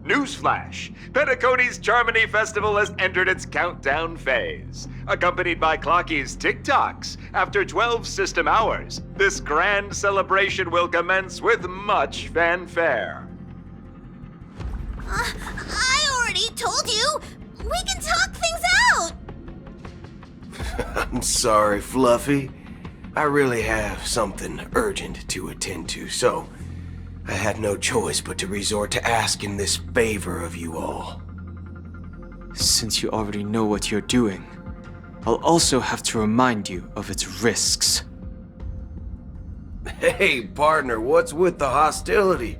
Newsflash! Penacony's Charmony Festival has entered its countdown phase. Accompanied by Clocky's TikToks, after 12 system hours, this grand celebration will commence with much fanfare. I already told you! We can talk things out! I'm sorry, Fluffy. I really have something urgent to attend to, so I had no choice but to resort to asking this favor of you all. Since you already know what you're doing, I'll also have to remind you of its risks. Hey, partner, what's with the hostility?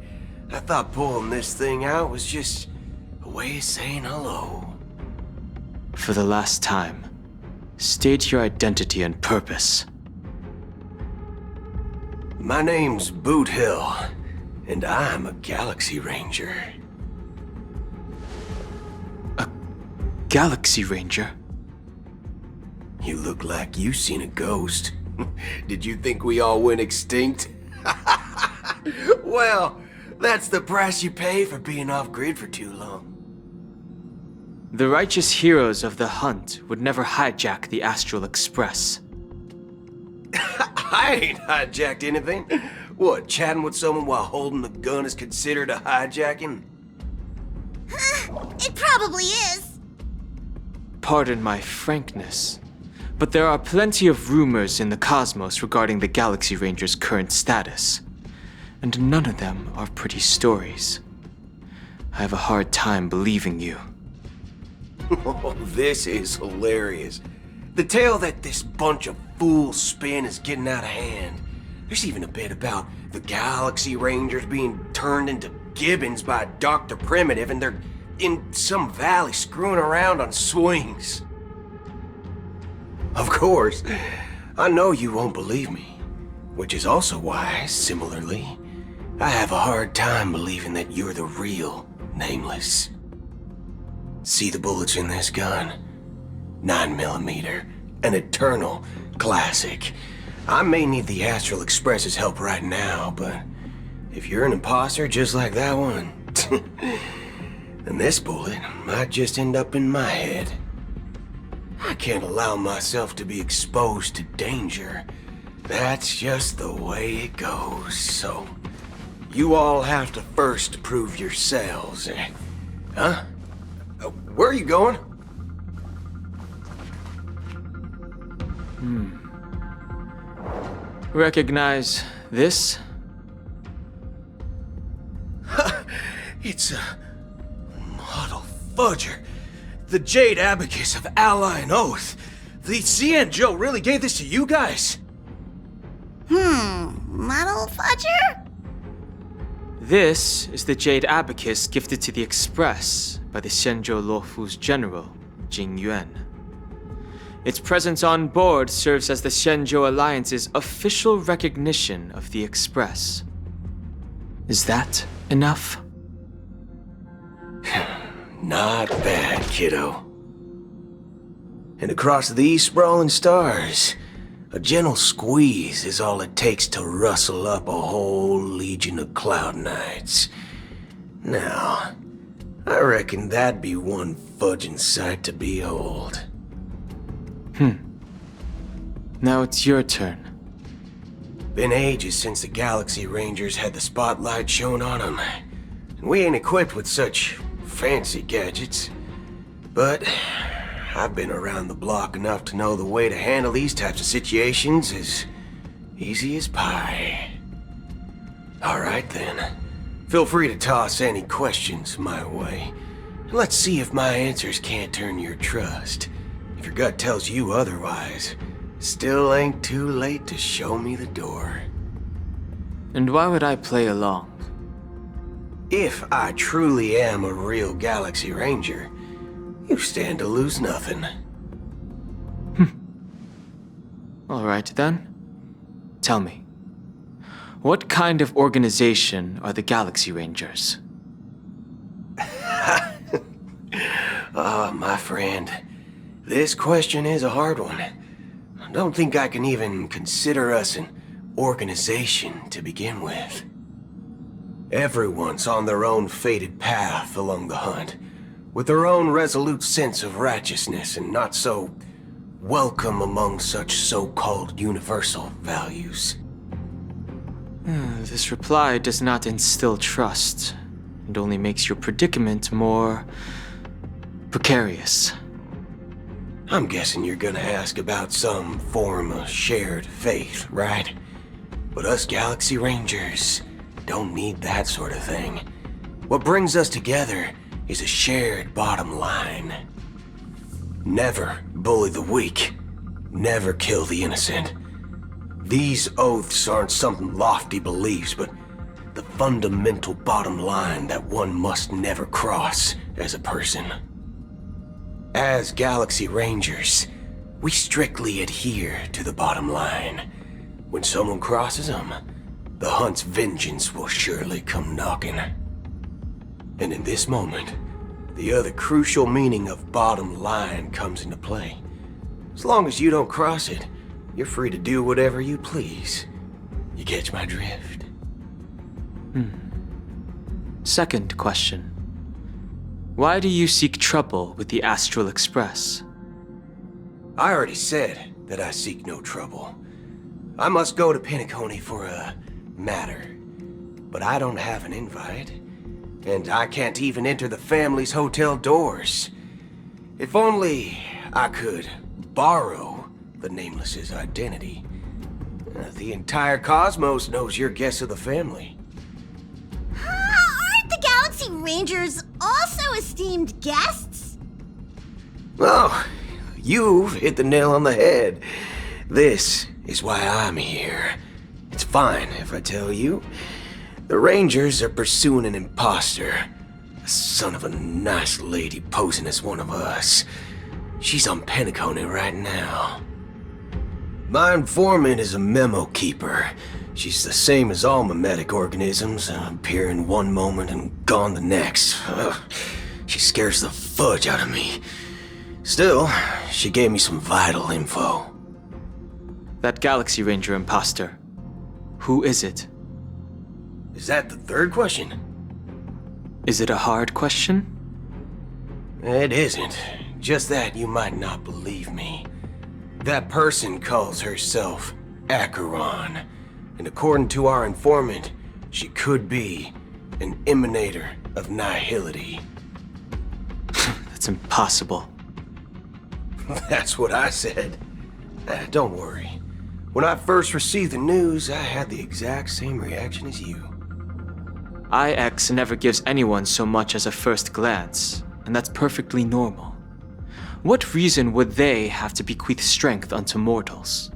I thought pulling this thing out was just a way of saying hello. For the last time, state your identity and purpose. My name's Boot Hill, and I'm a Galaxy Ranger. A Galaxy Ranger? You look like you seen a ghost. Did you think we all went extinct? Well, that's the price you pay for being off-grid for too long. The righteous heroes of the hunt would never hijack the Astral Express. I ain't hijacked anything. What, chatting with someone while holding a gun is considered a hijacking? It probably is. Pardon my frankness, but there are plenty of rumors in the cosmos regarding the Galaxy Ranger's current status, and none of them are pretty stories. I have a hard time believing you. Oh, this is hilarious. The tale that this bunch of fools spin is getting out of hand. There's even a bit about the Galaxy Rangers being turned into gibbons by Dr. Primitive, and they're in some valley screwing around on swings. Of course, I know you won't believe me, which is also why, similarly, I have a hard time believing that you're the real Nameless. See the bullets in this gun? 9mm, an eternal classic. I may need the Astral Express's help right now, but if you're an imposter just like that one, then this bullet might just end up in my head. I can't allow myself to be exposed to danger. That's just the way it goes, so you all have to first prove yourselves, eh? Huh? Where are you going? Recognize this? It's a model fudger. The Jade Abacus of Ally and Oath. The CN Joe really gave this to you guys? Model fudger? This is the Jade Abacus gifted to the Express by the Shenzhou Luofu's general, Jing Yuan. Its presence on board serves as the Shenzhou Alliance's official recognition of the Express. Is that enough? Not bad, kiddo. And across these sprawling stars, a gentle squeeze is all it takes to rustle up a whole legion of Cloud Knights. Now, I reckon that'd be one fudging sight to behold. Now it's your turn. Been ages since the Galaxy Rangers had the spotlight shown on them. And we ain't equipped with such fancy gadgets. But I've been around the block enough to know the way to handle these types of situations is easy as pie. Alright then. Feel free to toss any questions my way. Let's see if my answers can't turn your trust. If your gut tells you otherwise, still ain't too late to show me the door. And why would I play along? If I truly am a real Galaxy Ranger, you stand to lose nothing. Alright then. Tell me, what kind of organization are the Galaxy Rangers? Oh, my friend. This question is a hard one. I don't think I can even consider us an organization to begin with. Everyone's on their own fated path along the hunt, with their own resolute sense of righteousness and not so welcome among such so-called universal values. This reply does not instill trust. It only makes your predicament more precarious. I'm guessing you're gonna ask about some form of shared faith, right? But us Galaxy Rangers don't need that sort of thing. What brings us together is a shared bottom line. Never bully the weak. Never kill the innocent. These oaths aren't some lofty beliefs, but the fundamental bottom line that one must never cross as a person. As Galaxy Rangers, we strictly adhere to the bottom line. When someone crosses them, the hunt's vengeance will surely come knocking. And in this moment, the other crucial meaning of bottom line comes into play. As long as you don't cross it, you're free to do whatever you please. You catch my drift? Second question. Why do you seek trouble with the Astral Express? I already said that I seek no trouble. I must go to Penacony for a matter. But I don't have an invite. And I can't even enter the family's hotel doors. If only I could borrow the Nameless's identity. The entire cosmos knows you're guests of the family. Aren't the Galaxy Rangers also esteemed guests? Oh, you've hit the nail on the head. This is why I'm here. It's fine if I tell you. The Rangers are pursuing an imposter. A son of a nice lady posing as one of us. She's on Penacony right now. My informant is a memo keeper. She's the same as all mimetic organisms, appearing one moment and gone the next. Ugh, she scares the fudge out of me. Still, she gave me some vital info. That Galaxy Ranger imposter. Who is it? Is that the third question? Is it a hard question? It isn't. Just that you might not believe me. That person calls herself Acheron. And according to our informant, she could be an emanator of nihility. That's impossible. That's what I said. Don't worry. When I first received the news, I had the exact same reaction as you. IX never gives anyone so much as a first glance, and that's perfectly normal. What reason would they have to bequeath strength unto mortals?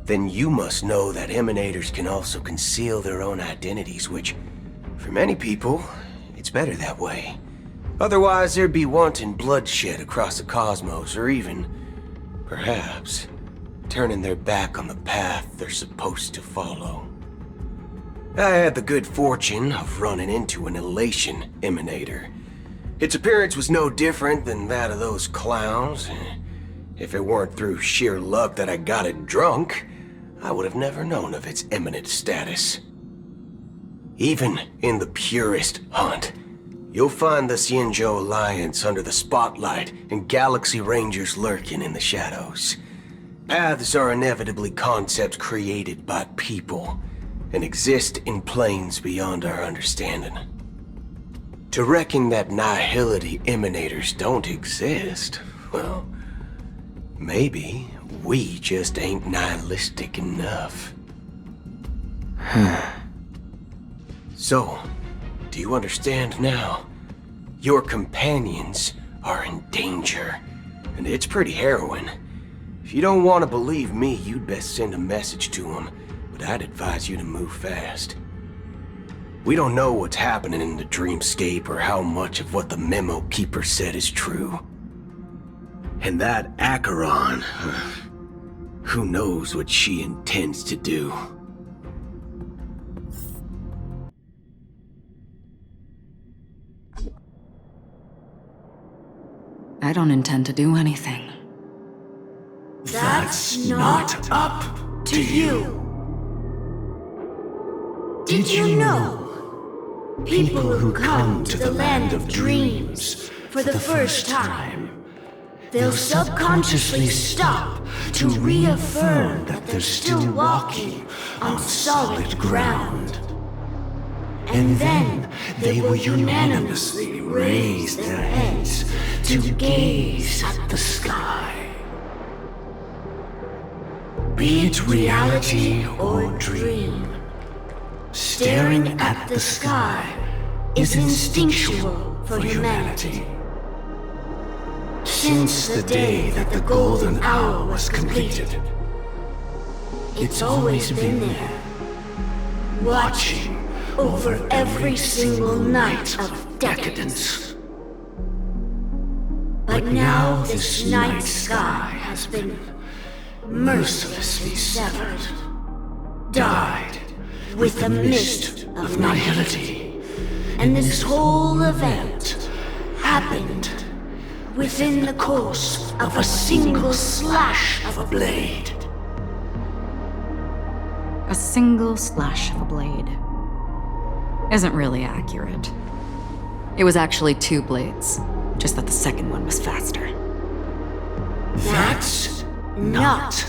Then you must know that emanators can also conceal their own identities, which, for many people, it's better that way. Otherwise, there'd be wanton bloodshed across the cosmos, or even, perhaps, turning their back on the path they're supposed to follow. I had the good fortune of running into an elation emanator. Its appearance was no different than that of those clowns. If it weren't through sheer luck that I got it drunk, I would have never known of its eminent status. Even in the purest hunt, you'll find the Xianzhou Alliance under the spotlight and Galaxy Rangers lurking in the shadows. Paths are inevitably concepts created by people and exist in planes beyond our understanding. To reckon that nihility emanators don't exist, well, maybe we just ain't nihilistic enough. So, do you understand now? Your companions are in danger, and it's pretty harrowing. If you don't want to believe me, you'd best send a message to them, but I'd advise you to move fast. We don't know what's happening in the dreamscape or how much of what the memo keeper said is true. And that Acheron, who knows what she intends to do? I don't intend to do anything. That's not up to you. Did you know People who come to the land of dreams for the first time. They'll subconsciously stop to reaffirm that they're still walking on solid ground. And then they will unanimously raise their heads to gaze at the sky. Be it reality or dream, staring at the sky is instinctual for humanity. Since the day that the golden hour was completed, it's always been there, watching over every single night of decadence. But now this night sky has been mercilessly severed, dyed with the mist of nihility, and this whole event happened within the course of a single slash of a blade. A single slash of a blade isn't really accurate. It was actually 2 blades, just that the second one was faster. That's not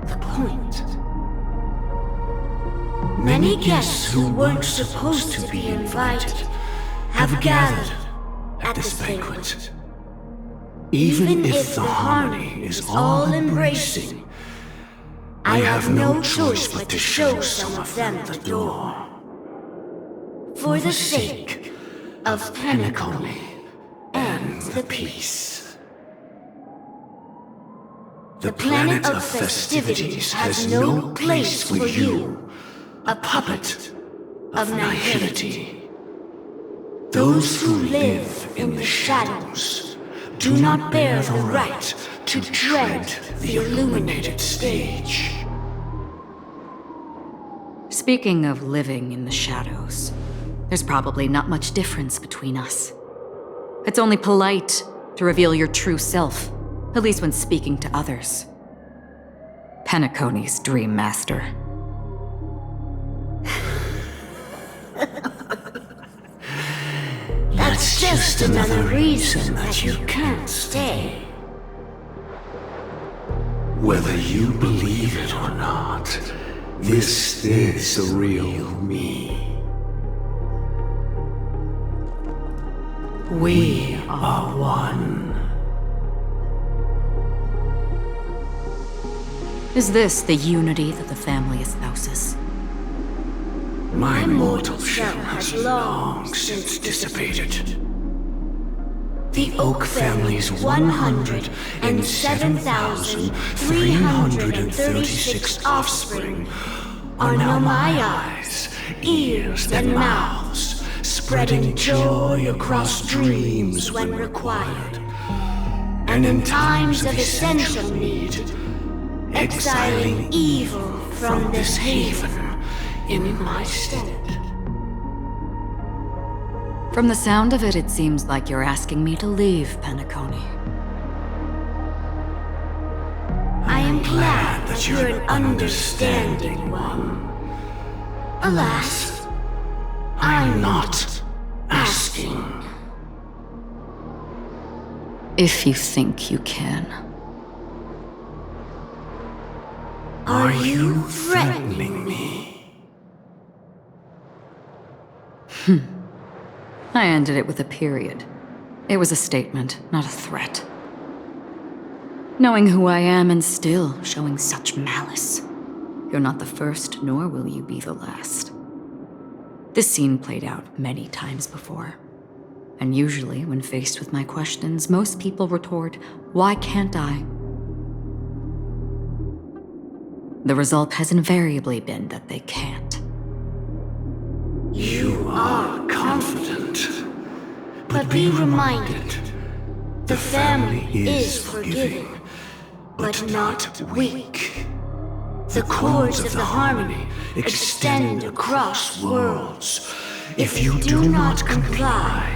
the point. Many guests who weren't supposed to be invited have gathered at this banquet. Even if the harmony is all-embracing, I have no choice but to show some of them the door. For the sake of Penacony and the peace. The planet of festivities has no place for you, a puppet of nihility. Those who live in the shadows do not bear the right to tread the illuminated stage. Speaking of living in the shadows, there's probably not much difference between us. It's only polite to reveal your true self, at least when speaking to others. Penacony's Dream Master. That's just another reason that you can't stay. Whether you believe it or not, this is the real me. We are one. Is this the unity that the family espouses? My mortal shell has long since dissipated. The Oak family's 107,336 offspring are now my eyes, ears, and mouths, spreading joy across dreams when required, and in times of essential need, exiling evil from this haven in my stead. From the sound of it, it seems like you're asking me to leave Penacony. I am glad that you're an understanding one. Alas, I'm not asking. If you think you can. Are you threatening me? I ended it with a period. It was a statement, not a threat. Knowing who I am and still showing such malice. You're not the first, nor will you be the last. This scene played out many times before. And usually, when faced with my questions, most people retort, "Why can't I?" The result has invariably been that they can't. You are confident. But be reminded, the family is forgiving, but not weak. The cords of the harmony extend across worlds. If you do not comply,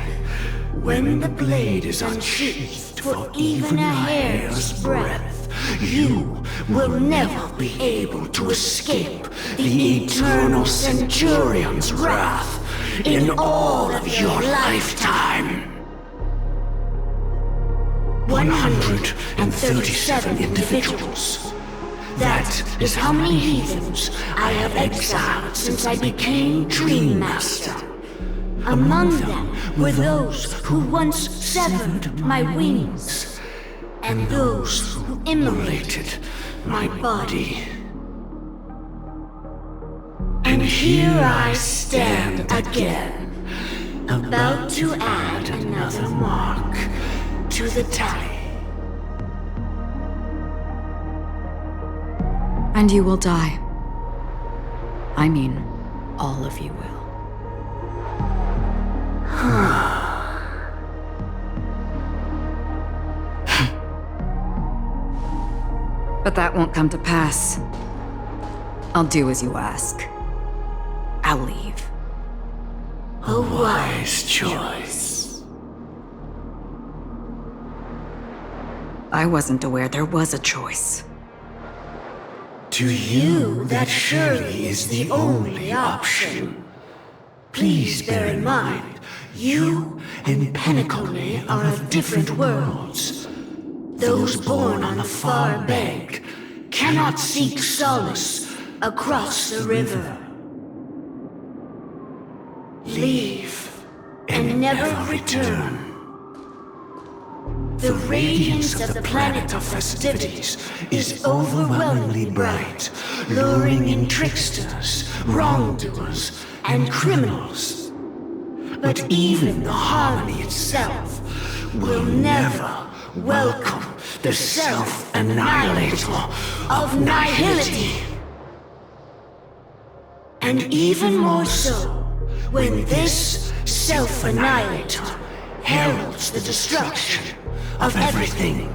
when the blade is unsheathed for even a hair's breadth, you will never be able to escape the eternal Centurion's wrath. in all of your lifetime. 137 individuals. That is how many heathens I have exiled since I became Dream Master. Among them were those who once severed my wings, and those who immolated my body. And here I stand again, about to add another mark to the tally. And you will die. I mean, all of you will. But that won't come to pass. I'll do as you ask. I'll leave. A wise choice. I wasn't aware there was a choice. To you, that surely is the only option. Please bear in mind, you and Penacony are of different worlds. Those born on the far bank cannot seek solace across the river. Leave and never return. The radiance of the planet of festivities is overwhelmingly bright, luring in tricksters, wrongdoers, and criminals. But even the harmony itself will never welcome the self-annihilator of nihility. And even more so, when this self-annihilator heralds the destruction of everything.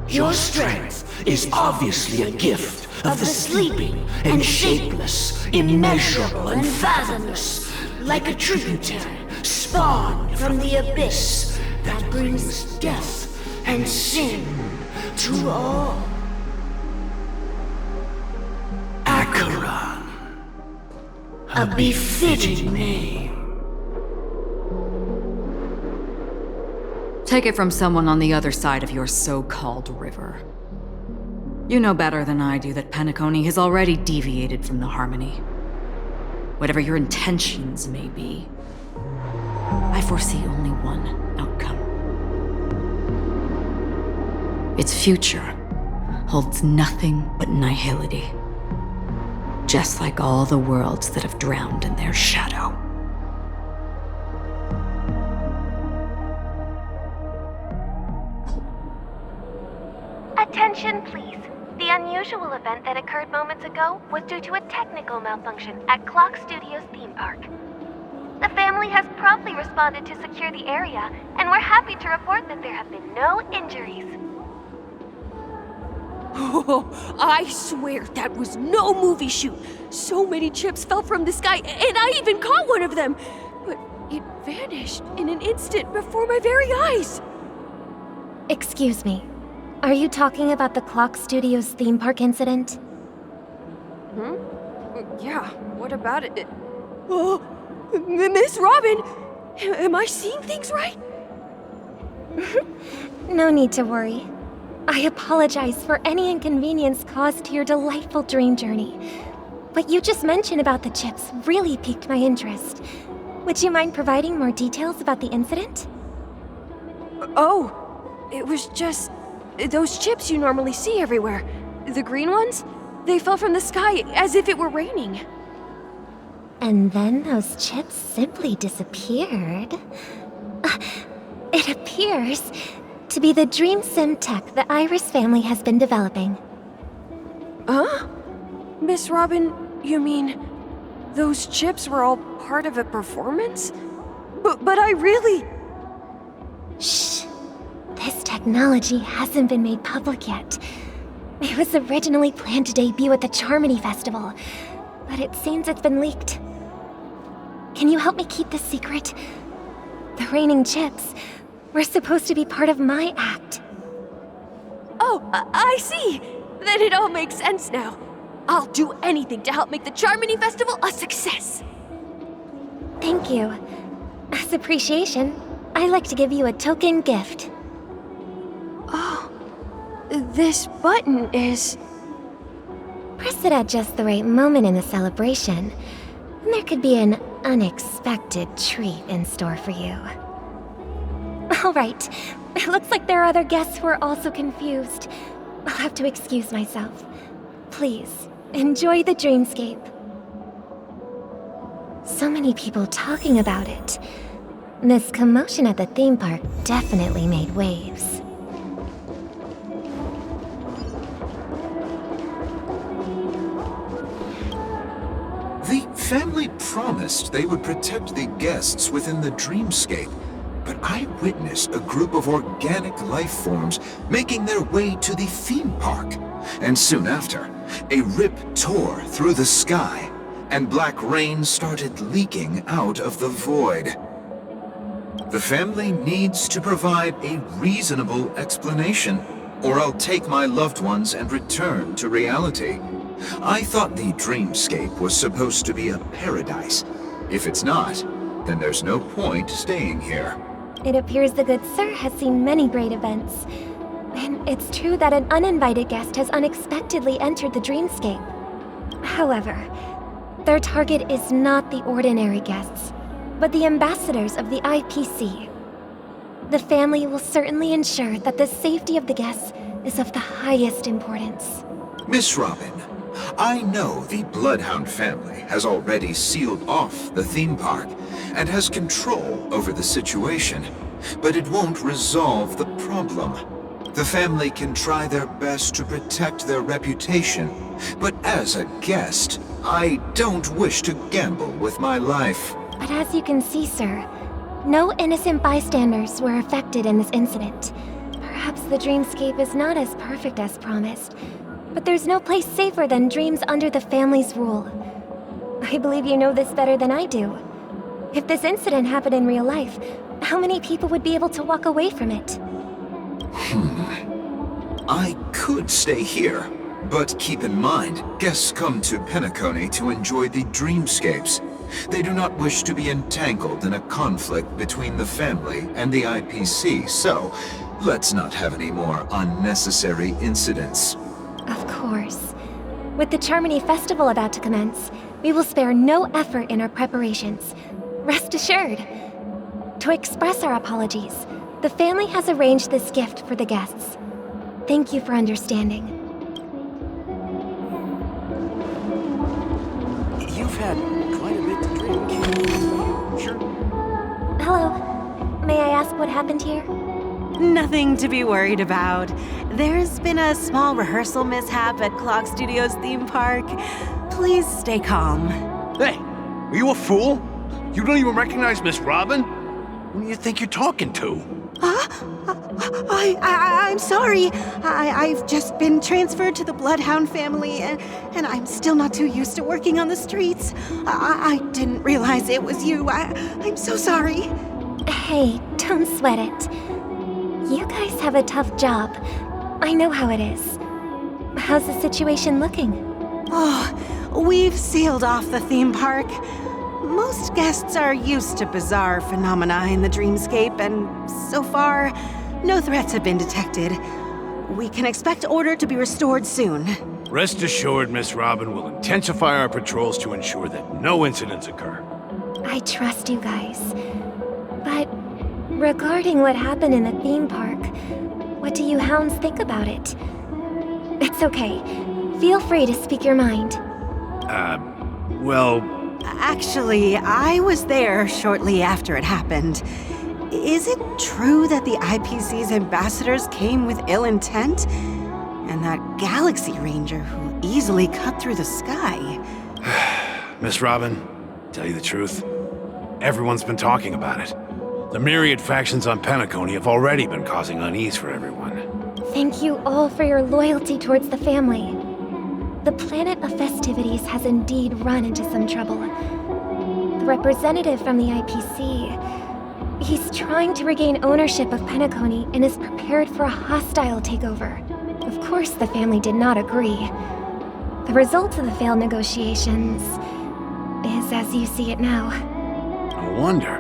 Your strength is obviously a gift of the sleeping and shapeless, immeasurable and fathomless, like a tributary spawned from the abyss that brings death and sin to all. Acheron, a befitting name. Take it from someone on the other side of your so-called river. You know better than I do that Penacony has already deviated from the harmony. Whatever your intentions may be, I foresee only one outcome. Its future holds nothing but nihility. Just like all the worlds that have drowned in their shadow. Attention, please. The unusual event that occurred moments ago was due to a technical malfunction at Clock Studios theme park. The family has promptly responded to secure the area, and we're happy to report that there have been no injuries. Oh, I swear that was no movie shoot. So many chips fell from the sky, and I even caught one of them. But it vanished in an instant before my very eyes. Excuse me. Are you talking about the Clock Studios theme park incident? Yeah, what about it? Oh, Miss Robin! Am I seeing things right? No need to worry. I apologize for any inconvenience caused to your delightful dream journey. What you just mentioned about the chips really piqued my interest. Would you mind providing more details about the incident? Oh, it was just those chips you normally see everywhere. The green ones? They fell from the sky as if it were raining. And then those chips simply disappeared. It appears to be the dream sim tech the Iris family has been developing. Huh? Miss Robin, you mean those chips were all part of a performance? But I really... Shh. This technology hasn't been made public yet. It was originally planned to debut at the Charmony Festival, but it seems it's been leaked. Can you help me keep this secret? The raining chips were supposed to be part of my act. Oh, I see. Then it all makes sense now. I'll do anything to help make the Charmony Festival a success. Thank you. As appreciation, I'd like to give you a token gift. Oh, this button is... Press it at just the right moment in the celebration, and there could be an unexpected treat in store for you. All right, it looks like there are other guests who are also confused. I'll have to excuse myself. Please, enjoy the dreamscape. So many people talking about it. This commotion at the theme park definitely made waves. The family promised they would protect the guests within the dreamscape, but I witnessed a group of organic life forms making their way to the theme park. And soon after, a rip tore through the sky, and black rain started leaking out of the void. The family needs to provide a reasonable explanation, or I'll take my loved ones and return to reality. I thought the dreamscape was supposed to be a paradise. If it's not, then there's no point staying here. It appears the good sir has seen many great events. And it's true that an uninvited guest has unexpectedly entered the dreamscape. However, their target is not the ordinary guests, but the ambassadors of the IPC. The family will certainly ensure that the safety of the guests is of the highest importance. Miss Robin, I know the Bloodhound family has already sealed off the theme park and has control over the situation, but it won't resolve the problem. The family can try their best to protect their reputation, but as a guest, I don't wish to gamble with my life. But as you can see, sir, no innocent bystanders were affected in this incident. Perhaps the dreamscape is not as perfect as promised, but there's no place safer than dreams under the family's rule. I believe you know this better than I do. If this incident happened in real life, how many people would be able to walk away from it? I could stay here, but keep in mind, guests come to Penacony to enjoy the dreamscapes. They do not wish to be entangled in a conflict between the family and the IPC, so let's not have any more unnecessary incidents. Of course. With the Charmony Festival about to commence, we will spare no effort in our preparations. Rest assured. To express our apologies, the family has arranged this gift for the guests. Thank you for understanding. You've had quite a bit to drink. Sure. Hello. May I ask what happened here? Nothing to be worried about. There's been a small rehearsal mishap at Clock Studios theme park. Please stay calm. Hey, are you a fool? You don't even recognize Miss Robin? Who do you think you're talking to? I'm sorry. I've just been transferred to the Bloodhound family, and I'm still not too used to working on the streets. I didn't realize it was you. I'm so sorry. Hey, don't sweat it. You guys have a tough job. I know how it is. How's the situation looking? Oh, we've sealed off the theme park. Most guests are used to bizarre phenomena in the dreamscape, and so far, no threats have been detected. We can expect order to be restored soon. Rest assured, Miss Robin will intensify our patrols to ensure that no incidents occur. I trust you guys. But regarding what happened in the theme park, what do you hounds think about it? It's okay. Feel free to speak your mind. Well... Actually, I was there shortly after it happened. Is it true that the IPC's ambassadors came with ill intent? And that Galaxy Ranger who easily cut through the sky? Miss Robin, tell you the truth, everyone's been talking about it. The myriad factions on Penacony have already been causing unease for everyone. Thank you all for your loyalty towards the family. The planet of festivities has indeed run into some trouble. The representative from the IPC, he's trying to regain ownership of Penacony and is prepared for a hostile takeover. Of course, the family did not agree. The result of the failed negotiations is as you see it now. No wonder.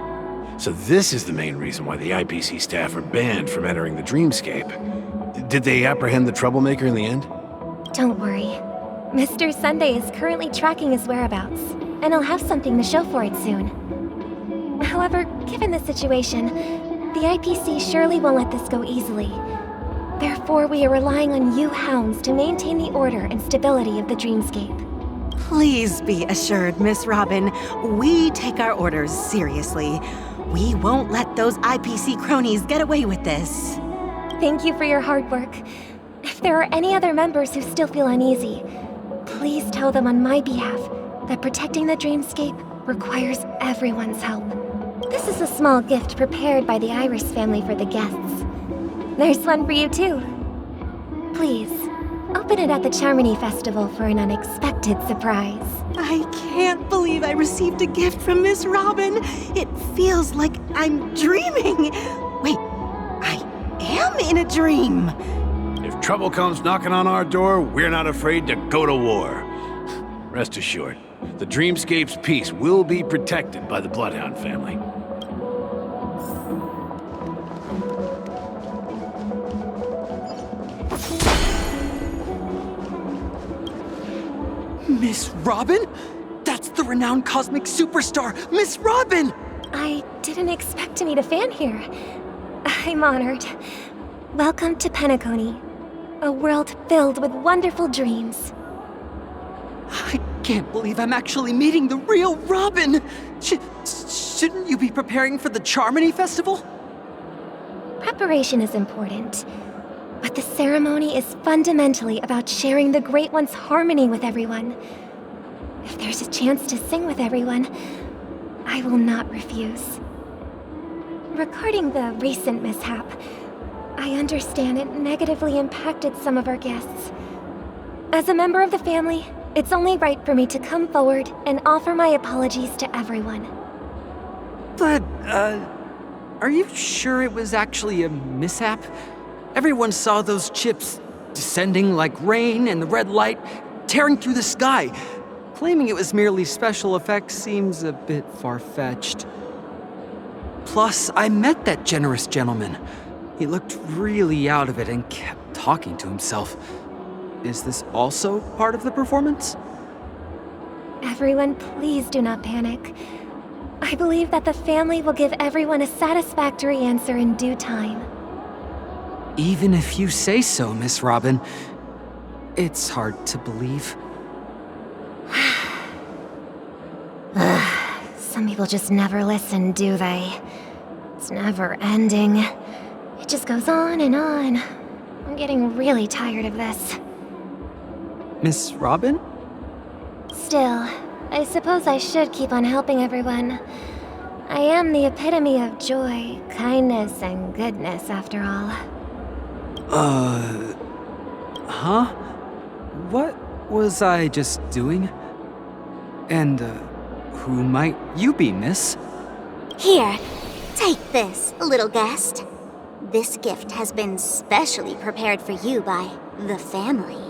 So this is the main reason why the IPC staff are banned from entering the dreamscape. Did they apprehend the troublemaker in the end? Don't worry. Mr. Sunday is currently tracking his whereabouts, and he'll have something to show for it soon. However, given the situation, the IPC surely won't let this go easily. Therefore, we are relying on you hounds to maintain the order and stability of the dreamscape. Please be assured, Miss Robin, we take our orders seriously. We won't let those IPC cronies get away with this. Thank you for your hard work. If there are any other members who still feel uneasy, please tell them on my behalf that protecting the dreamscape requires everyone's help. This is a small gift prepared by the Iris family for the guests. There's one for you too. Please, open it at the Charmony Festival for an unexpected surprise. I can't believe I received a gift from Miss Robin. It feels like I'm dreaming. Wait, I am in a dream. If trouble comes knocking on our door, we're not afraid to go to war. Rest assured, the dreamscape's peace will be protected by the Bloodhound family. Miss Robin? That's the renowned cosmic superstar, Miss Robin! I didn't expect to meet a fan here. I'm honored. Welcome to Penacony, a world filled with wonderful dreams. I can't believe I'm actually meeting the real Robin! Shouldn't you be preparing for the Charmony Festival? Preparation is important, but the ceremony is fundamentally about sharing the Great One's harmony with everyone. If there's a chance to sing with everyone, I will not refuse. Regarding the recent mishap, I understand it negatively impacted some of our guests. As a member of the family, it's only right for me to come forward and offer my apologies to everyone. But, are you sure it was actually a mishap? Everyone saw those chips descending like rain and the red light tearing through the sky. Claiming it was merely special effects seems a bit far-fetched. Plus, I met that generous gentleman. He looked really out of it and kept talking to himself. Is this also part of the performance? Everyone, please do not panic. I believe that the family will give everyone a satisfactory answer in due time. Even if you say so, Miss Robin, it's hard to believe. Some people just never listen, do they? It's never ending. It just goes on and on. I'm getting really tired of this. Miss Robin? Still, I suppose I should keep on helping everyone. I am the epitome of joy, kindness, and goodness, after all. Huh? What was I just doing? And, who might you be, miss? Here, take this, little guest. This gift has been specially prepared for you by the family.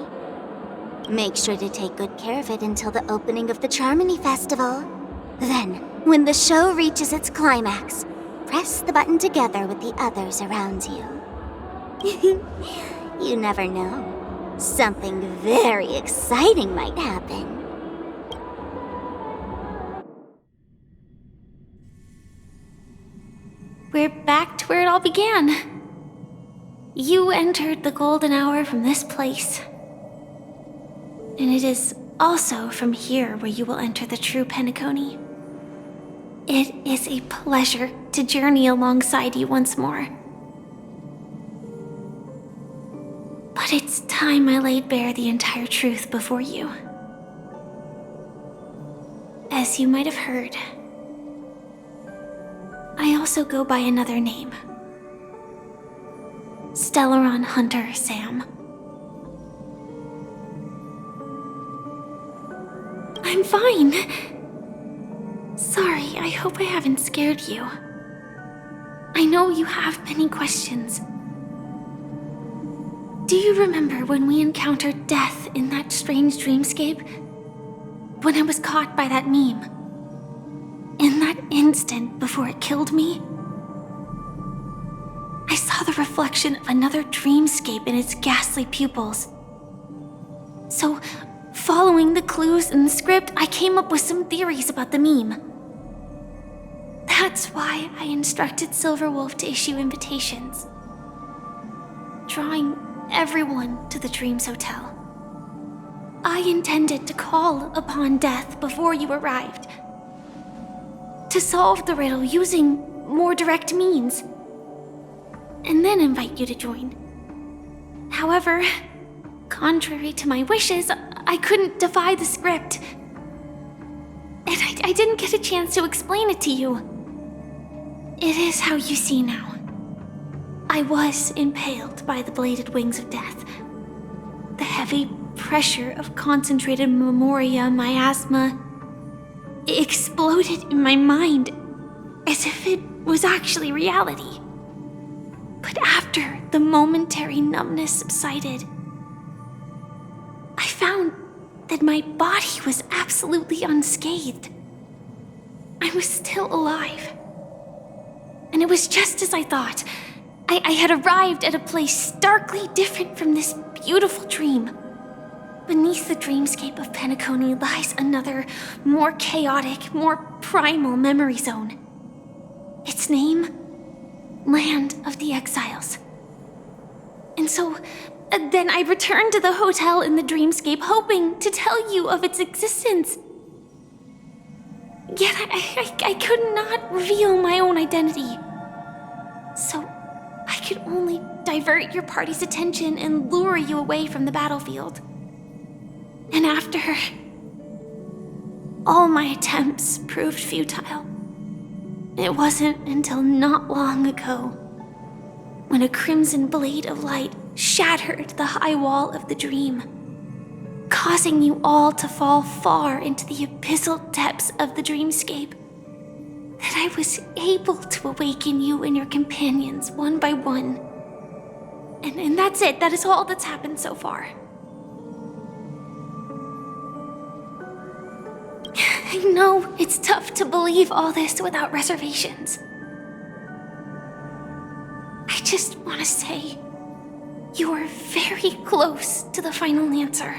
Make sure to take good care of it until the opening of the Charmony Festival. Then, when the show reaches its climax, press the button together with the others around you. You never know. Something very exciting might happen. We're back to where it all began. You entered the golden hour from this place. And it is also from here where you will enter the true Penacony. It is a pleasure to journey alongside you once more. But it's time I laid bare the entire truth before you. As you might have heard, I also go by another name. Stellaron Hunter Sam. I'm fine. Sorry, I hope I haven't scared you. I know you have many questions. Do you remember when we encountered death in that strange dreamscape? When I was caught by that meme? in that instant before it killed me, I saw the reflection of another dreamscape in its ghastly pupils. So, following the clues in the script, I came up with some theories about the meme. That's why I instructed Silverwolf to issue invitations, drawing everyone to the Dreams Hotel. I intended to call upon death before you arrived, to solve the riddle using more direct means, and then invite you to join. However, contrary to my wishes, I couldn't defy the script. And I didn't get a chance to explain it to you. It is how you see now. I was impaled by the bladed wings of death. The heavy pressure of concentrated memoria miasma exploded in my mind as if it was actually reality. But after the momentary numbness subsided, I found that my body was absolutely unscathed. I was still alive. And it was just as I thought. I had arrived at a place starkly different from this beautiful dream. Beneath the dreamscape of Penacony lies another, more chaotic, more primal memory zone. Its name? Land of the Exiles. And so, then I returned to the hotel in the dreamscape, hoping to tell you of its existence. Yet I could not reveal my own identity. So, I could only divert your party's attention and lure you away from the battlefield. And after all my attempts proved futile, it wasn't until not long ago when a crimson blade of light shattered the high wall of the dream, causing you all to fall far into the abyssal depths of the dreamscape, that I was able to awaken you and your companions one by one. And that's it. That is all that's happened so far. I know it's tough to believe all this without reservations. I just want to say, you are very close to the final answer.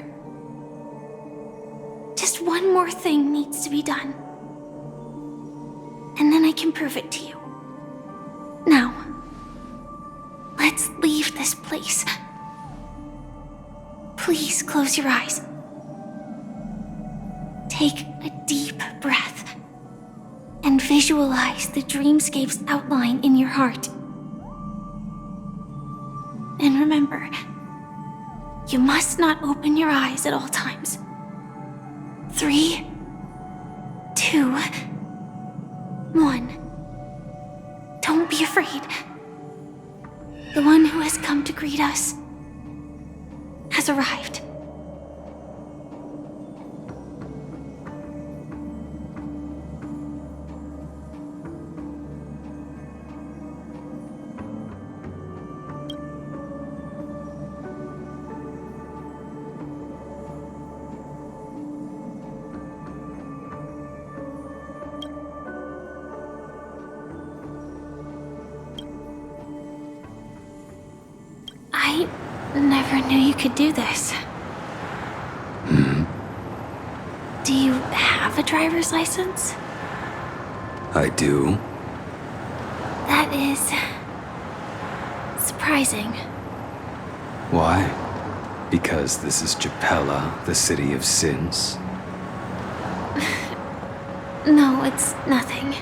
Just one more thing needs to be done. And then I can prove it to you. Now, let's leave this place. Please close your eyes. Take a deep breath and visualize the dreamscape's outline in your heart. And remember, you must not open your eyes at all times. 3, 2, 1. Don't be afraid. The one who has come to greet us has arrived. I never knew you could do this. Do you have a driver's license? I do. That is surprising. Why? Because this is Japella, the city of sins? No, it's nothing.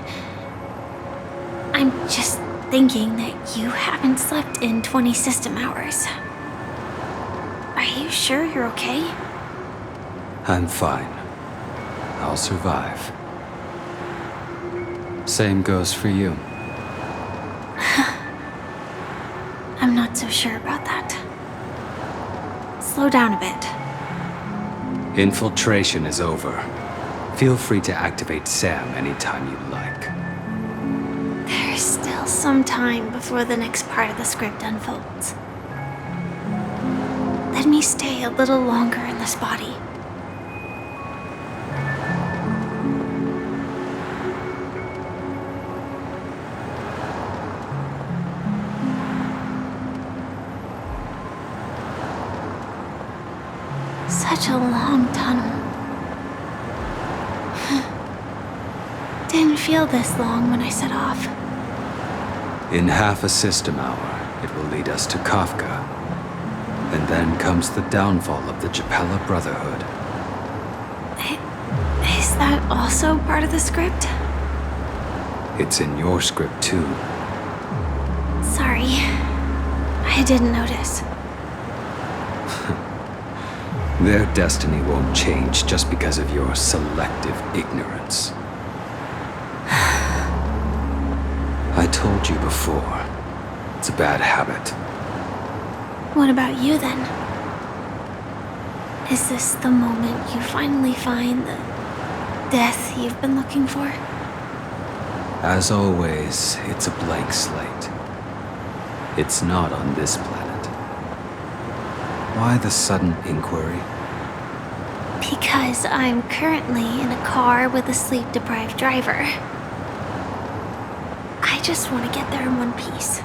I'm just thinking that you haven't slept in 20 system hours. Are you sure you're okay? I'm fine. I'll survive. Same goes for you. I'm not so sure about that. Slow down a bit. Infiltration is over. Feel free to activate Sam anytime you like. There's still some time before the next part of the script unfolds. Let me stay a little longer in this body. a long tunnel. Didn't feel this long when I set off. In half a system hour, it will lead us to Kafka. And then comes the downfall of the Japella Brotherhood. Is that also part of the script? It's in your script too. Sorry. I didn't notice. Their destiny won't change just because of your selective ignorance. I told you before, it's a bad habit. What about you then? Is this the moment you finally find the death you've been looking for? As always, it's a blank slate. It's not on this planet. Why the sudden inquiry? Because I'm currently in a car with a sleep-deprived driver. I just want to get there in one piece.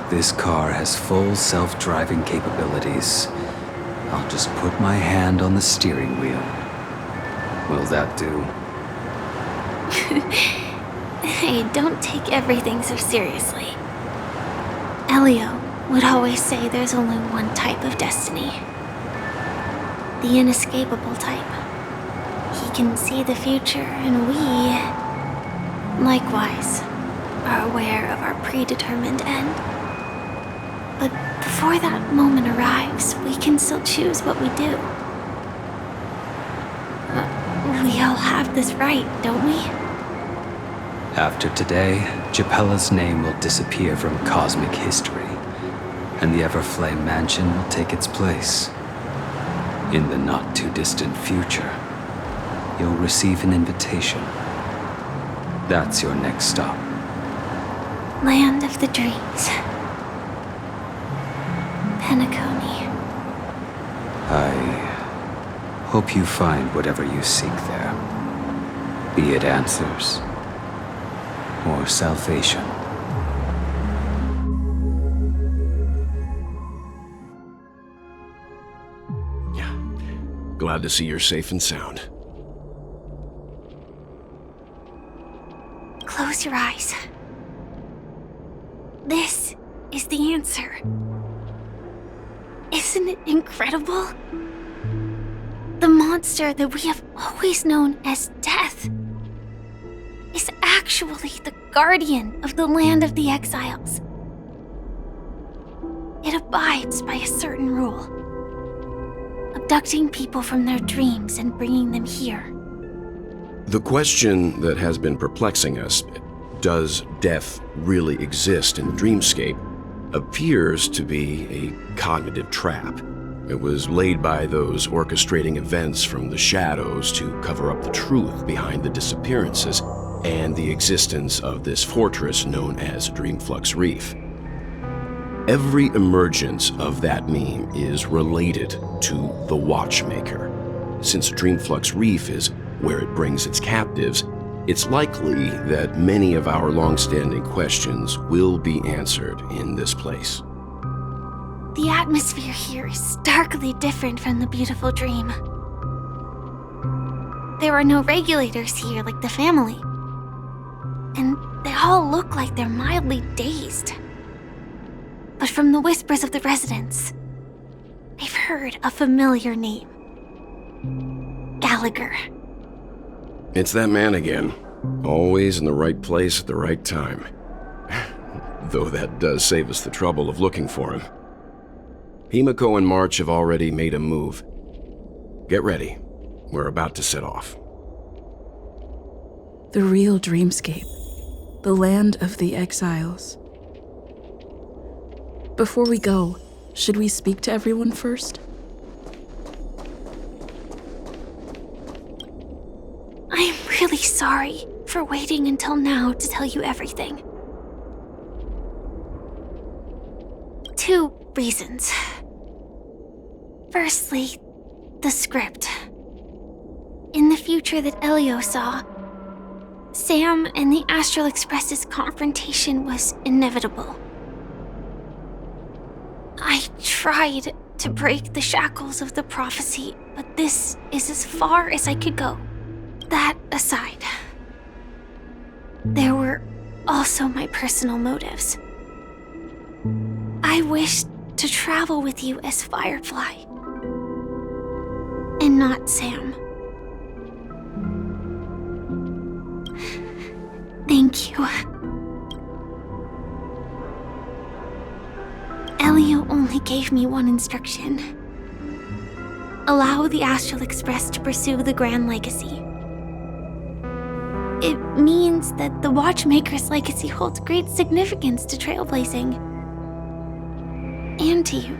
This car has full self-driving capabilities. I'll just put my hand on the steering wheel. Will that do? Hey, don't take everything so seriously. Elio would always say there's only one type of destiny. The inescapable type. He can see the future, and we, likewise, are aware of our predetermined end. But before that moment arrives, we can still choose what we do. We all have this right, don't we? After today, Japella's name will disappear from cosmic history, and the Everflame Mansion will take its place. In the not-too-distant future, you'll receive an invitation. That's your next stop. Land of the Dreams. Penacony. I hope you find whatever you seek there. Be it answers or salvation. Yeah. Glad to see you're safe and sound. Close your eyes. This is the answer. Isn't it incredible? The monster that we have always known as Death is actually the guardian of the land of the exiles. It abides by a certain rule: abducting people from their dreams and bringing them here. The question that has been perplexing us, does death really exist in the dreamscape, appears to be a cognitive trap. It was laid by those orchestrating events from the shadows to cover up the truth behind the disappearances and the existence of this fortress known as Dreamflux Reef. Every emergence of that meme is related to the Watchmaker. Since Dreamflux Reef is where it brings its captives, it's likely that many of our long-standing questions will be answered in this place. The atmosphere here is starkly different from the beautiful dream. There are no regulators here like the family. And they all look like they're mildly dazed. But from the whispers of the residents, they've heard a familiar name. Gallagher. It's that man again. Always in the right place at the right time. Though that does save us the trouble of looking for him. Himiko and March have already made a move. Get ready. We're about to set off. The real dreamscape. The land of the exiles. Before we go, should we speak to everyone first? I'm really sorry for waiting until now to tell you everything. 2 reasons. Firstly, the script. In the future that Elio saw, Sam and the Astral Express's confrontation was inevitable. I tried to break the shackles of the prophecy, but this is as far as I could go. That aside, there were also my personal motives. I wished to travel with you as Firefly, and not Sam. Thank you. Elio only gave me one instruction. Allow the Astral Express to pursue the Grand Legacy. It means that the Watchmaker's legacy holds great significance to trailblazing. And to you.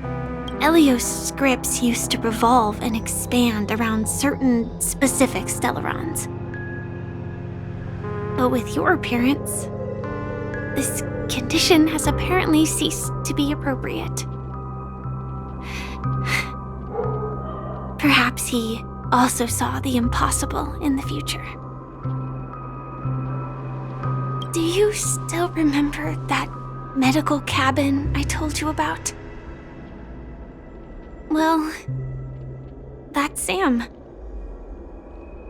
Elio's scripts used to revolve and expand around certain specific Stellarons. But with your appearance, this condition has apparently ceased to be appropriate. Perhaps he also saw the impossible in the future. Do you still remember that medical cabin I told you about? Well, that's Sam.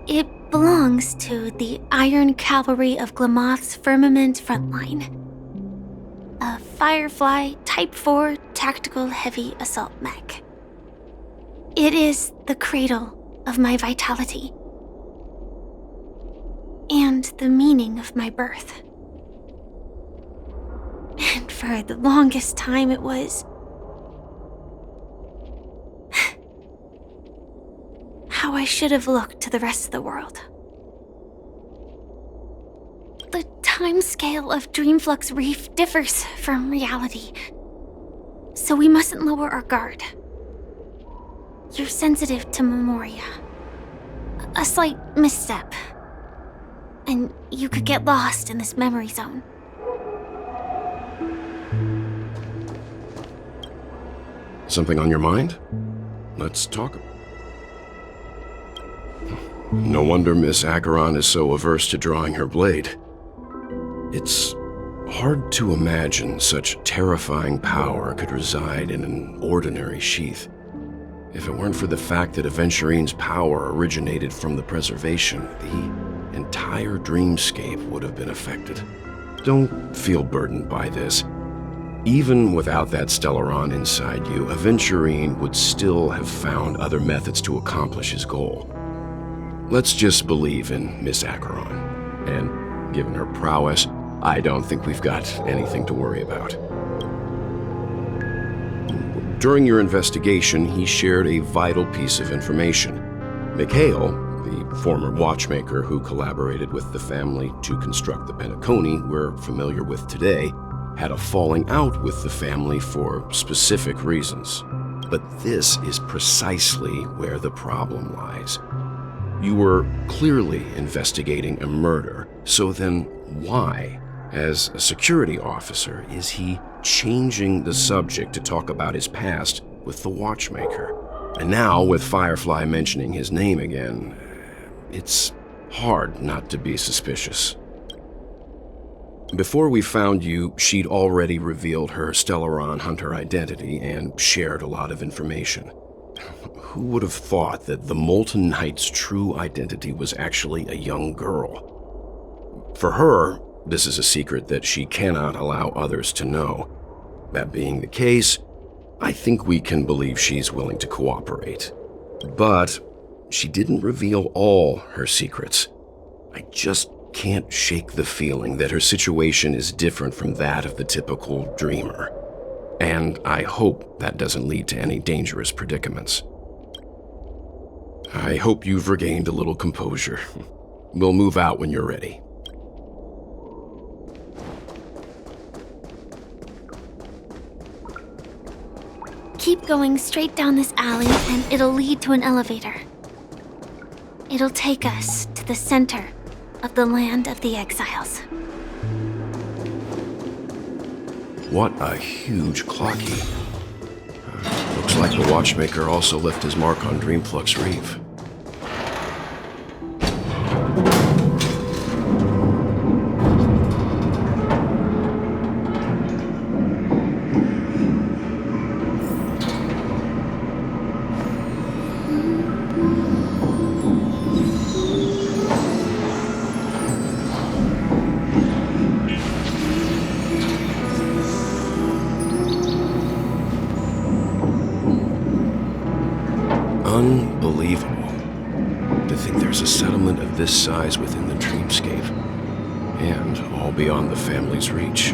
It belongs to the Iron Cavalry of Glamoth's Firmament Frontline. A Firefly Type 4 tactical heavy assault mech. It is the cradle of my vitality. And the meaning of my birth. And for the longest time it was how I should have looked to the rest of the world. The timescale of Dreamflux Reef differs from reality, so we mustn't lower our guard. You're sensitive to Memoria. A slight misstep, and you could get lost in this memory zone. Something on your mind? Let's talk. No wonder Miss Acheron is so averse to drawing her blade. It's hard to imagine such terrifying power could reside in an ordinary sheath. If it weren't for the fact that Aventurine's power originated from the preservation, the entire dreamscape would have been affected. Don't feel burdened by this. Even without that Stellaron inside you, Aventurine would still have found other methods to accomplish his goal. Let's just believe in Miss Acheron. And given her prowess, I don't think we've got anything to worry about. During your investigation, he shared a vital piece of information. Mikhail, the former watchmaker who collaborated with the family to construct the Penacony we're familiar with today, had a falling out with the family for specific reasons. But this is precisely where the problem lies. You were clearly investigating a murder, so then why, as a security officer, is he changing the subject to talk about his past with the watchmaker? And now, with Firefly mentioning his name again, it's hard not to be suspicious. Before we found you, she'd already revealed her Stellaron Hunter identity and shared a lot of information. Who would have thought that the Molten Knight's true identity was actually a young girl? For her, this is a secret that she cannot allow others to know. That being the case, I think we can believe she's willing to cooperate. But she didn't reveal all her secrets. I just can't shake the feeling that her situation is different from that of the typical dreamer. And I hope that doesn't lead to any dangerous predicaments. I hope you've regained a little composure. We'll move out when you're ready. Keep going straight down this alley and it'll lead to an elevator. It'll take us to the center of the land of the exiles. What a huge clocky. Looks like the watchmaker also left his mark on Dreamflux Reef. Unbelievable. To think there's a settlement of this size within the dreamscape, and all beyond the family's reach.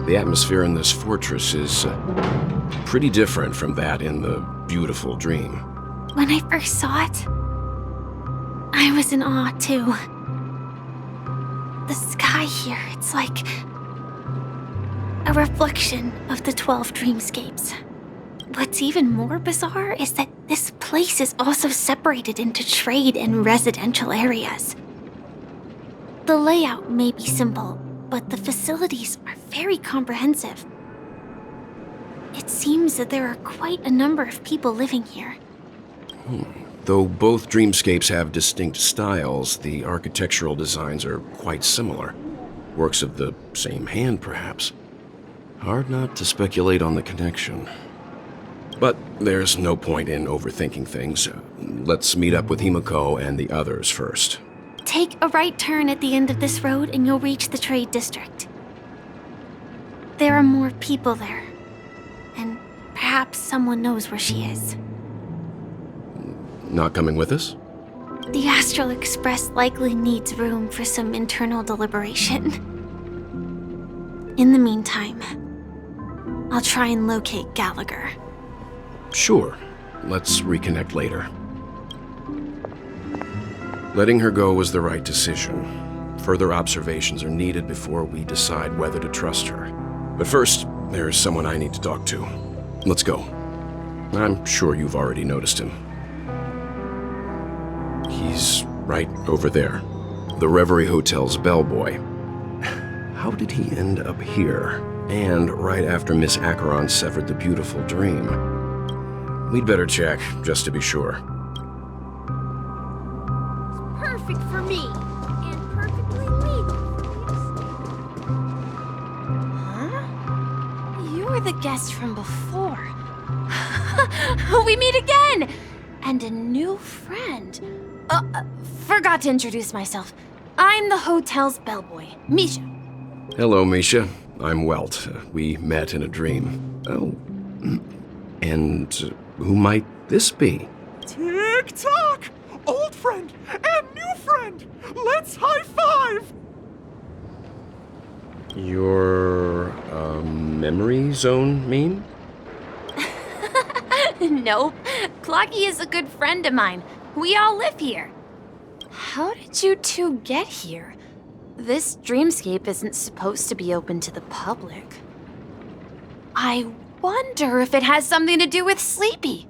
The atmosphere in this fortress is pretty different from that in the beautiful dream. When I first saw it, I was in awe too. The sky here, it's like a reflection of the 12 dreamscapes. What's even more bizarre is that this place is also separated into trade and residential areas. The layout may be simple, but the facilities are very comprehensive. It seems that there are quite a number of people living here. Though both dreamscapes have distinct styles, the architectural designs are quite similar. Works of the same hand, perhaps. Hard not to speculate on the connection. But there's no point in overthinking things. Let's meet up with Himiko and the others first. Take a right turn at the end of this road and you'll reach the trade district. There are more people there. And perhaps someone knows where she is. Not coming with us? The Astral Express likely needs room for some internal deliberation. In the meantime, I'll try and locate Gallagher. Sure. Let's reconnect later. Letting her go was the right decision. Further observations are needed before we decide whether to trust her. But first, there's someone I need to talk to. Let's go. I'm sure you've already noticed him. He's right over there. The Reverie Hotel's bellboy. How did he end up here? And right after Miss Acheron severed the beautiful dream. We'd better check, just to be sure. Perfect for me. And perfectly legal. Huh? You were the guest from before. We meet again! And a new friend. Forgot to introduce myself. I'm the hotel's bellboy, Misha. Hello, Misha. I'm Welt. We met in a dream. Oh. And who might this be? Tick-tock! Old friend and new friend! Let's high-five! Your, memory zone meme? Nope. Clocky is a good friend of mine. We all live here. How did you two get here? This dreamscape isn't supposed to be open to the public. I wonder if it has something to do with Sleepy.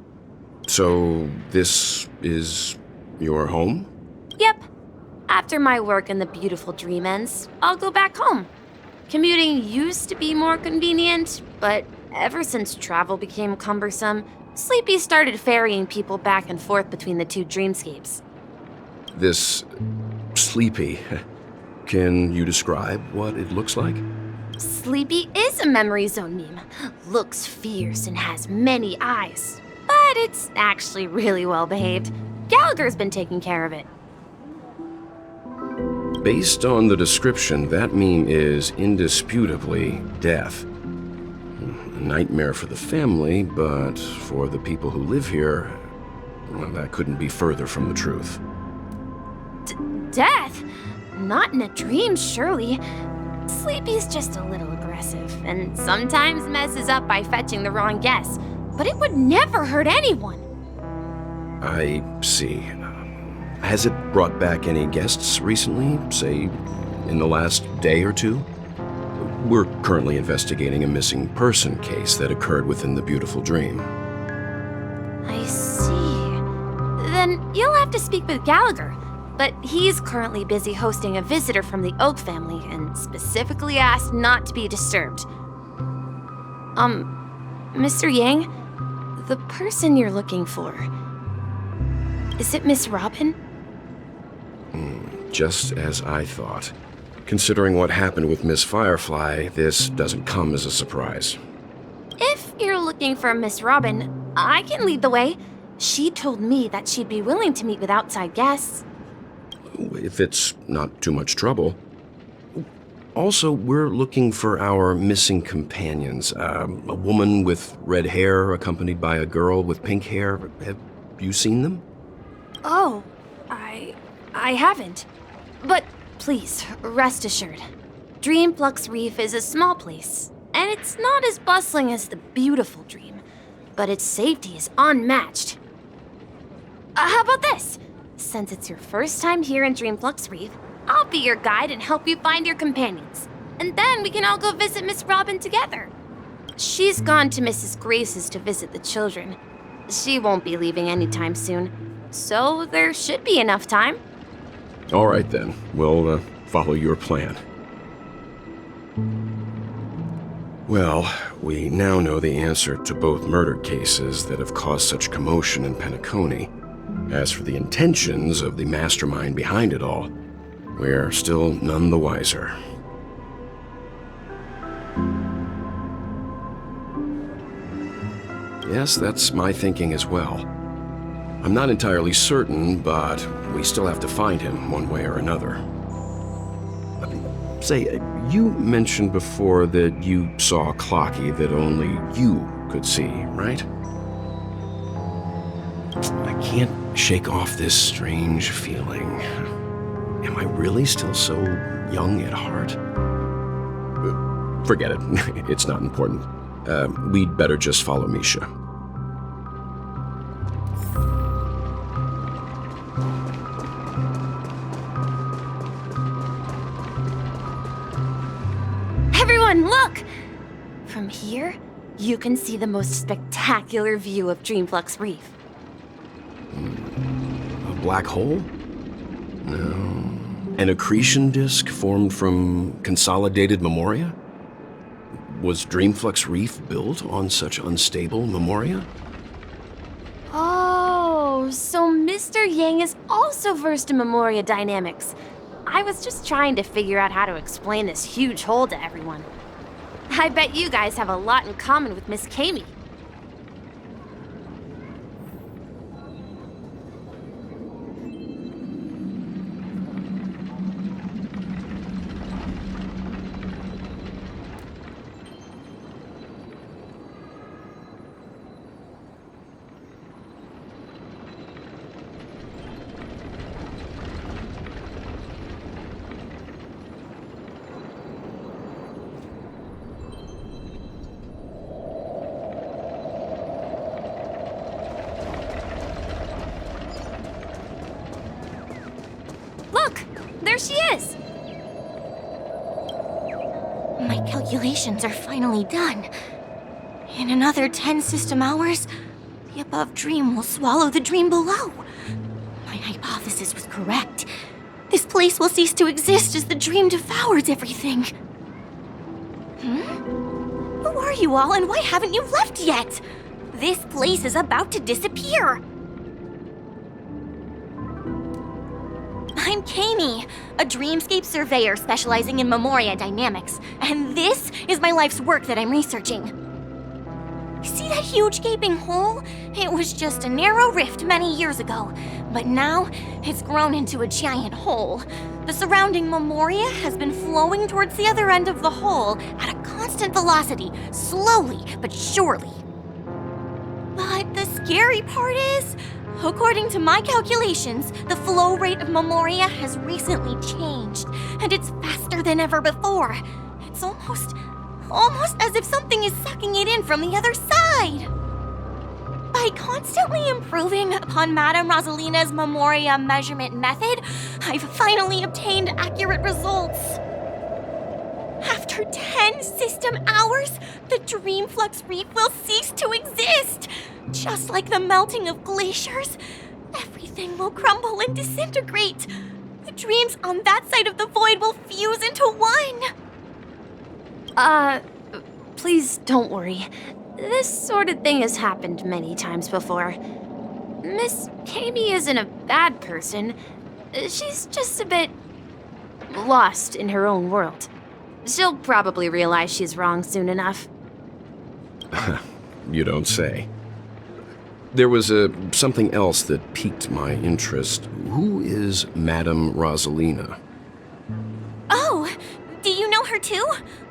So, this is your home? Yep. After my work in the beautiful dream ends, I'll go back home. Commuting used to be more convenient, but ever since travel became cumbersome, Sleepy started ferrying people back and forth between the two dreamscapes. This Sleepy. Can you describe what it looks like? Sleepy is a memory zone meme. Looks fierce and has many eyes. But it's actually really well behaved. Gallagher's been taking care of it. Based on the description, that meme is indisputably death. A nightmare for the family, but for the people who live here, well, that couldn't be further from the truth. Death? Not in a dream, surely. Sleepy's just a little aggressive, and sometimes messes up by fetching the wrong guess. But it would never hurt anyone. I see. Has it brought back any guests recently, say, in the last day or two? We're currently investigating a missing person case that occurred within the beautiful dream. I see. Then you'll have to speak with Gallagher. But he's currently busy hosting a visitor from the Oak family and specifically asked not to be disturbed. Mr. Yang, the person you're looking for, is it Miss Robin? Just as I thought. Considering what happened with Miss Firefly, this doesn't come as a surprise. If you're looking for Miss Robin, I can lead the way. She told me that she'd be willing to meet with outside guests. If it's not too much trouble. Also, we're looking for our missing companions. A woman with red hair accompanied by a girl with pink hair. Have you seen them? Oh, I haven't. But please, rest assured. Dreamflux Reef is a small place, and it's not as bustling as the beautiful Dream, but its safety is unmatched. How about this? Since it's your first time here in Dreamflux Reef, I'll be your guide and help you find your companions. And then we can all go visit Miss Robin together. She's gone to Mrs. Grace's to visit the children. She won't be leaving anytime soon, so there should be enough time. All right then, we'll follow your plan. Well, we now know the answer to both murder cases that have caused such commotion in Penacony. As for the intentions of the mastermind behind it all, we're still none the wiser. Yes, that's my thinking as well. I'm not entirely certain, but we still have to find him one way or another. Say, you mentioned before that you saw a Clocky that only you could see, right? I can't shake off this strange feeling. Am I really still so young at heart? Forget it. It's not important. We'd better just follow Misha. Everyone, look! From here, you can see the most spectacular view of Dreamflux Reef. A black hole? No. An accretion disk formed from consolidated memoria? Was Dreamflux Reef built on such unstable memoria? Oh, so Mr. Yang is also versed in memoria dynamics. I was just trying to figure out how to explain this huge hole to everyone. I bet you guys have a lot in common with Miss Kami. There she is! My calculations are finally done. In another 10 system hours, the above dream will swallow the dream below. My hypothesis was correct. This place will cease to exist as the dream devours everything. Who are you all, and why haven't you left yet? This place is about to disappear. I'm Kami, a dreamscape surveyor specializing in memoria dynamics, and this is my life's work that I'm researching. See that huge gaping hole? It was just a narrow rift many years ago, but now it's grown into a giant hole. The surrounding memoria has been flowing towards the other end of the hole at a constant velocity, slowly but surely. But the scary part is, according to my calculations, the flow rate of memoria has recently changed, and it's faster than ever before. It's almost as if something is sucking it in from the other side. By constantly improving upon Madame Rosalina's memoria measurement method, I've finally obtained accurate results. After 10 system hours, the Dreamflux Reef will cease to exist. Just like the melting of glaciers, everything will crumble and disintegrate. The dreams on that side of the void will fuse into one. Please don't worry. This sort of thing has happened many times before. Miss Kami isn't a bad person. She's just a bit lost in her own world. She'll probably realize she's wrong soon enough. You don't say. There was something else that piqued my interest. Who is Madame Rosalina? Oh, do you know her too?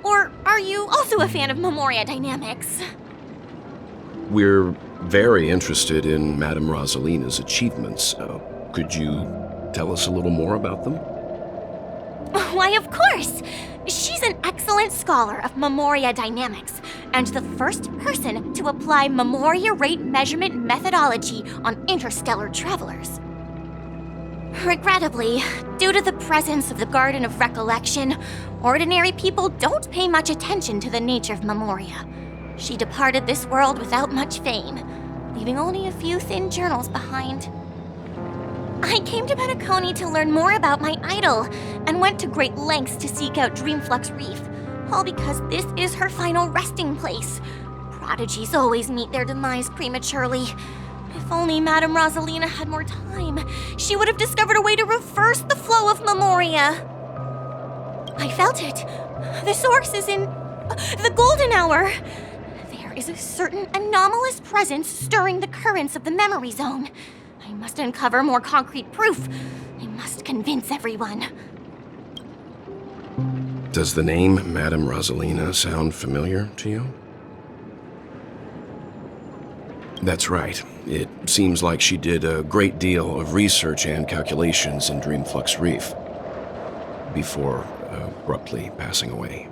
Or are you also a fan of Memoria Dynamics? We're very interested in Madame Rosalina's achievements. Could you tell us a little more about them? Why, of course! She's an excellent scholar of Memoria Dynamics, and the first person to apply Memoria rate measurement methodology on interstellar travelers. Regrettably, due to the presence of the Garden of Recollection, ordinary people don't pay much attention to the nature of Memoria. She departed this world without much fame, leaving only a few thin journals behind. I came to Penacony to learn more about my idol, and went to great lengths to seek out Dreamflux Reef, all because this is her final resting place. Prodigies always meet their demise prematurely. If only Madame Rosalina had more time, she would have discovered a way to reverse the flow of Memoria. I felt it. The source is in the golden hour. There is a certain anomalous presence stirring the currents of the memory zone. I must uncover more concrete proof. I must convince everyone. Does the name Madame Rosalina sound familiar to you? That's right. It seems like she did a great deal of research and calculations in Dreamflux Reef before abruptly passing away.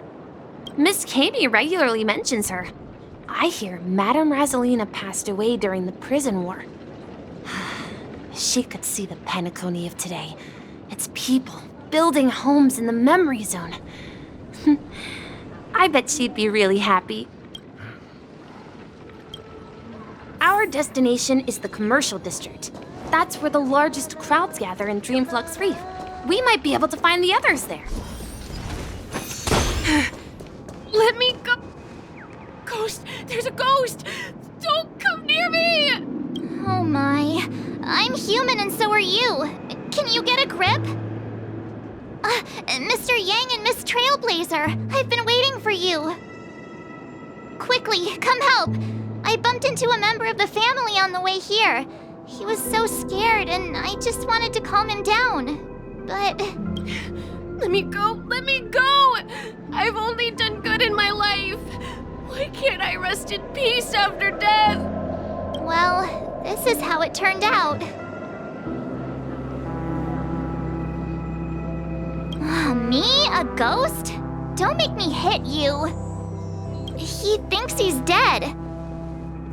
Miss Katie regularly mentions her. I hear Madame Rosalina passed away during the prison war. She could see the Penacony of today. Its people building homes in the memory zone. I bet she'd be really happy. Our destination is the commercial district. That's where the largest crowds gather in Dreamflux Reef. We might be able to find the others there. Let me go. Ghost! There's a ghost! Don't come near me! Oh my. I'm human and so are you. Can you get a grip? Mr. Yang and Miss Trailblazer, I've been waiting for you. Quickly, come help. I bumped into a member of the family on the way here. He was so scared and I just wanted to calm him down. But... Let me go! Let me go! I've only done good in my life. Why can't I rest in peace after death? Well, this is how it turned out. Me? A ghost? Don't make me hit you. He thinks he's dead.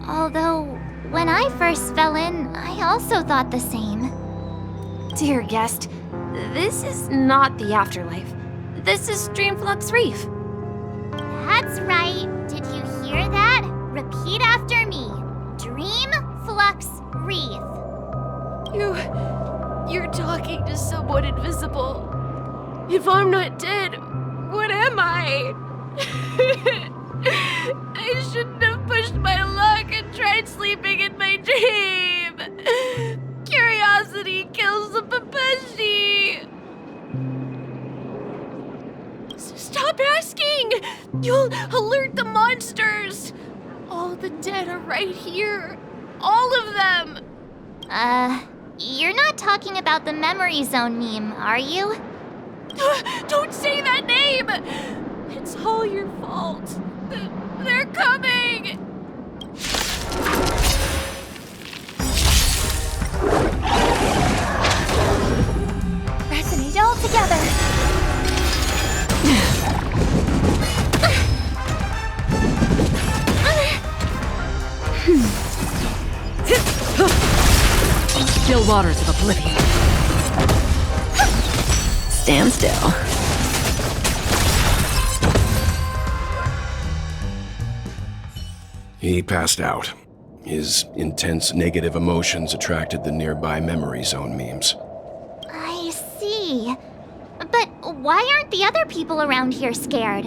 Although, when I first fell in, I also thought the same. Dear guest, this is not the afterlife. This is Dreamflux Reef. That's right. Did you hear that? Repeat after me. Dreamflux Reef. You're talking to someone invisible. If I'm not dead, what am I? I shouldn't have pushed my luck and tried sleeping in my dream. Curiosity kills the Papashi. Stop asking! You'll alert the monsters. All the dead are right here. All of them. You're not talking about the memory zone meme, are you? Don't say that name! It's all your fault. They're coming! Resonate all together. Still waters of oblivion. Stand still. He passed out. His intense negative emotions attracted the nearby memory zone memes. I see. But why aren't the other people around here scared?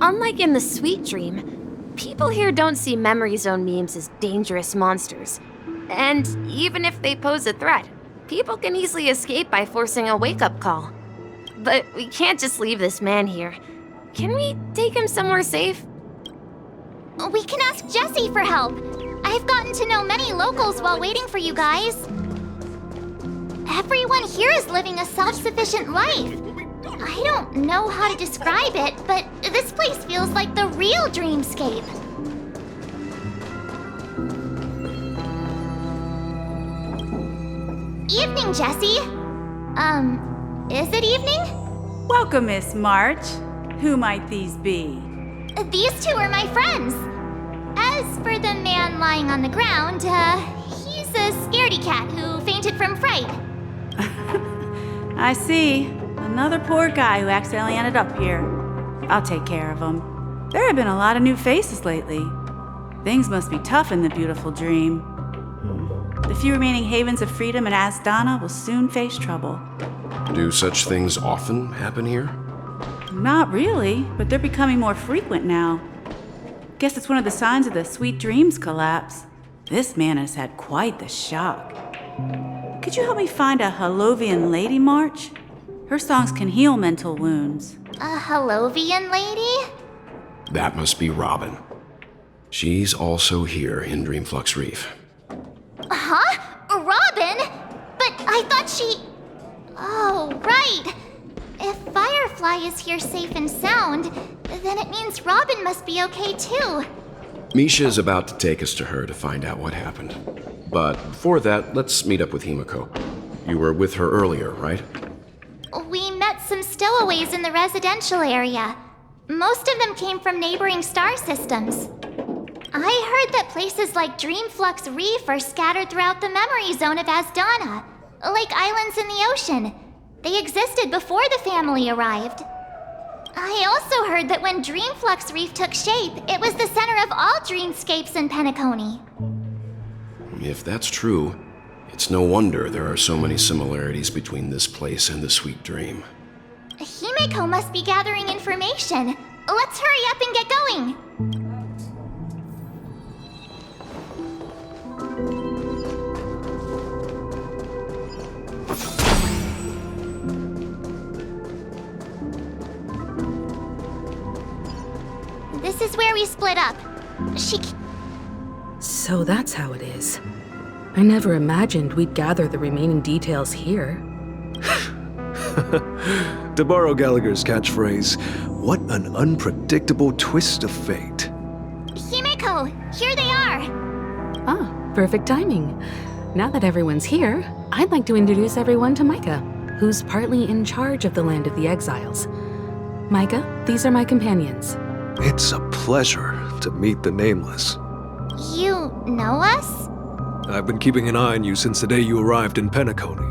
Unlike in the Sweet Dream, people here don't see memory zone memes as dangerous monsters. And even if they pose a threat, people can easily escape by forcing a wake-up call. But we can't just leave this man here. Can we take him somewhere safe? We can ask Jessie for help. I've gotten to know many locals while waiting for you guys. Everyone here is living a self-sufficient life. I don't know how to describe it, but this place feels like the real dreamscape. Evening, Jessie. Is it evening? Welcome, Miss March. Who might these be? These two are my friends. As for the man lying on the ground, he's a scaredy cat who fainted from fright. I see. Another poor guy who accidentally ended up here. I'll take care of him. There have been a lot of new faces lately. Things must be tough in the beautiful dream. The few remaining havens of freedom in Asdana will soon face trouble. Do such things often happen here? Not really, but they're becoming more frequent now. Guess it's one of the signs of the Sweet Dreams collapse. This man has had quite the shock. Could you help me find a Halovian lady, March? Her songs can heal mental wounds. A Halovian lady? That must be Robin. She's also here in Dreamflux Reef. Huh? Robin? But I thought she... Oh, right. If Firefly is here safe and sound, then it means Robin must be okay too. Misha's about to take us to her to find out what happened. But before that, let's meet up with Himiko. You were with her earlier, right? We met some stowaways in the residential area. Most of them came from neighboring star systems. I heard that places like Dreamflux Reef are scattered throughout the memory zone of Asdana, like islands in the ocean. They existed before the family arrived. I also heard that when Dreamflux Reef took shape, it was the center of all dreamscapes in Penacony. If that's true, it's no wonder there are so many similarities between this place and the Sweet Dream. Himiko must be gathering information. Let's hurry up and get going. This is where we split up. So that's how it is. I never imagined we'd gather the remaining details here. To borrow Gallagher's catchphrase, what an unpredictable twist of fate. Himiko, here they are. Ah, perfect timing. Now that everyone's here, I'd like to introduce everyone to Micah, who's partly in charge of the Land of the Exiles. Micah, these are my companions. It's a pleasure to meet the Nameless. You know us? I've been keeping an eye on you since the day you arrived in Penacony.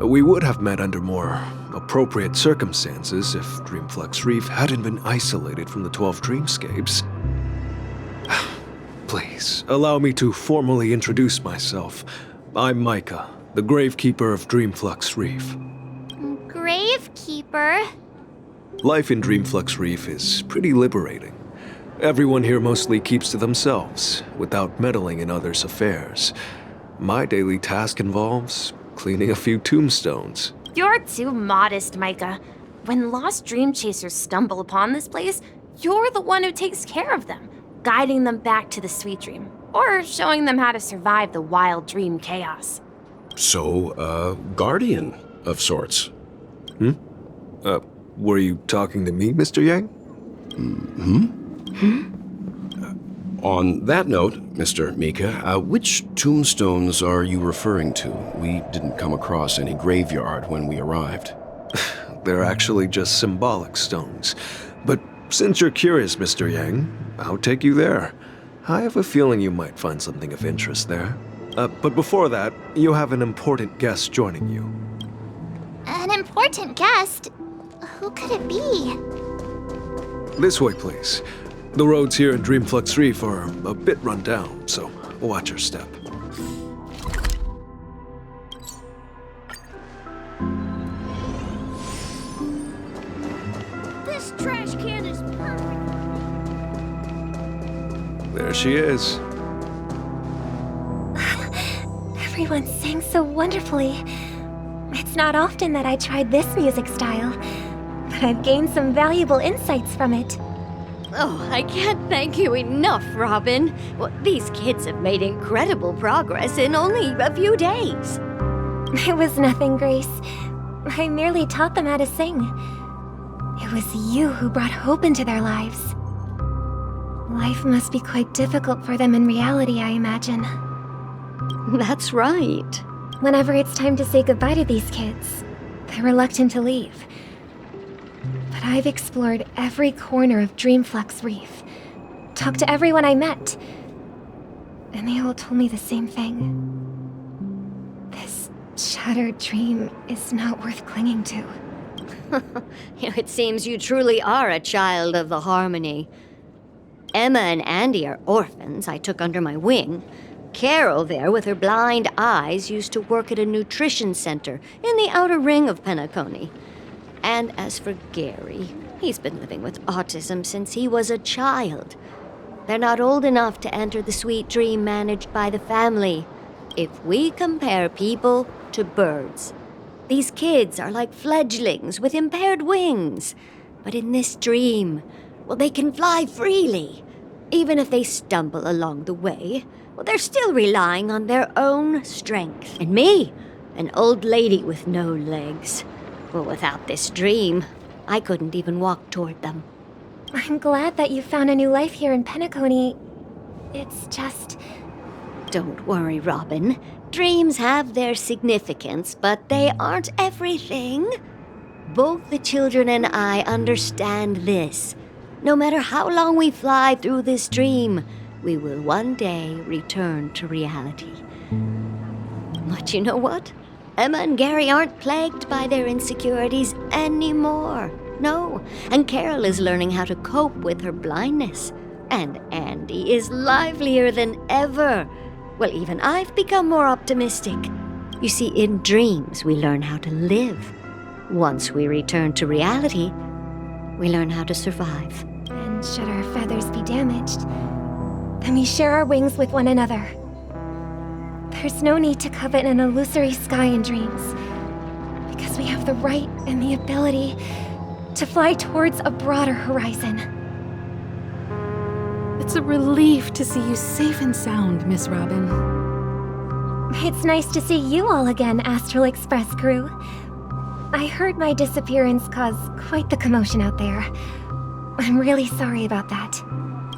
We would have met under more appropriate circumstances if Dreamflux Reef hadn't been isolated from the 12 dreamscapes. Please, allow me to formally introduce myself. I'm Micah, the Gravekeeper of Dreamflux Reef. Gravekeeper? Life in Dreamflux Reef is pretty liberating. Everyone here mostly keeps to themselves, without meddling in others' affairs. My daily task involves cleaning a few tombstones. You're too modest, Micah. When lost dream chasers stumble upon this place, you're the one who takes care of them, guiding them back to the Sweet Dream, or showing them how to survive the wild dream chaos. So, guardian of sorts. Were you talking to me, Mr. Yang? On that note, Mr. Mika, which tombstones are you referring to? We didn't come across any graveyard when we arrived. They're actually just symbolic stones. But since you're curious, Mr. Yang, I'll take you there. I have a feeling you might find something of interest there. But before that, you have an important guest joining you. An important guest? Who could it be? This way, please. The roads here in Dreamflux Reef are a bit run down, so watch your step. This trash can is perfect. There she is. Everyone sings so wonderfully. It's not often that I tried this music style, but I've gained some valuable insights from it. Oh, I can't thank you enough, Robin. Well, these kids have made incredible progress in only a few days. It was nothing, Grace. I merely taught them how to sing. It was you who brought hope into their lives. Life must be quite difficult for them in reality, I imagine. That's right. Whenever it's time to say goodbye to these kids, they're reluctant to leave. But I've explored every corner of Dreamflux Reef, talked to everyone I met, and they all told me the same thing. This shattered dream is not worth clinging to. It seems you truly are a child of the Harmony. Emma and Andy are orphans I took under my wing. Carol there, with her blind eyes, used to work at a nutrition center in the outer ring of Penacony. And as for Gary, he's been living with autism since he was a child. They're not old enough to enter the sweet dream managed by the family. If we compare people to birds, these kids are like fledglings with impaired wings. But in this dream, well, they can fly freely. Even if they stumble along the way, well, they're still relying on their own strength. And me, an old lady with no legs. Well, without this dream, I couldn't even walk toward them. I'm glad that you found a new life here in Penacony. It's just... Don't worry, Robin. Dreams have their significance, but they aren't everything. Both the children and I understand this. No matter how long we fly through this dream, we will one day return to reality. But you know what? Emma and Gary aren't plagued by their insecurities anymore. No, and Carol is learning how to cope with her blindness. And Andy is livelier than ever. Well, even I've become more optimistic. You see, in dreams, we learn how to live. Once we return to reality, we learn how to survive. And should our feathers be damaged, then we share our wings with one another. There's no need to covet an illusory sky in dreams, because we have the right and the ability to fly towards a broader horizon. It's a relief to see you safe and sound, Miss Robin. It's nice to see you all again, Astral Express crew. I heard my disappearance caused quite the commotion out there. I'm really sorry about that.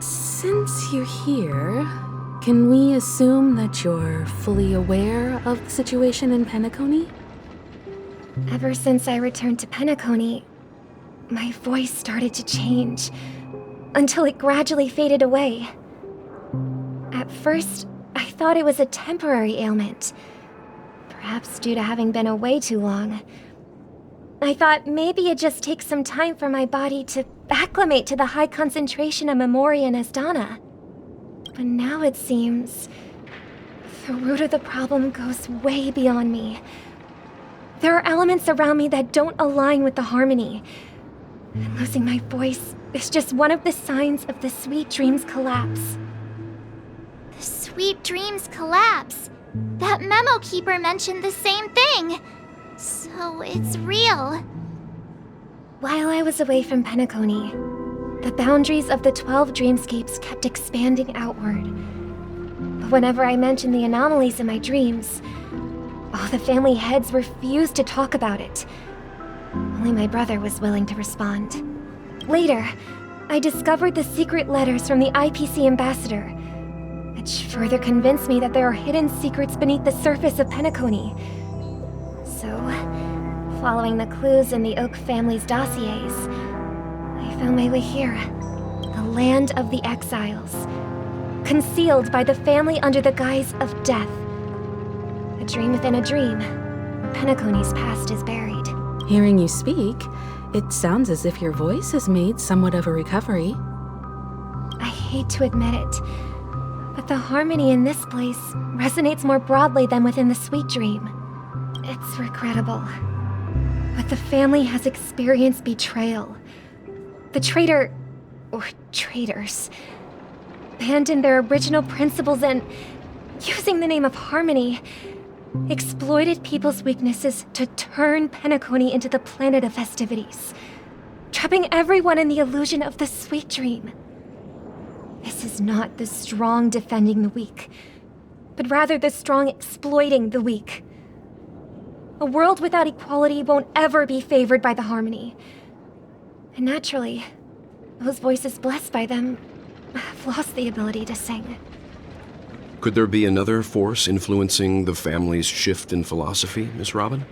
Since you're here, can we assume that you're fully aware of the situation in Penacony? Ever since I returned to Penacony, my voice started to change, until it gradually faded away. At first, I thought it was a temporary ailment, perhaps due to having been away too long. I thought maybe it just takes some time for my body to acclimate to the high concentration of Memoria and Asdana. But now it seems the root of the problem goes way beyond me. There are elements around me that don't align with the Harmony. And losing my voice is just one of the signs of the Sweet Dreams collapse. The Sweet Dreams collapse. That memo keeper mentioned the same thing. So it's real. While I was away from Penacony, the boundaries of the 12 dreamscapes kept expanding outward. But whenever I mentioned the anomalies in my dreams, all the family heads refused to talk about it. Only my brother was willing to respond. Later, I discovered the secret letters from the IPC ambassador, which further convinced me that there are hidden secrets beneath the surface of Penacony. So, following the clues in the Oak family's dossiers, I found my way here, the land of the exiles, concealed by the family under the guise of death. A dream within a dream, where Penacony's past is buried. Hearing you speak, it sounds as if your voice has made somewhat of a recovery. I hate to admit it, but the harmony in this place resonates more broadly than within the Sweet Dream. It's regrettable, but the family has experienced betrayal. The traitor, or traitors, abandoned their original principles and, using the name of Harmony, exploited people's weaknesses to turn Penacony into the planet of festivities, trapping everyone in the illusion of the Sweet Dream. This is not the strong defending the weak, but rather the strong exploiting the weak. A world without equality won't ever be favored by the Harmony. And naturally, those voices blessed by them have lost the ability to sing. Could there be another force influencing the family's shift in philosophy, Miss Robin?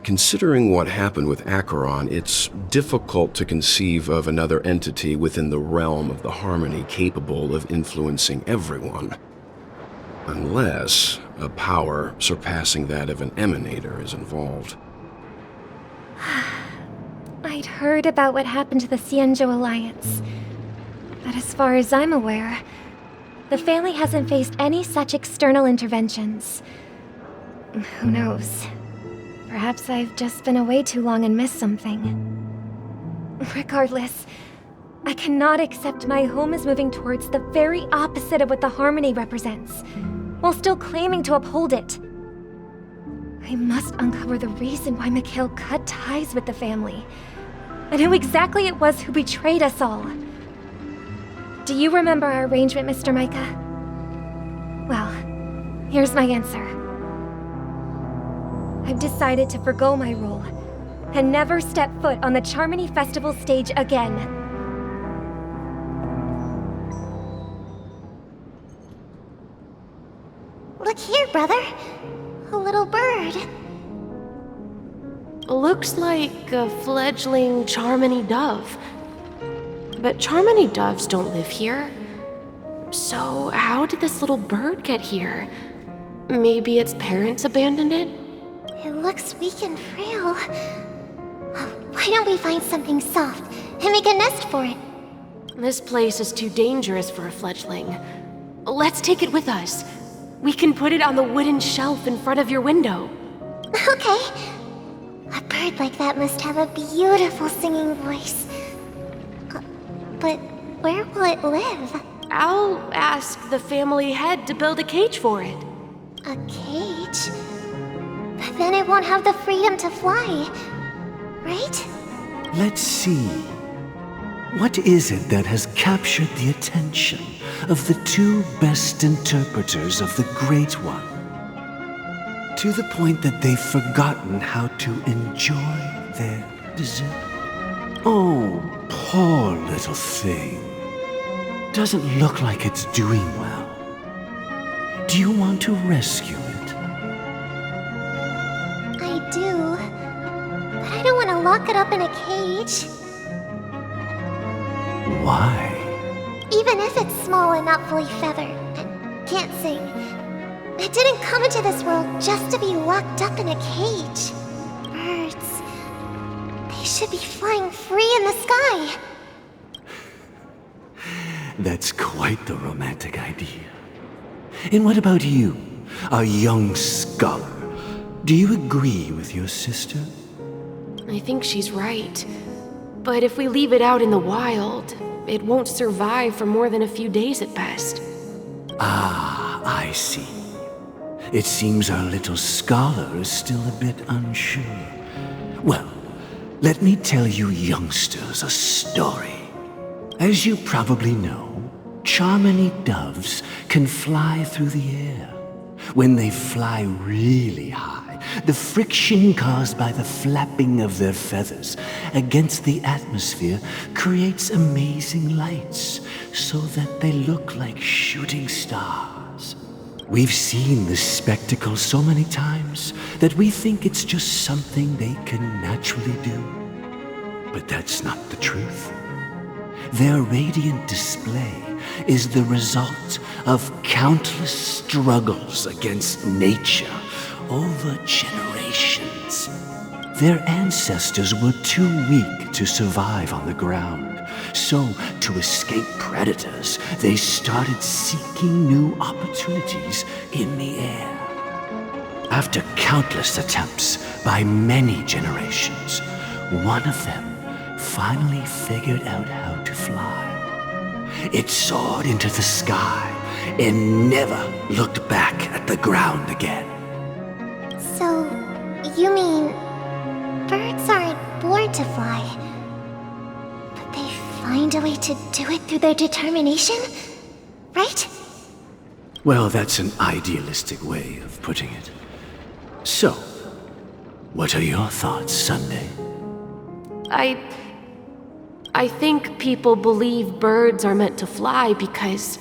Considering what happened with Acheron, it's difficult to conceive of another entity within the realm of the Harmony capable of influencing everyone. Unless a power surpassing that of an emanator is involved. I'd heard about what happened to the Xianzhou Alliance. But as far as I'm aware, the family hasn't faced any such external interventions. Who knows? Perhaps I've just been away too long and missed something. Regardless, I cannot accept my home is moving towards the very opposite of what the Harmony represents, while still claiming to uphold it. I must uncover the reason why Mikhail cut ties with the family, and who exactly it was who betrayed us all. Do you remember our arrangement, Mr. Micah? Well, here's my answer. I've decided to forgo my role, and never step foot on the Charmony Festival stage again. Look here, brother. A little bird. Looks like a fledgling Charmony dove. But Charmony doves don't live here. So how did this little bird get here? Maybe its parents abandoned it? It looks weak and frail. Why don't we find something soft and make a nest for it? This place is too dangerous for a fledgling. Let's take it with us. We can put it on the wooden shelf in front of your window. Okay. A bird like that must have a beautiful singing voice. But where will it live? I'll ask the family head to build a cage for it. A cage? But then it won't have the freedom to fly, right? Let's see. What is it that has captured the attention of the two best interpreters of the Great One? To the point that they've forgotten how to enjoy their dessert? Oh, poor little thing. Doesn't look like it's doing well. Do you want to rescue it? I do. But I don't want to lock it up in a cage. Why? Even if it's small and not fully feathered, and can't sing, it didn't come into this world just to be locked up in a cage. Birds, they should be flying free in the sky. That's quite the romantic idea. And what about you, a young scholar? Do you agree with your sister? I think she's right. But if we leave it out in the wild, it won't survive for more than a few days at best. Ah, I see. It seems our little scholar is still a bit unsure. Well, let me tell you youngsters a story. As you probably know, Charmony doves can fly through the air. When they fly really high, the friction caused by the flapping of their feathers against the atmosphere creates amazing lights, so that they look like shooting stars. We've seen this spectacle so many times that we think it's just something they can naturally do. But that's not the truth. Their radiant display is the result of countless struggles against nature over generations. Their ancestors were too weak to survive on the ground, so to escape predators, they started seeking new opportunities in the air. After countless attempts by many generations, one of them finally figured out how to fly. It soared into the sky and never looked back at the ground again. So, you mean birds aren't born to fly, but they find a way to do it through their determination, right? Well, that's an idealistic way of putting it. So, what are your thoughts, Sunday? I think people believe birds are meant to fly because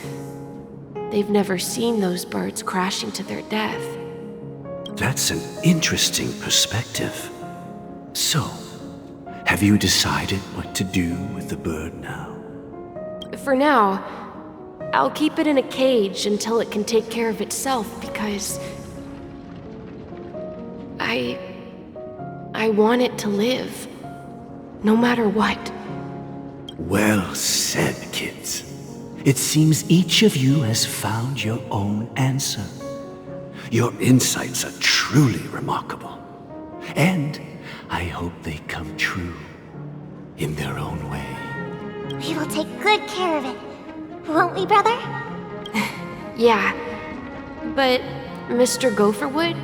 they've never seen those birds crashing to their death. That's an interesting perspective. So, have you decided what to do with the bird now? For now, I'll keep it in a cage until it can take care of itself because I want it to live, no matter what. Well said, kids. It seems each of you has found your own answer. Your insights are truly remarkable. And I hope they come true in their own way. We will take good care of it. Won't we, brother? Yeah, but Mr. Gopherwood,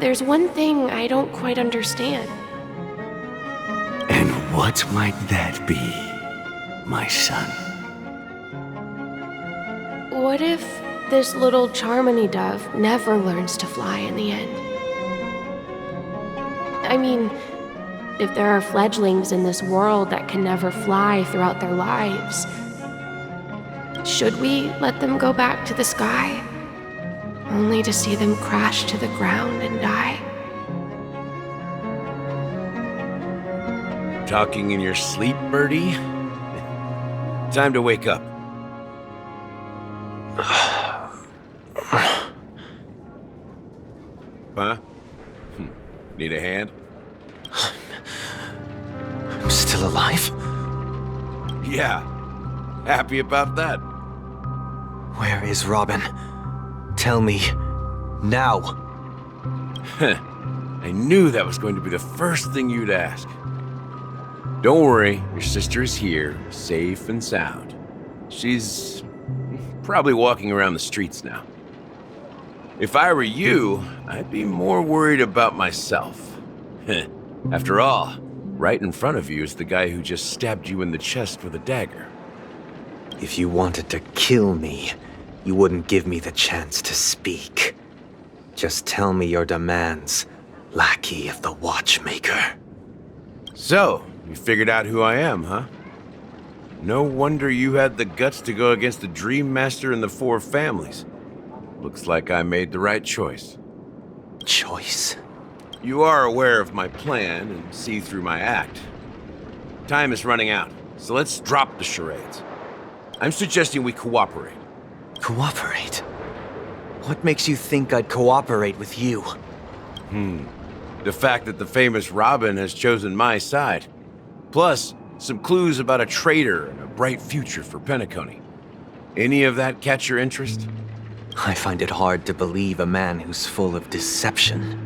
there's one thing I don't quite understand. And what might that be, my son? What if this little Charmony dove never learns to fly in the end? I mean, if there are fledglings in this world that can never fly throughout their lives, should we let them go back to the sky, only to see them crash to the ground and die? Talking in your sleep, Birdie? Time to wake up. Huh? Need a hand? I'm still alive? Yeah. Happy about that? Where is Robin? Tell me. Now. I knew that was going to be the first thing you'd ask. Don't worry, your sister is here, safe and sound. She's probably walking around the streets now. If I were you, I'd be more worried about myself. After all, right in front of you is the guy who just stabbed you in the chest with a dagger. If you wanted to kill me, you wouldn't give me the chance to speak. Just tell me your demands, lackey of the Watchmaker. So, you figured out who I am, huh? No wonder you had the guts to go against the Dream Master and the Four Families. Looks like I made the right choice. Choice? You are aware of my plan and see through my act. Time is running out, so let's drop the charades. I'm suggesting we cooperate. Cooperate? What makes you think I'd cooperate with you? The fact that the famous Robin has chosen my side. Plus, some clues about a traitor and a bright future for Penacony. Any of that catch your interest? I find it hard to believe a man who's full of deception.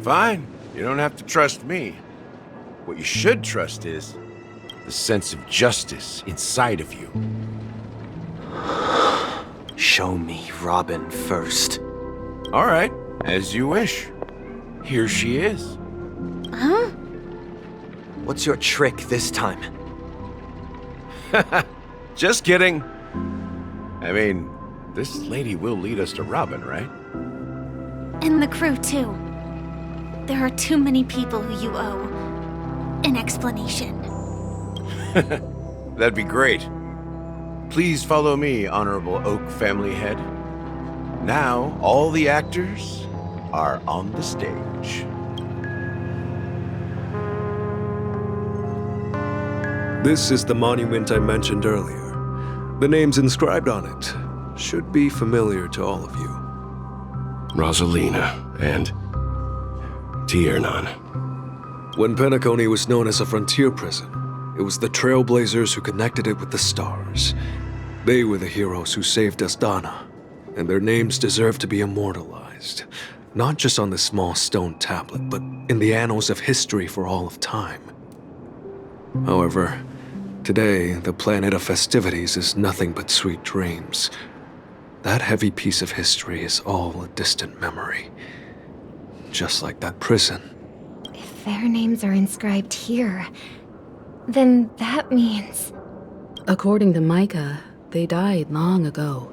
Fine. You don't have to trust me. What you should trust is the sense of justice inside of you. Show me Robin first. All right, as you wish. Here she is. Huh? What's your trick this time? Just kidding. I mean, this lady will lead us to Robin, right? And the crew, too. There are too many people who you owe an explanation. That'd be great. Please follow me, Honorable Oak Family Head. Now, all the actors are on the stage. This is the monument I mentioned earlier. The names inscribed on it should be familiar to all of you. Rosalina and Tiernan. When Penacony was known as a frontier prison, it was the trailblazers who connected it with the stars. They were the heroes who saved Astana, and their names deserve to be immortalized, not just on this small stone tablet, but in the annals of history for all of time. However, today, the planet of festivities is nothing but sweet dreams. That heavy piece of history is all a distant memory. Just like that prison. If their names are inscribed here, then that means... According to Micah, they died long ago.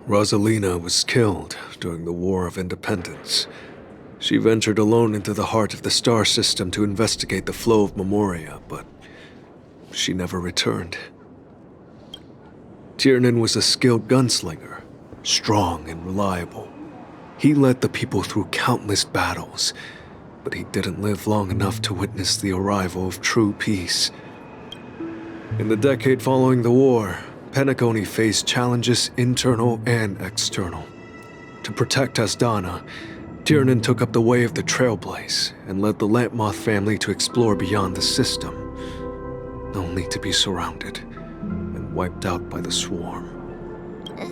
Rosalina was killed during the War of Independence. She ventured alone into the heart of the star system to investigate the flow of Memoria, but she never returned. Tiernan was a skilled gunslinger, strong and reliable. He led the people through countless battles, but he didn't live long enough to witness the arrival of true peace. In the decade following the war, Penacony faced challenges internal and external. To protect Asdana, Tiernan took up the way of the trailblazer and led the Lampmoth family to explore beyond the system, only to be surrounded and wiped out by the swarm.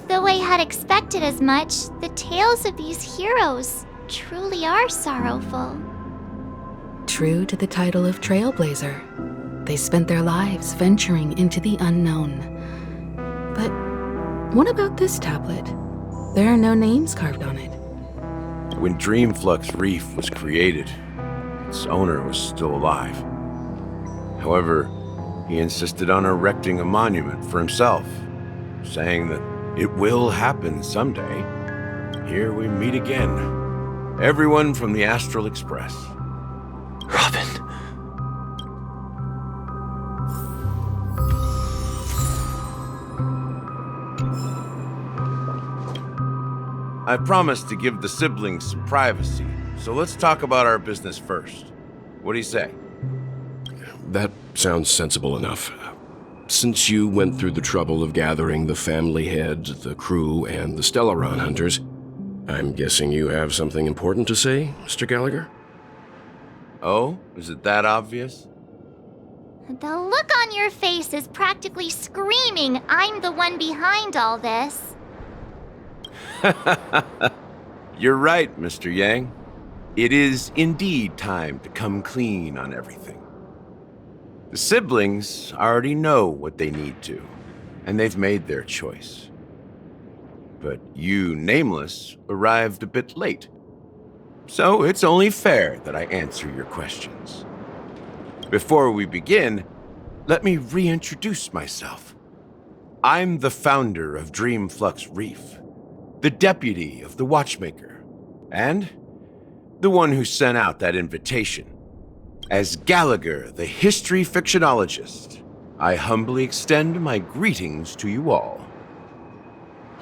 Though I had expected as much, the tales of these heroes truly are sorrowful. True to the title of Trailblazer, they spent their lives venturing into the unknown. But what about this tablet? There are no names carved on it. When Dreamflux Reef was created, its owner was still alive. However, he insisted on erecting a monument for himself, saying that it will happen someday. Here we meet again. Everyone from the Astral Express. Robin. I promised to give the siblings some privacy, so let's talk about our business first. What do you say? That sounds sensible enough. Since you went through the trouble of gathering the family heads, the crew, and the Stellaron hunters, I'm guessing you have something important to say, Mr. Gallagher? Oh? Is it that obvious? The look on your face is practically screaming, I'm the one behind all this. You're right, Mr. Yang. It is indeed time to come clean on everything. The siblings already know what they need to, and they've made their choice. But you, Nameless, arrived a bit late. So it's only fair that I answer your questions. Before we begin, let me reintroduce myself. I'm the founder of Dreamflux Reef, the deputy of the Watchmaker, and the one who sent out that invitation. As Gallagher, the history fictionologist, I humbly extend my greetings to you all.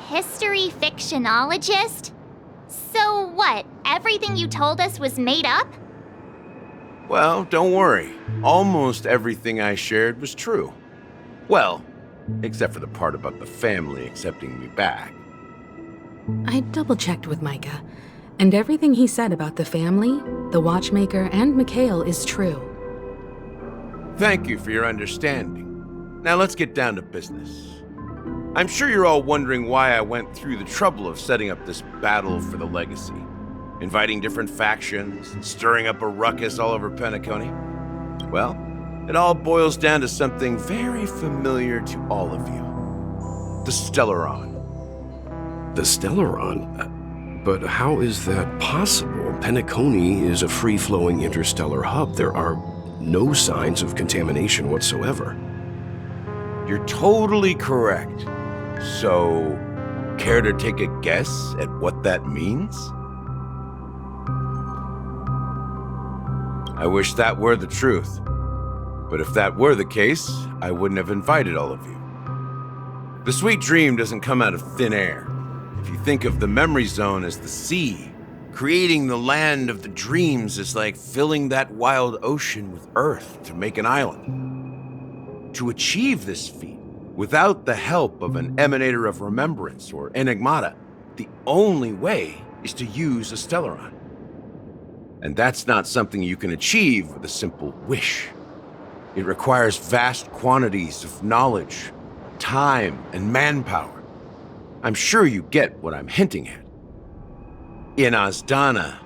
History fictionologist? So what, everything you told us was made up? Well, don't worry. Almost everything I shared was true. Well, except for the part about the family accepting me back. I double-checked with Micah, and everything he said about the family, the Watchmaker, and Mikhail is true. Thank you for your understanding. Now let's get down to business. I'm sure you're all wondering why I went through the trouble of setting up this battle for the legacy, inviting different factions, and stirring up a ruckus all over Penacony. Well, it all boils down to something very familiar to all of you. The Stellaron. The Stellaron? But how is that possible? Penacony is a free-flowing interstellar hub. There are no signs of contamination whatsoever. You're totally correct. So, care to take a guess at what that means? I wish that were the truth. But if that were the case, I wouldn't have invited all of you. The sweet dream doesn't come out of thin air. If you think of the memory zone as the sea, creating the land of the dreams is like filling that wild ocean with earth to make an island. To achieve this feat, without the help of an emanator of remembrance or enigmata, the only way is to use a Stellaron. And that's not something you can achieve with a simple wish. It requires vast quantities of knowledge, time, and manpower. I'm sure you get what I'm hinting at. In Asdana,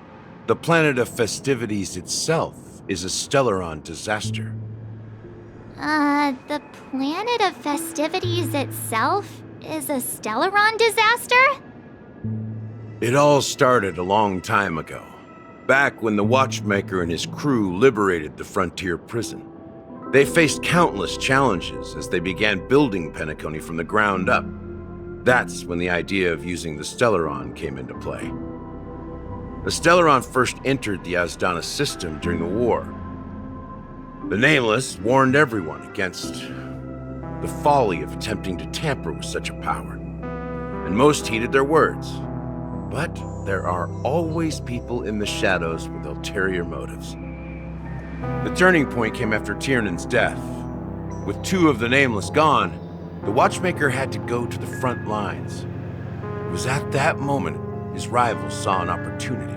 the planet of festivities itself is a Stellaron disaster. The planet of festivities itself is a Stellaron disaster? It all started a long time ago, back when the Watchmaker and his crew liberated the frontier prison. They faced countless challenges as they began building Penacony from the ground up. That's when the idea of using the Stellaron came into play. The Stellaron first entered the Asdana system during the war. The Nameless warned everyone against the folly of attempting to tamper with such a power, and most heeded their words. But there are always people in the shadows with ulterior motives. The turning point came after Tiernan's death. With 2 of the Nameless gone, the Watchmaker had to go to the front lines. It was at that moment his rivals saw an opportunity.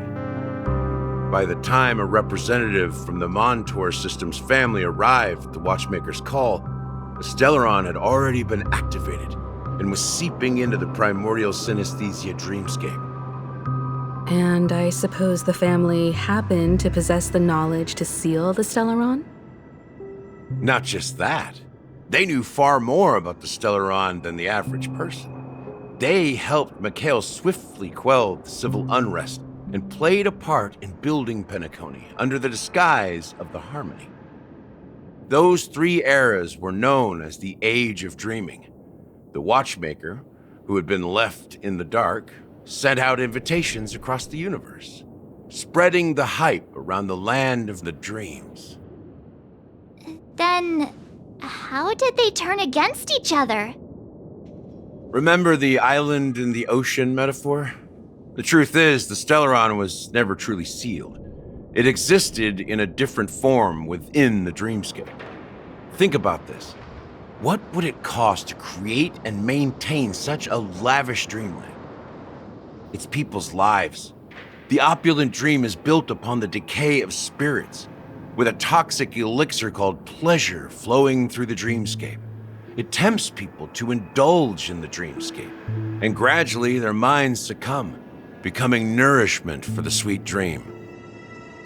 By the time a representative from the Montour Systems family arrived at the Watchmaker's call, the Stellaron had already been activated and was seeping into the primordial synesthesia dreamscape. And I suppose the family happened to possess the knowledge to seal the Stellaron? Not just that. They knew far more about the Stellaron than the average person. They helped Mikhail swiftly quell the civil unrest and played a part in building Penacony under the disguise of the Harmony. Those 3 eras were known as the Age of Dreaming. The Watchmaker, who had been left in the dark, sent out invitations across the universe, spreading the hype around the land of the dreams. Then, how did they turn against each other? Remember the island in the ocean metaphor? The truth is, the Stellaron was never truly sealed. It existed in a different form within the dreamscape. Think about this. What would it cost to create and maintain such a lavish dreamland? It's people's lives. The opulent dream is built upon the decay of spirits, with a toxic elixir called pleasure flowing through the dreamscape. It tempts people to indulge in the dreamscape, and gradually their minds succumb, becoming nourishment for the sweet dream.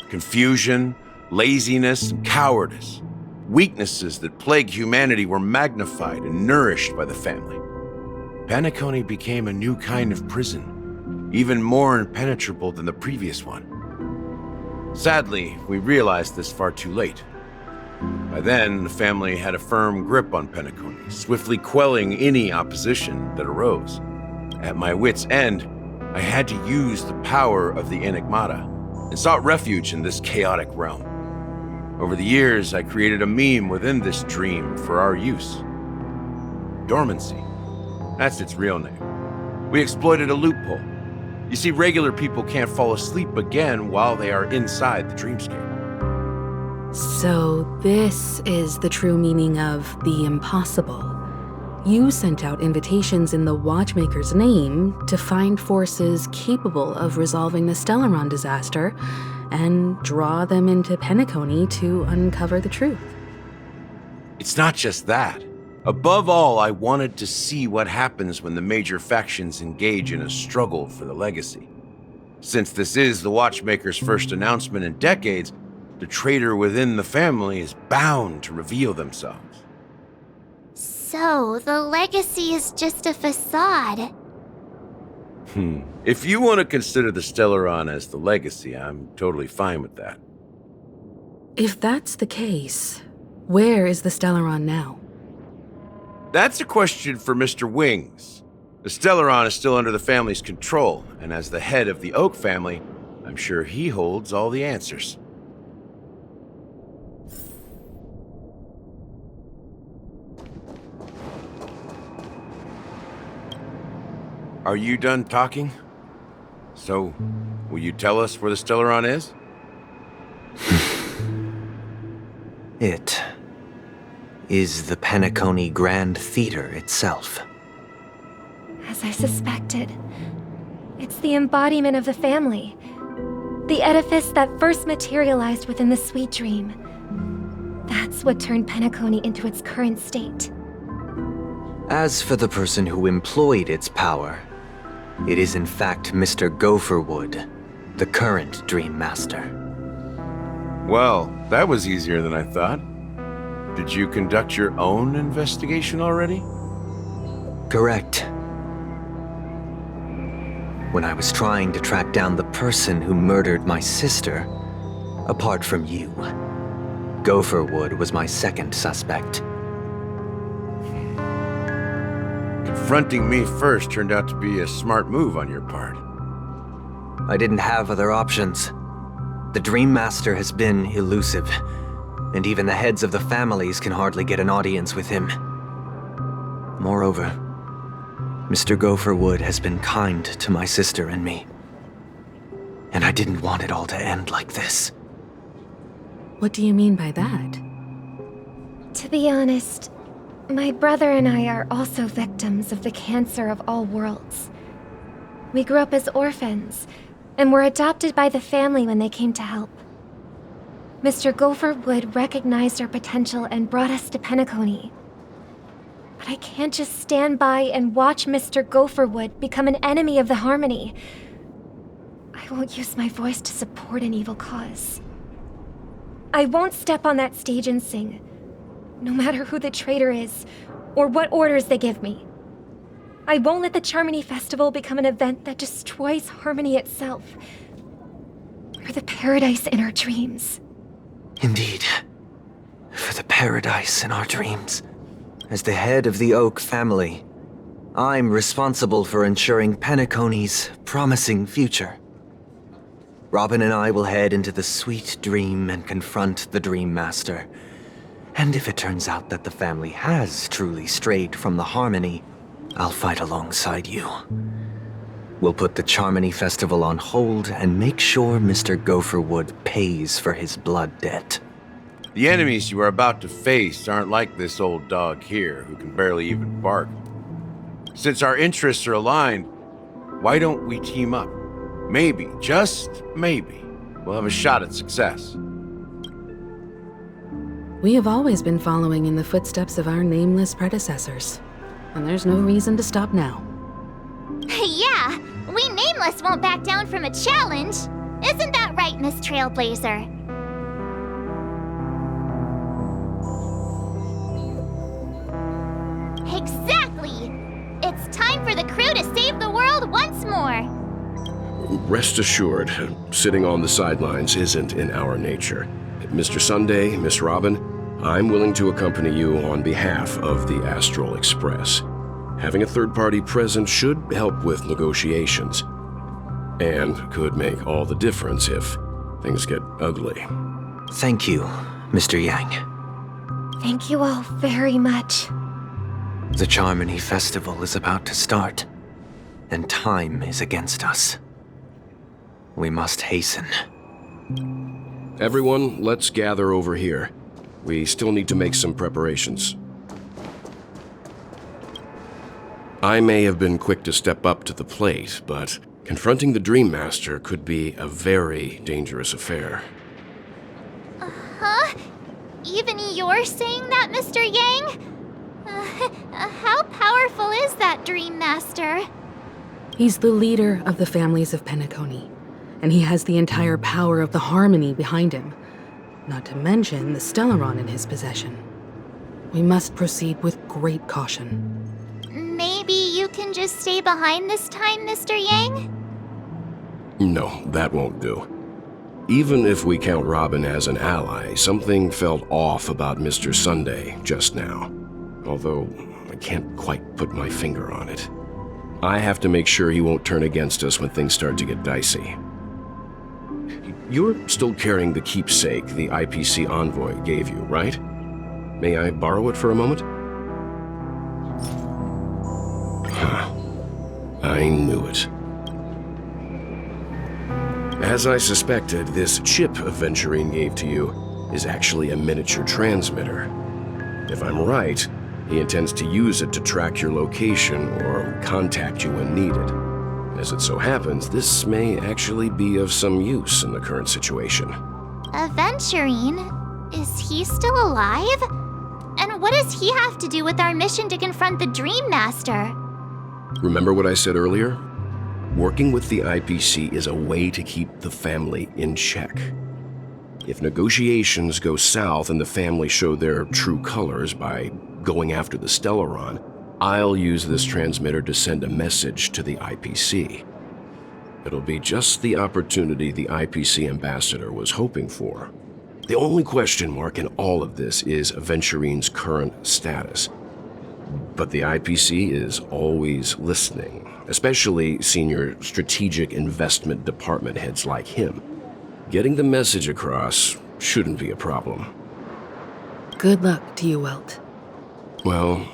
Confusion, laziness, and cowardice, weaknesses that plague humanity, were magnified and nourished by the family. Penacony became a new kind of prison, even more impenetrable than the previous one. Sadly, we realized this far too late. By then, the family had a firm grip on Penacony, swiftly quelling any opposition that arose. At my wit's end, I had to use the power of the Enigmata and sought refuge in this chaotic realm. Over the years, I created a meme within this dream for our use. Dormancy. That's its real name. We exploited a loophole. You see, regular people can't fall asleep again while they are inside the dreamscape. So this is the true meaning of the impossible. You sent out invitations in the Watchmaker's name to find forces capable of resolving the Stellaron disaster and draw them into Penacony to uncover the truth. It's not just that. Above all, I wanted to see what happens when the major factions engage in a struggle for the legacy. Since this is the Watchmaker's first announcement in decades, the traitor within the family is bound to reveal themselves. So, the legacy is just a facade. If you want to consider the Stellaron as the legacy, I'm totally fine with that. If that's the case, where is the Stellaron now? That's a question for Mr. Wings. The Stellaron is still under the family's control, and as the head of the Oak family, I'm sure he holds all the answers. Are you done talking? So, will you tell us where the Stellaron is? It is the Penacony Grand Theater itself. As I suspected, it's the embodiment of the family. The edifice that first materialized within the sweet dream. That's what turned Penacony into its current state. As for the person who employed its power, it is in fact Mr. Gopherwood, the current Dream Master. Well, that was easier than I thought. Did you conduct your own investigation already? Correct. When I was trying to track down the person who murdered my sister, apart from you, Gopherwood was my second suspect. Confronting me first turned out to be a smart move on your part. I didn't have other options. The Dream Master has been elusive, and even the heads of the families can hardly get an audience with him. Moreover, Mr. Gopherwood has been kind to my sister and me, and I didn't want it all to end like this. What do you mean by that? To be honest, my brother and I are also victims of the cancer of all worlds. We grew up as orphans, and were adopted by the family when they came to help. Mr. Gopherwood recognized our potential and brought us to Penacony. But I can't just stand by and watch Mr. Gopherwood become an enemy of the Harmony. I won't use my voice to support an evil cause. I won't step on that stage and sing, no matter who the traitor is, or what orders they give me. I won't let the Charmony Festival become an event that destroys Harmony itself, or the paradise in our dreams. Indeed. For the paradise in our dreams. As the head of the Oak family, I'm responsible for ensuring Penacony's promising future. Robin and I will head into the Sweet Dream and confront the Dream Master. And if it turns out that the family has truly strayed from the Harmony, I'll fight alongside you. We'll put the Charmony Festival on hold and make sure Mr. Gopherwood pays for his blood debt. The enemies you are about to face aren't like this old dog here, who can barely even bark. Since our interests are aligned, why don't we team up? Maybe, just maybe, we'll have a shot at success. We have always been following in the footsteps of our nameless predecessors, and there's no reason to stop now. Yeah, we Nameless won't back down from a challenge. Isn't that right, Miss Trailblazer? Exactly! It's time for the crew to save the world once more! Rest assured, sitting on the sidelines isn't in our nature. Mr. Sunday, Miss Robin, I'm willing to accompany you on behalf of the Astral Express. Having a third party present should help with negotiations, and could make all the difference if things get ugly. Thank you, Mr. Yang. Thank you all very much. The Charmony Festival is about to start, and time is against us. We must hasten. Everyone, let's gather over here. We still need to make some preparations. I may have been quick to step up to the plate, but confronting the Dream Master could be a very dangerous affair. Huh? Even you're saying that, Mr. Yang? How powerful is that Dream Master? He's the leader of the families of Penacony, and he has the entire power of the Harmony behind him, not to mention the Stellaron in his possession. We must proceed with great caution. Maybe you can just stay behind this time, Mr. Yang? No, that won't do. Even if we count Robin as an ally, something felt off about Mr. Sunday just now. Although, I can't quite put my finger on it. I have to make sure he won't turn against us when things start to get dicey. You're still carrying the keepsake the IPC envoy gave you, right? May I borrow it for a moment? I knew it. As I suspected, this chip Aventurine gave to you is actually a miniature transmitter. If I'm right, he intends to use it to track your location or contact you when needed. As it so happens, this may actually be of some use in the current situation. Aventurine? Is he still alive? And what does he have to do with our mission to confront the Dream Master? Remember what I said earlier? Working with the IPC is a way to keep the family in check. If negotiations go south and the family show their true colors by going after the Stellaron, I'll use this transmitter to send a message to the IPC. It'll be just the opportunity the IPC ambassador was hoping for. The only question mark in all of this is Aventurine's current status. But the IPC is always listening, especially senior strategic investment department heads like him. Getting the message across shouldn't be a problem. Good luck to you, Welt. Well,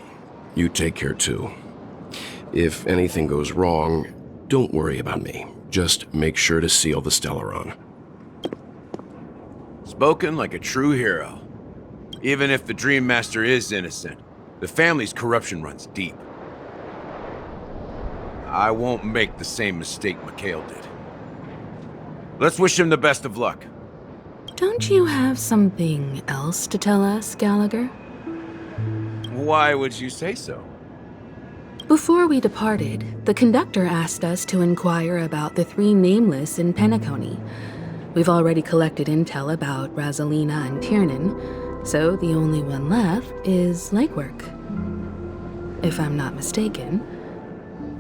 you take care too. If anything goes wrong, don't worry about me. Just make sure to seal the Stellaron. Spoken like a true hero. Even if the Dream Master is innocent, the family's corruption runs deep. I won't make the same mistake Mikhail did. Let's wish him the best of luck. Don't you have something else to tell us, Gallagher? Why would you say so? Before we departed, the conductor asked us to inquire about the 3 nameless in Penacony. We've already collected intel about Rosalina and Tiernan, so the only one left is legwork. If I'm not mistaken,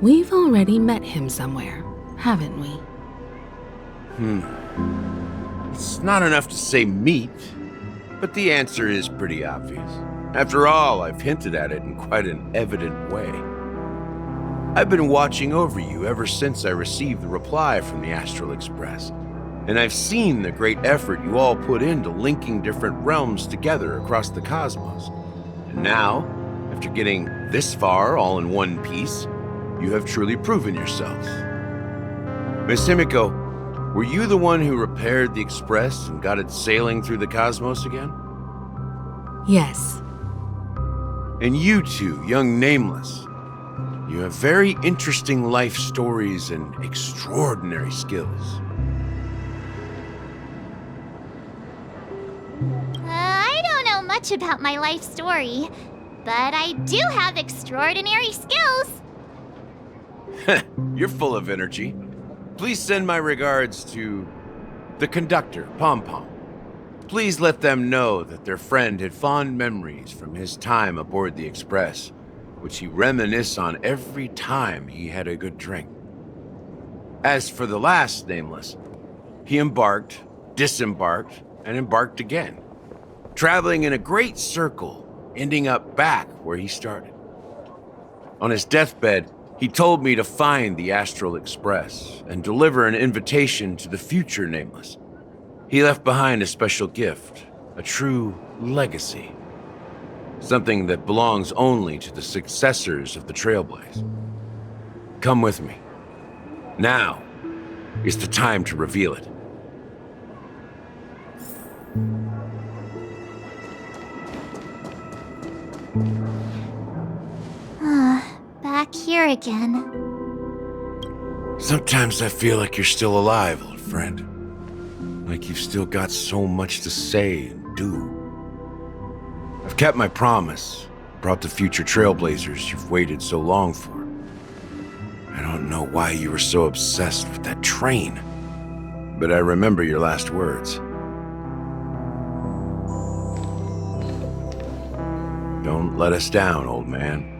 we've already met him somewhere, haven't we? It's not enough to say meet, but the answer is pretty obvious. After all, I've hinted at it in quite an evident way. I've been watching over you ever since I received the reply from the Astral Express, and I've seen the great effort you all put into linking different realms together across the cosmos. And now, after getting this far all in one piece, you have truly proven yourselves. Miss Himiko, were you the one who repaired the Express and got it sailing through the cosmos again? Yes. And you two, young Nameless, you have very interesting life stories and extraordinary skills. I don't know much about my life story, but I do have extraordinary skills. You're full of energy. Please send my regards to the conductor, Pom Pom. Please let them know that their friend had fond memories from his time aboard the Express, which he reminisced on every time he had a good drink. As for the last Nameless, he embarked, disembarked, and embarked again, traveling in a great circle, ending up back where he started. On his deathbed, he told me to find the Astral Express and deliver an invitation to the future Nameless. He left behind a special gift, a true legacy. Something that belongs only to the successors of the Trailblaze. Come with me. Now is the time to reveal it. Back here again. Sometimes I feel like you're still alive, old friend. Like you've still got so much to say and do. I've kept my promise, brought the future Trailblazers you've waited so long for. I don't know why you were so obsessed with that train, but I remember your last words. Don't let us down, old man.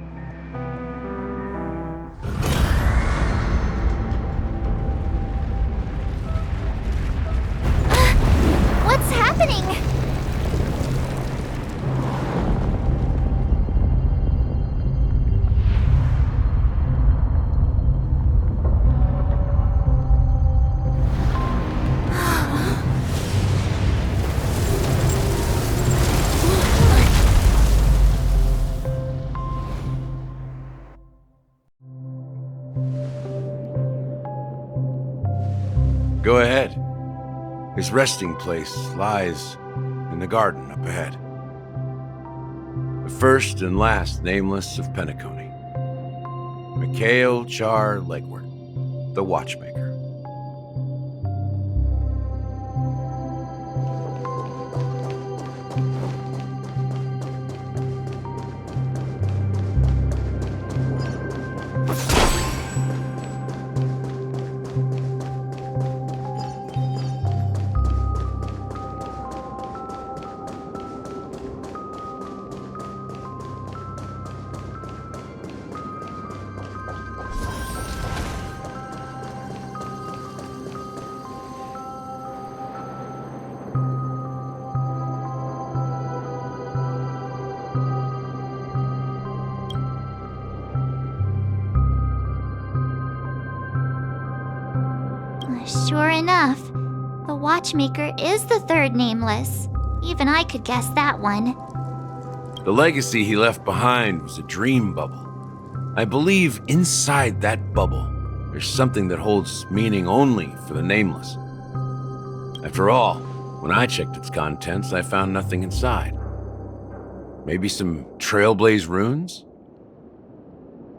What's happening? Go ahead. His resting place lies in the garden up ahead. The first and last Nameless of Penacony. Mikhail Char Legwart, the Watchmaker. Sure enough, the Watchmaker is the third Nameless. Even I could guess that one. The legacy he left behind was a dream bubble. I believe inside that bubble, there's something that holds meaning only for the nameless. After all, when I checked its contents, I found nothing inside. Maybe some trailblaze runes?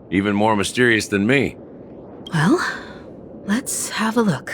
Even more mysterious than me. Well, let's have a look.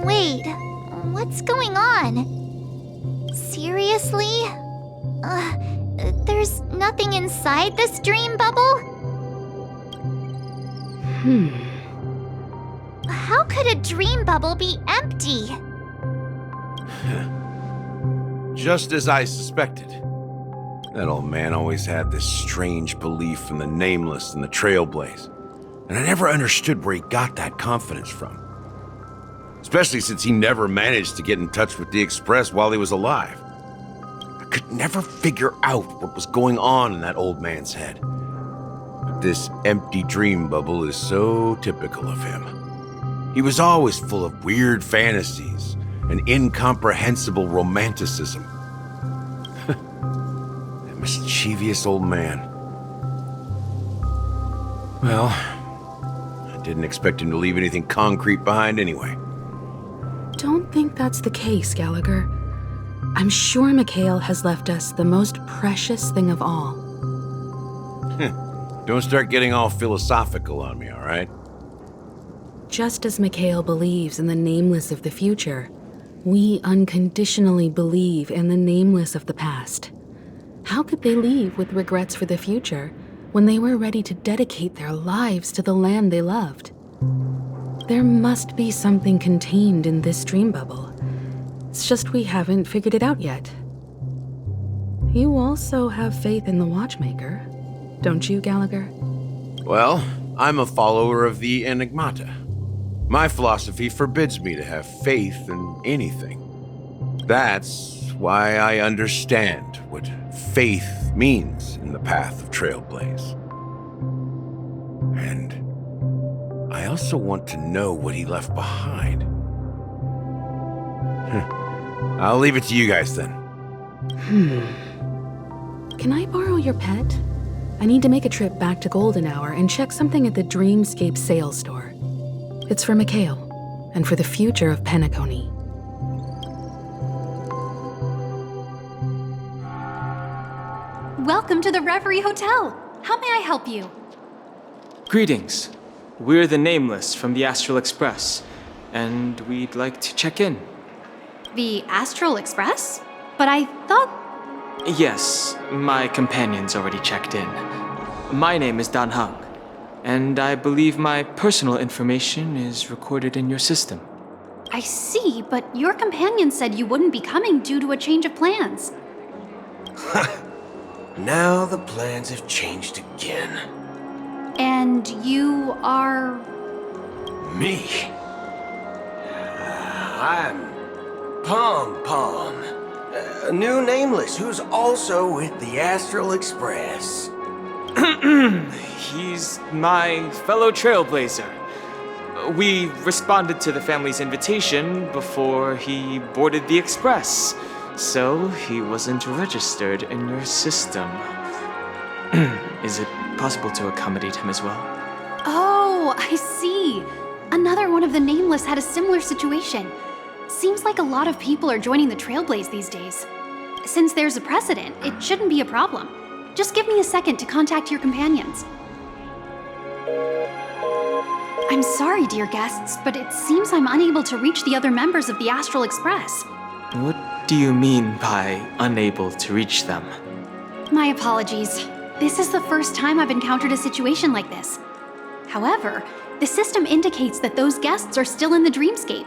Wait, what's going on? Seriously? There's nothing inside this dream bubble? How could a dream bubble be empty? Just as I suspected. That old man always had this strange belief in the nameless and the trailblaze. And I never understood where he got that confidence from. Especially since he never managed to get in touch with the Express while he was alive. I could never figure out what was going on in that old man's head. But this empty dream bubble is so typical of him. He was always full of weird fantasies and incomprehensible romanticism. That mischievous old man. Well, I didn't expect him to leave anything concrete behind anyway. Don't think that's the case, Gallagher. I'm sure Mikhail has left us the most precious thing of all. Don't start getting all philosophical on me, all right? Just as Mikhail believes in the nameless of the future, we unconditionally believe in the nameless of the past. How could they leave with regrets for the future when they were ready to dedicate their lives to the land they loved? There must be something contained in this dream bubble. It's just we haven't figured it out yet. You also have faith in the Watchmaker, don't you, Gallagher? Well, I'm a follower of the Enigmata. My philosophy forbids me to have faith in anything. That's why I understand what faith means in the path of Trailblaze. And I also want to know what he left behind. I'll leave it to you guys then. Can I borrow your pet? I need to make a trip back to Golden Hour and check something at the Dreamscape sales store. It's for Mikhail, and for the future of Penacony. Welcome to the Reverie Hotel. How may I help you? Greetings. We're the Nameless from the Astral Express, and we'd like to check in. The Astral Express? But I thought... Yes, my companion's already checked in. My name is Dan Hung, and I believe my personal information is recorded in your system. I see, but your companion said you wouldn't be coming due to a change of plans. Now the plans have changed again. And you are... Me? I'm Pom Pom, a new nameless who's also with the Astral Express. He's my fellow trailblazer. We responded to the family's invitation before he boarded the express, so he wasn't registered in your system. Is it possible to accommodate him as well? Oh, I see. Another one of the Nameless had a similar situation. Seems like a lot of people are joining the Trailblaze these days. Since there's a precedent, it shouldn't be a problem. Just give me a second to contact your companions. I'm sorry, dear guests, but it seems I'm unable to reach the other members of the Astral Express. do you mean by unable to reach them? My apologies. This is the first time I've encountered a situation like this. However, the system indicates that those guests are still in the dreamscape.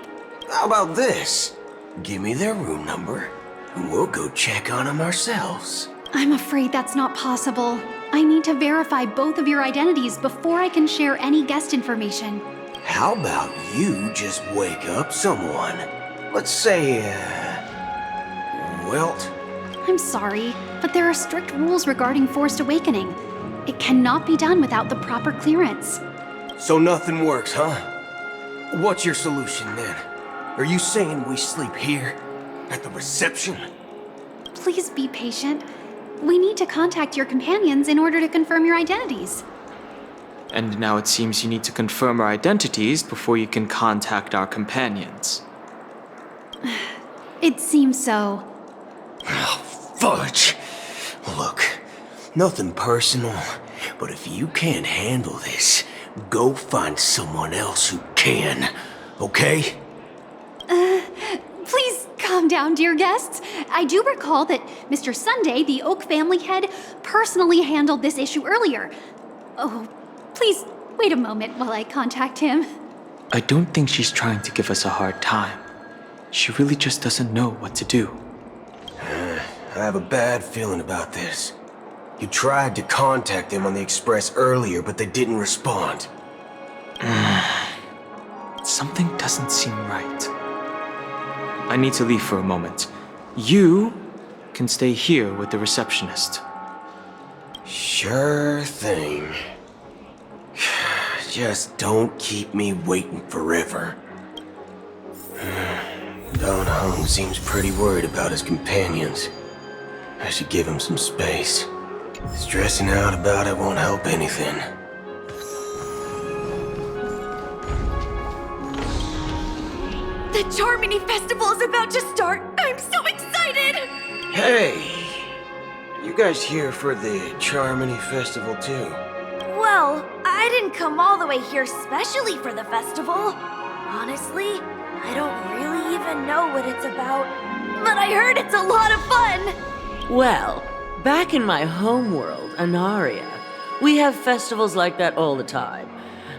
How about this? Give me their room number, and we'll go check on them ourselves. I'm afraid that's not possible. I need to verify both of your identities before I can share any guest information. How about you just wake up someone? Let's say, Welt? I'm sorry, but there are strict rules regarding forced awakening. It cannot be done without the proper clearance. So nothing works, huh? What's your solution then? Are you saying we sleep here? At the reception? Please be patient. We need to contact your companions in order to confirm your identities. And now it seems you need to confirm our identities before you can contact our companions. It seems so. Fudge! Look, nothing personal, but if you can't handle this, go find someone else who can, okay? Please calm down, dear guests. I do recall that Mr. Sunday, the Oak family head, personally handled this issue earlier. Oh, please wait a moment while I contact him. I don't think she's trying to give us a hard time. She really just doesn't know what to do. I have a bad feeling about this. You tried to contact them on the Express earlier, but they didn't respond. Something doesn't seem right. I need to leave for a moment. You can stay here with the receptionist. Sure thing. Just don't keep me waiting forever. Don Hung seems pretty worried about his companions. I should give him some space. Stressing out about it won't help anything. The Charmony Festival is about to start! I'm so excited! Hey! You guys here for the Charmony Festival too? Well, I didn't come all the way here specially for the festival. Honestly, I don't really even know what it's about. But I heard it's a lot of fun! Well, back in my homeworld, Anaria, we have festivals like that all the time.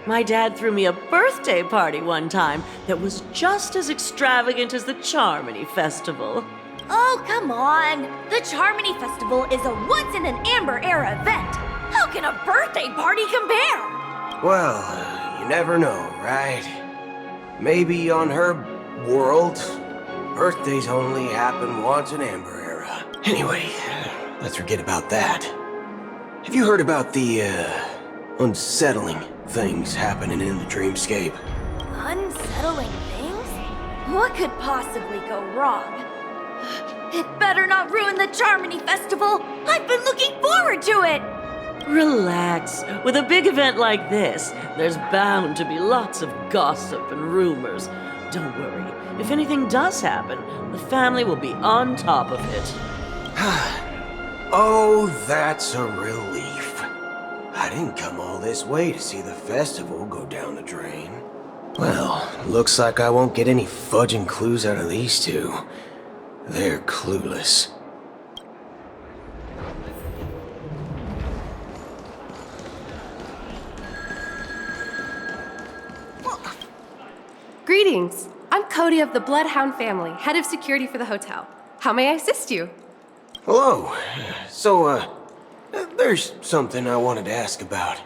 My dad threw me a birthday party one time that was just as extravagant as the Charmony Festival. Oh, come on! The Charmony Festival is a once-in-an-Amber-era event! How can a birthday party compare? Well, you never know, right? Maybe on her world, birthdays only happen once in Amber Era. Anyway, let's forget about that. Have you heard about the, unsettling things happening in the dreamscape? Unsettling things? What could possibly go wrong? It better not ruin the Charmony Festival! I've been looking forward to it! Relax. With a big event like this, there's bound to be lots of gossip and rumors. Don't worry. If anything does happen, the family will be on top of it. Oh, that's a relief. I didn't come all this way to see the festival go down the drain. Well, looks like I won't get any fudging clues out of these two. They're clueless. Greetings. I'm Cody of the Bloodhound family, head of security for the hotel. How may I assist you? Hello. So, there's something I wanted to ask about.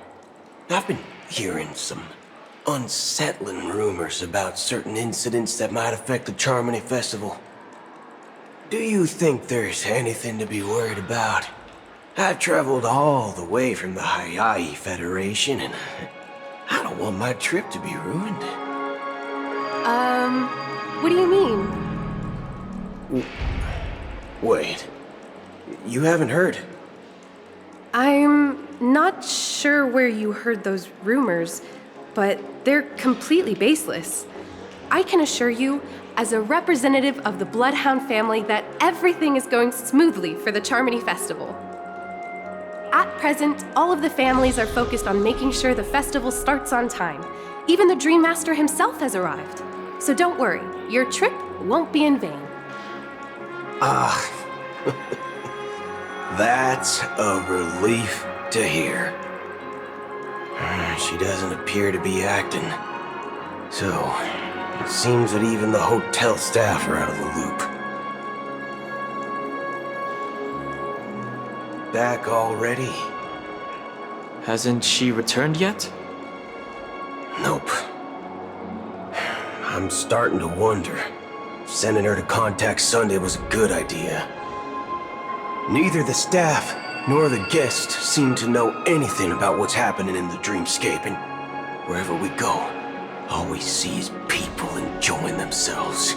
I've been hearing some unsettling rumors about certain incidents that might affect the Charmony Festival. Do you think there's anything to be worried about? I've traveled all the way from the Hayahi Federation, and I don't want my trip to be ruined. What do you mean? Wait. You haven't heard? I'm not sure where you heard those rumors, but they're completely baseless. I can assure you, as a representative of the Bloodhound family, that everything is going smoothly for the Charmony Festival. At present, all of the families are focused on making sure the festival starts on time. Even the Dream Master himself has arrived. So don't worry, your trip won't be in vain. That's a relief to hear. She doesn't appear to be acting. So, it seems that even the hotel staff are out of the loop. Back already? Hasn't she returned yet? Nope. I'm starting to wonder. Sending her to contact Sunday was a good idea. Neither the staff nor the guests seem to know anything about what's happening in the dreamscape, and wherever we go, all we see is people enjoying themselves.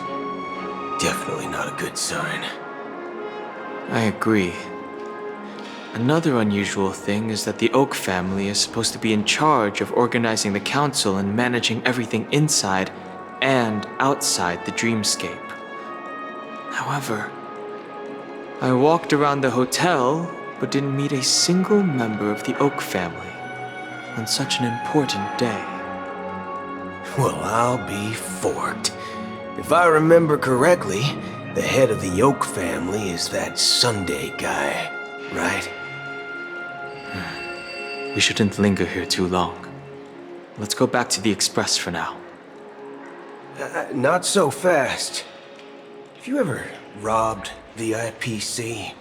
Definitely not a good sign. I agree. Another unusual thing is that the Oak family is supposed to be in charge of organizing the council and managing everything inside and outside the dreamscape. However, I walked around the hotel but didn't meet a single member of the Oak family on such an important day. Well, I'll be forked. If I remember correctly, the head of the Oak family is that Sunday guy, right? We shouldn't linger here too long. Let's go back to the Express for now. Not so fast. Have you ever robbed VIPC,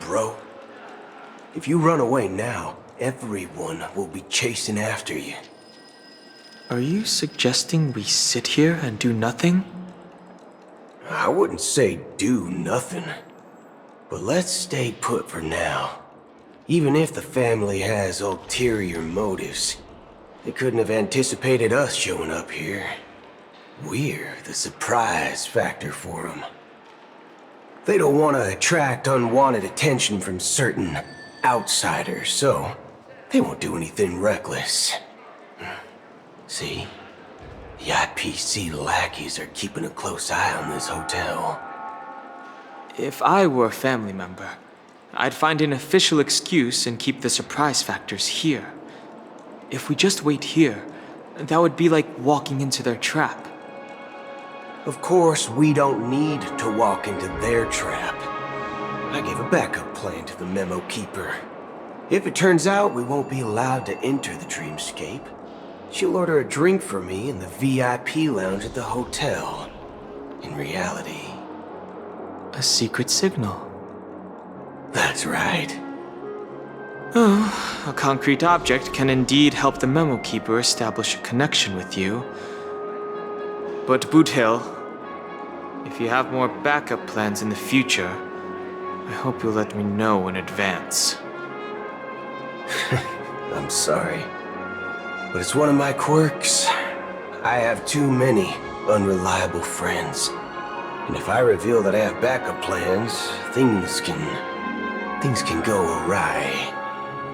bro? If you run away now, everyone will be chasing after you. Are you suggesting we sit here and do nothing? I wouldn't say do nothing, but let's stay put for now. Even if the family has ulterior motives, they couldn't have anticipated us showing up here. We're the surprise factor for them. They don't want to attract unwanted attention from certain outsiders, so they won't do anything reckless. See? The IPC lackeys are keeping a close eye on this hotel. If I were a family member, I'd find an official excuse and keep the surprise factors here. If we just wait here, that would be like walking into their trap. Of course, we don't need to walk into their trap. I gave a backup plan to the memo keeper. If it turns out we won't be allowed to enter the dreamscape, she'll order a drink for me in the VIP lounge at the hotel. In reality, a secret signal. That's right. Oh, a concrete object can indeed help the memo keeper establish a connection with you. But Boot Hill, if you have more backup plans in the future, I hope you'll let me know in advance. I'm sorry, but it's one of my quirks. I have too many unreliable friends. And if I reveal that I have backup plans, things can go awry.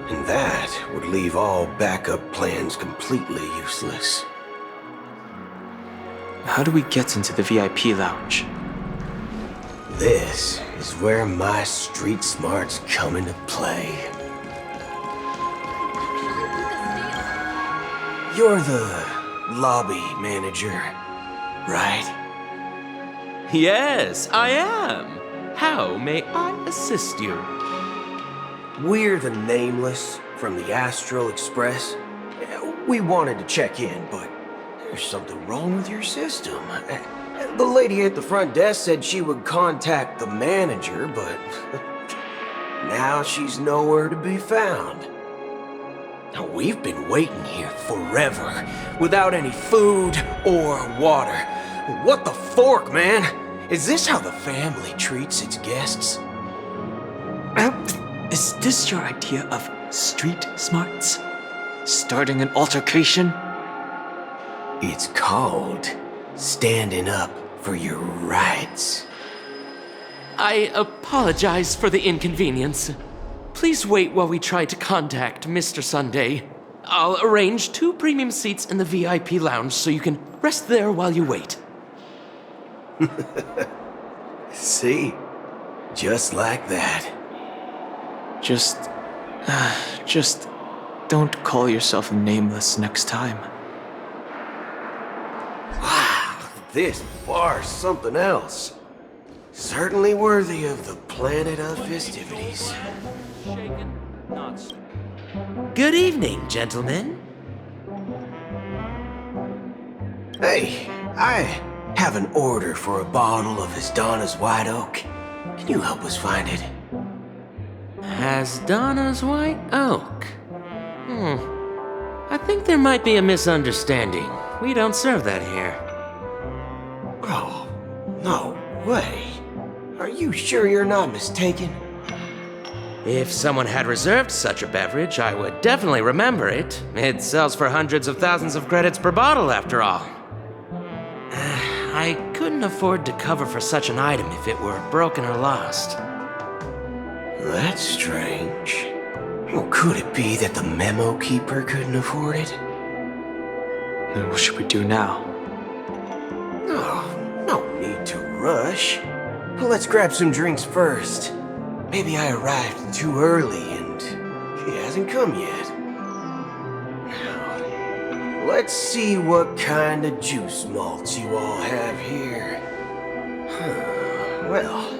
And that would leave all backup plans completely useless. How do we get into the VIP lounge? This is where my street smarts come into play. You're the lobby manager, right? Yes, I am. How may I assist you? We're the Nameless from the Astral Express. We wanted to check in, but there's something wrong with your system. The lady at the front desk said she would contact the manager, but now she's nowhere to be found. Now, we've been waiting here forever, without any food or water. What the fork, man? Is this how the family treats its guests? Is this your idea of street smarts? Starting an altercation? It's called standing up for your rights. I apologize for the inconvenience. Please wait while we try to contact Mr. Sunday. I'll arrange 2 premium seats in the VIP lounge so you can rest there while you wait. See? Just like that. Just don't call yourself Nameless next time. Wow, this bar's something else. Certainly worthy of the planet of festivities. Good evening, gentlemen. Hey, I have an order for a bottle of Hasdana's White Oak. Can you help us find it? Hasdana's White Oak? I think there might be a misunderstanding. We don't serve that here. Oh, no way. Are you sure you're not mistaken? If someone had reserved such a beverage, I would definitely remember it. It sells for hundreds of thousands of credits per bottle, after all. I couldn't afford to cover for such an item if it were broken or lost. That's strange. Well, could it be that the memo keeper couldn't afford it? Then what should we do now? Oh, no need to rush. Well, let's grab some drinks first. Maybe I arrived too early and he hasn't come yet. Now, let's see what kind of juice malts you all have here. Well,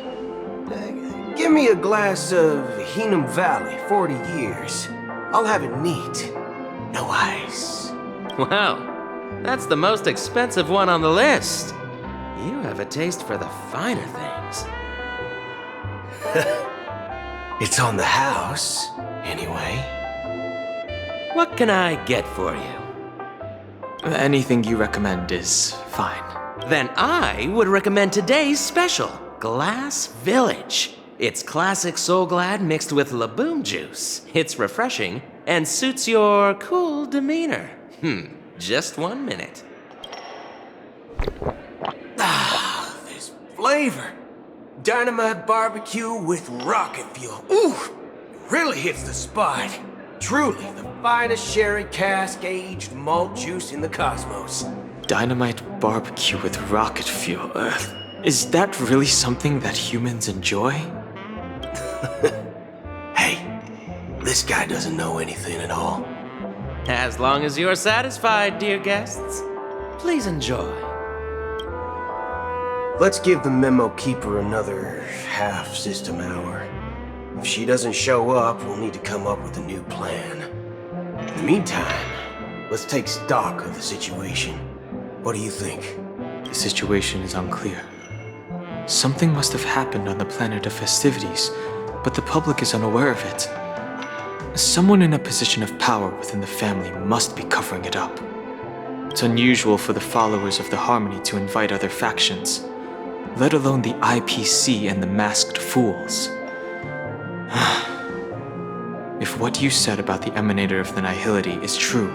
give me a glass of Heenum Valley, 40 years. I'll have it neat. No ice. Wow, that's the most expensive one on the list. You have a taste for the finer things. It's on the house, anyway. What can I get for you? Anything you recommend is fine. Then I would recommend today's special, Glass Village. It's classic Soul Glad mixed with Laboom juice. It's refreshing and suits your cool demeanor. Just 1 minute. Ah, this flavor. Dynamite barbecue with rocket fuel. Ooh, it really hits the spot. Truly the finest sherry cask aged malt juice in the cosmos. Dynamite barbecue with rocket fuel. Is that really something that humans enjoy? Hey, this guy doesn't know anything at all. As long as you're satisfied, dear guests, please enjoy. Let's give the memo keeper another half system hour. If she doesn't show up, we'll need to come up with a new plan. In the meantime, let's take stock of the situation. What do you think? The situation is unclear. Something must have happened on the planet of festivities, but the public is unaware of it. Someone in a position of power within the family must be covering it up. It's unusual for the followers of the Harmony to invite other factions, let alone the IPC and the Masked Fools. If what you said about the Emanator of the Nihility is true,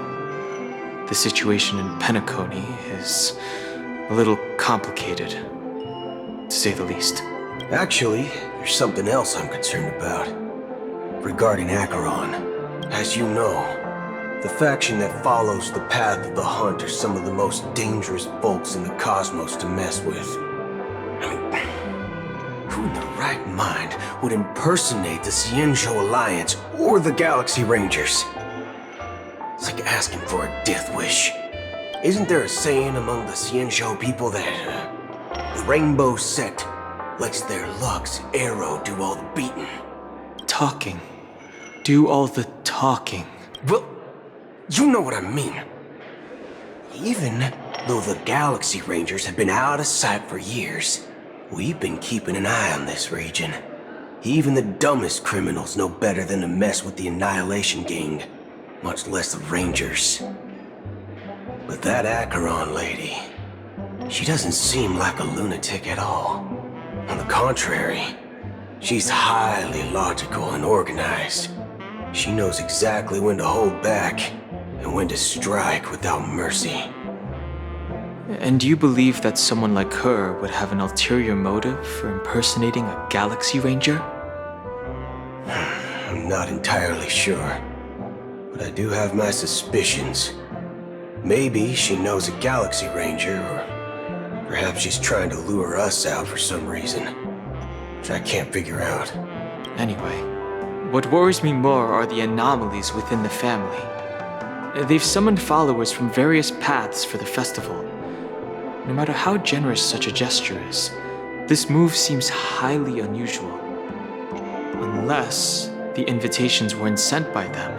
the situation in Penacony is a little complicated, to say the least. Actually, there's something else I'm concerned about. Regarding Acheron. As you know, the faction that follows the path of the Hunt are some of the most dangerous folks in the cosmos to mess with. I mean, who in the right mind would impersonate the Cienjo Alliance or the Galaxy Rangers? It's like asking for a death wish. Isn't there a saying among the Cienjo people that the Rainbow Sect lets their Lux arrow do all the beating? Talking. Do all the talking. Well, you know what I mean. Even though the Galaxy Rangers have been out of sight for years, we've been keeping an eye on this region. Even the dumbest criminals know better than to mess with the Annihilation Gang, much less the Rangers. But that Acheron lady, she doesn't seem like a lunatic at all. On the contrary, she's highly logical and organized. She knows exactly when to hold back and when to strike without mercy. And do you believe that someone like her would have an ulterior motive for impersonating a Galaxy Ranger? I'm not entirely sure, but I do have my suspicions. Maybe she knows a Galaxy Ranger, or perhaps she's trying to lure us out for some reason, which I can't figure out. Anyway, what worries me more are the anomalies within the family. They've summoned followers from various paths for the festival. No matter how generous such a gesture is, This move seems highly unusual. Unless the invitations weren't sent by them.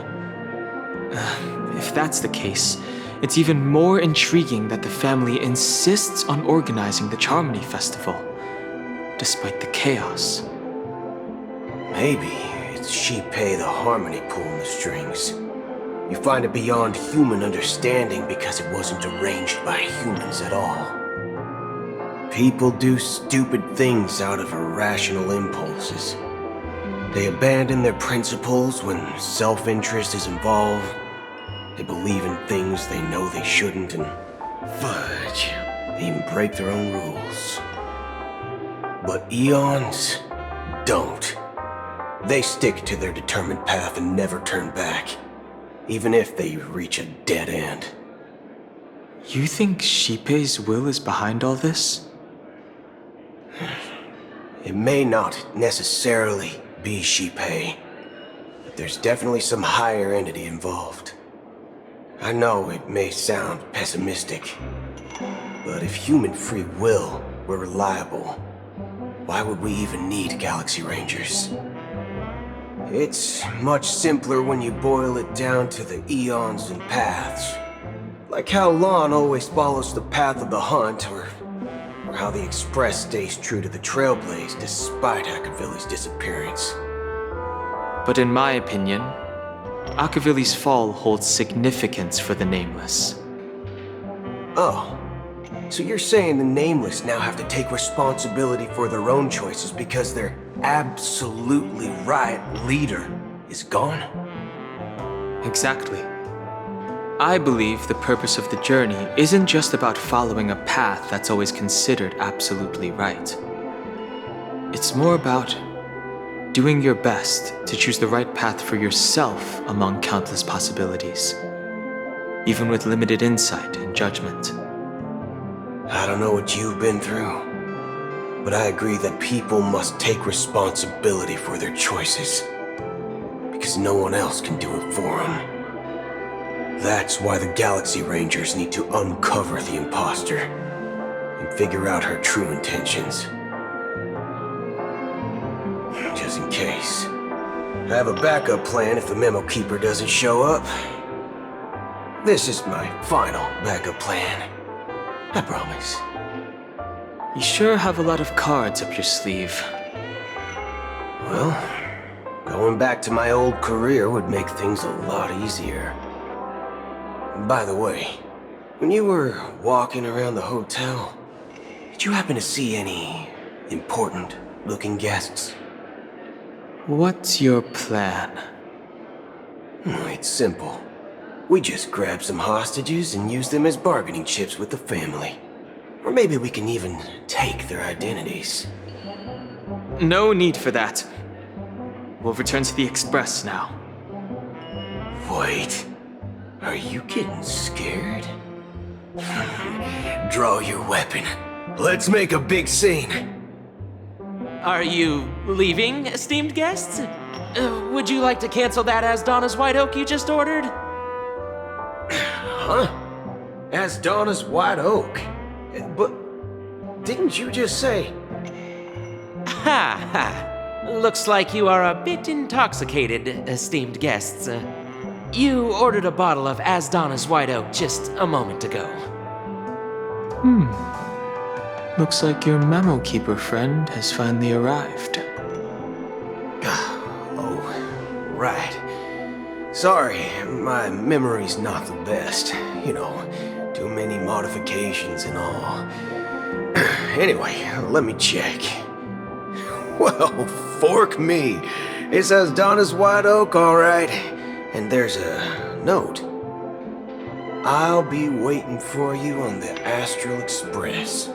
If that's the case, it's even more intriguing that the family insists on organizing the Charmony Festival, despite the chaos. Maybe it's Shipei the Harmony pulling the strings. You find it beyond human understanding because it wasn't arranged by humans at all. People do stupid things out of irrational impulses. They abandon their principles when self-interest is involved. They believe in things they know they shouldn't, and fudge, they even break their own rules. But Eons don't. They stick to their determined path and never turn back, even if they reach a dead end. You think Shipei's will is behind all this? It may not necessarily be Shipei, but there's definitely some higher entity involved. I know it may sound pessimistic, but if human free will were reliable, why would we even need Galaxy Rangers? It's much simpler when you boil it down to the eons and paths. Like how Lon always follows the path of the hunt, or how the Express stays true to the Trailblaze despite Akavili's disappearance. But in my opinion, Akavili's fall holds significance for the Nameless. Oh, so you're saying the Nameless now have to take responsibility for their own choices because their absolutely right leader is gone? Exactly. I believe the purpose of the journey isn't just about following a path that's always considered absolutely right. It's more about doing your best to choose the right path for yourself among countless possibilities, even with limited insight and judgment. I don't know what you've been through, but I agree that people must take responsibility for their choices, because no one else can do it for them. That's why the Galaxy Rangers need to uncover the imposter and figure out her true intentions. Just in case. I have a backup plan if the Memo Keeper doesn't show up. This is my final backup plan. I promise. You sure have a lot of cards up your sleeve. Well, going back to my old career would make things a lot easier. By the way, when you were walking around the hotel, did you happen to see any important-looking guests? What's your plan? It's simple. We just grab some hostages and use them as bargaining chips with the family. Or maybe we can even take their identities. No need for that. We'll return to the Express now. Wait. Are you getting scared? Draw your weapon. Let's make a big scene. Are you leaving, esteemed guests? Would you like to cancel that as Donna's White Oak you just ordered? Huh? As Donna's White Oak? But didn't you just say... Ha ha. Looks like you are a bit intoxicated, esteemed guests. You ordered a bottle of As Donna's White Oak just a moment ago. Looks like your Memo Keeper friend has finally arrived. Oh, right. Sorry, my memory's not the best. You know, too many modifications and all. Anyway, let me check. Well, fork me. It says Donna's White Oak, all right. And there's a note. I'll be waiting for you on the Astral Express.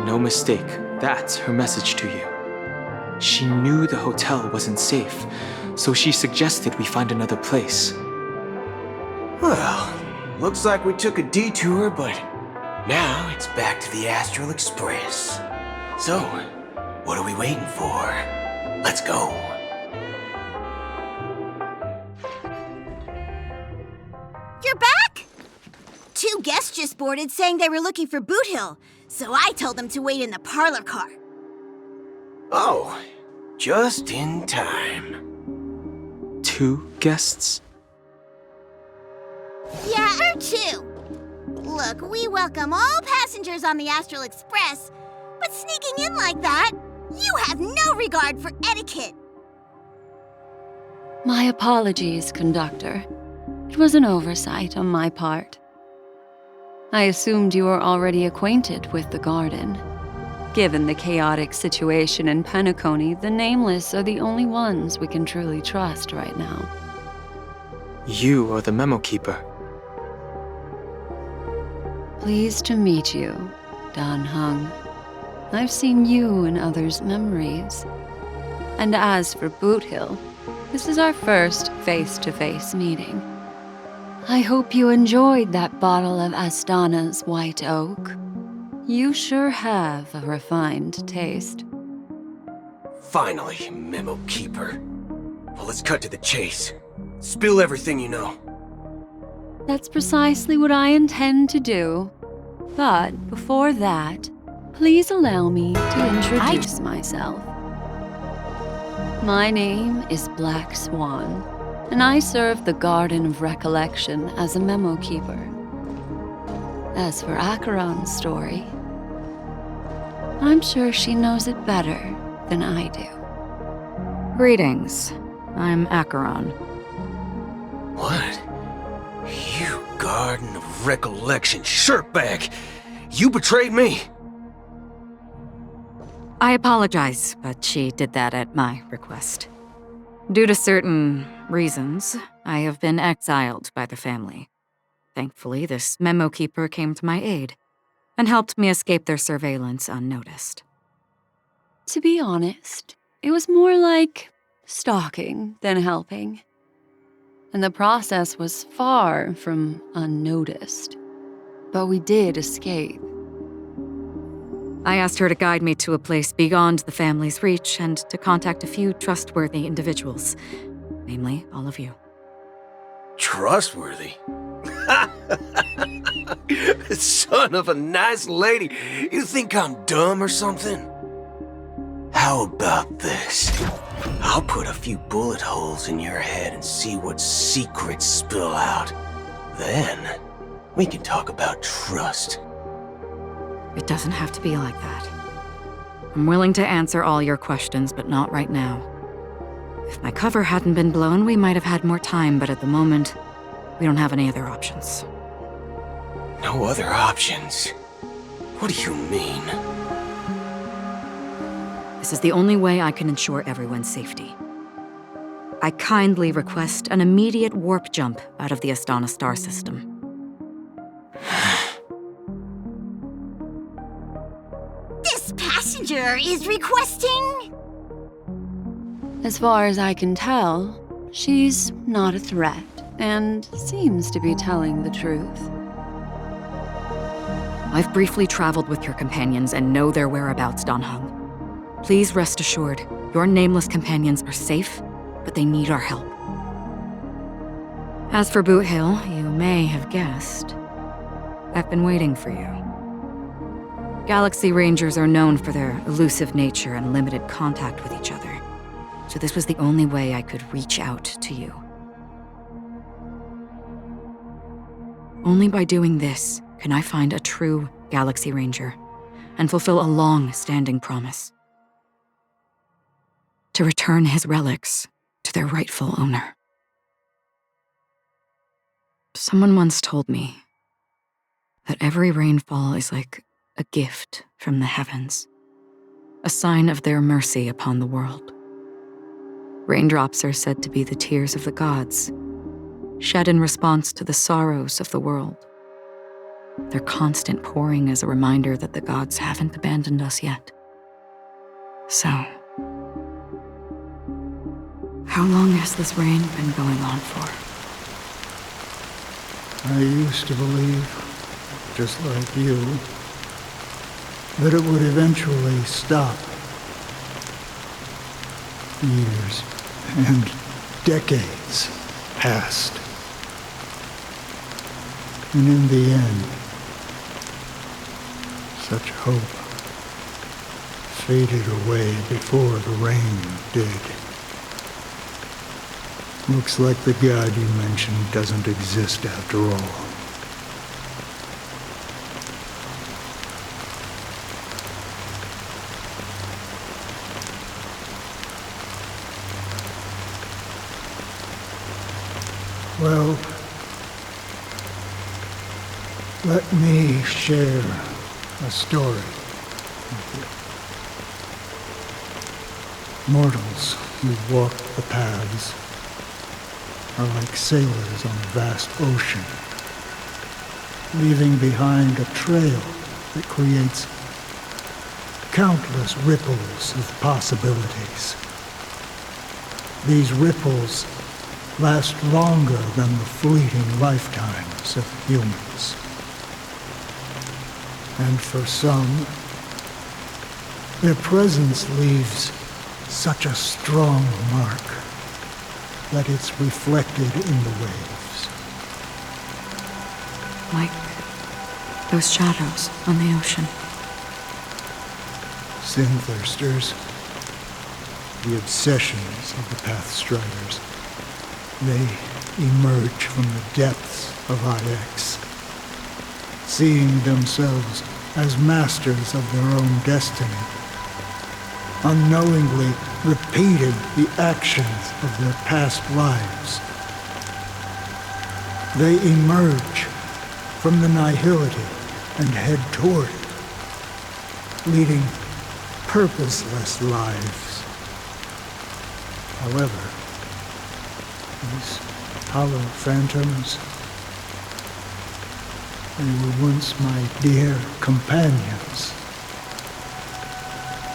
No mistake, that's her message to you. She knew the hotel wasn't safe, so she suggested we find another place. Well, looks like we took a detour, but now it's back to the Astral Express. So, what are we waiting for? Let's go. You're back? 2 guests just boarded saying they were looking for Boot Hill, so I told them to wait in the parlor car. Oh, just in time. 2 guests? Yeah, or 2. Look, we welcome all passengers on the Astral Express, but sneaking in like that, you have no regard for etiquette. My apologies, conductor. It was an oversight on my part. I assumed you were already acquainted with the garden. Given the chaotic situation in Penacony, the Nameless are the only ones we can truly trust right now. You are the memo keeper. Pleased to meet you, Dan Hung. I've seen you in others' memories. And as for Boot Hill, this is our first face-to-face meeting. I hope you enjoyed that bottle of Astana's white oak. You sure have a refined taste. Finally, Memo Keeper. Well, let's cut to the chase. Spill everything you know. That's precisely what I intend to do. But before that, please allow me to introduce myself. My name is Black Swan, and I serve the Garden of Recollection as a memo keeper. As for Acheron's story, I'm sure she knows it better than I do. Greetings. I'm Acheron. What? You Garden of Recollection shirtbag! You betrayed me! I apologize, but she did that at my request. Due to certain reasons, I have been exiled by the family. Thankfully, this memo keeper came to my aid and helped me escape their surveillance unnoticed. To be honest, it was more like stalking than helping. And the process was far from unnoticed. But we did escape. I asked her to guide me to a place beyond the family's reach and to contact a few trustworthy individuals, namely all of you. Trustworthy? Son of a nice lady. You think I'm dumb or something? How about this? I'll put a few bullet holes in your head and see what secrets spill out. Then, we can talk about trust. It doesn't have to be like that. I'm willing to answer all your questions, but not right now. If my cover hadn't been blown, we might have had more time, but at the moment, we don't have any other options. No other options? What do you mean? This is the only way I can ensure everyone's safety. I kindly request an immediate warp jump out of the Astana star system. This passenger is requesting... As far as I can tell, she's not a threat and seems to be telling the truth. I've briefly traveled with your companions and know their whereabouts, Dan Hung. Please rest assured, your nameless companions are safe, but they need our help. As for Boot Hill, you may have guessed. I've been waiting for you. Galaxy Rangers are known for their elusive nature and limited contact with each other, so this was the only way I could reach out to you. Only by doing this can I find a true Galaxy Ranger and fulfill a long-standing promise. To return his relics to their rightful owner. Someone once told me that every rainfall is like a gift from the heavens, a sign of their mercy upon the world. Raindrops are said to be the tears of the gods, shed in response to the sorrows of the world. Their constant pouring is a reminder that the gods haven't abandoned us yet. So, how long has this rain been going on for? I used to believe, just like you, that it would eventually stop. Years and decades passed. And in the end, such hope faded away before the rain did. Looks like the god you mentioned doesn't exist after all. Well, let me share a story with you. Mortals who walk the paths are like sailors on a vast ocean, leaving behind a trail that creates countless ripples of possibilities. These ripples last longer than the fleeting lifetimes of humans. And for some, their presence leaves such a strong mark that it's reflected in the waves. Like those shadows on the ocean. Sin-thirsters, the obsessions of the Pathstriders, they emerge from the depths of IX, seeing themselves as masters of their own destiny, unknowingly repeating the actions of their past lives. They emerge from the nihility and head toward it, leading purposeless lives. However, these hollow phantoms, they were once my dear companions.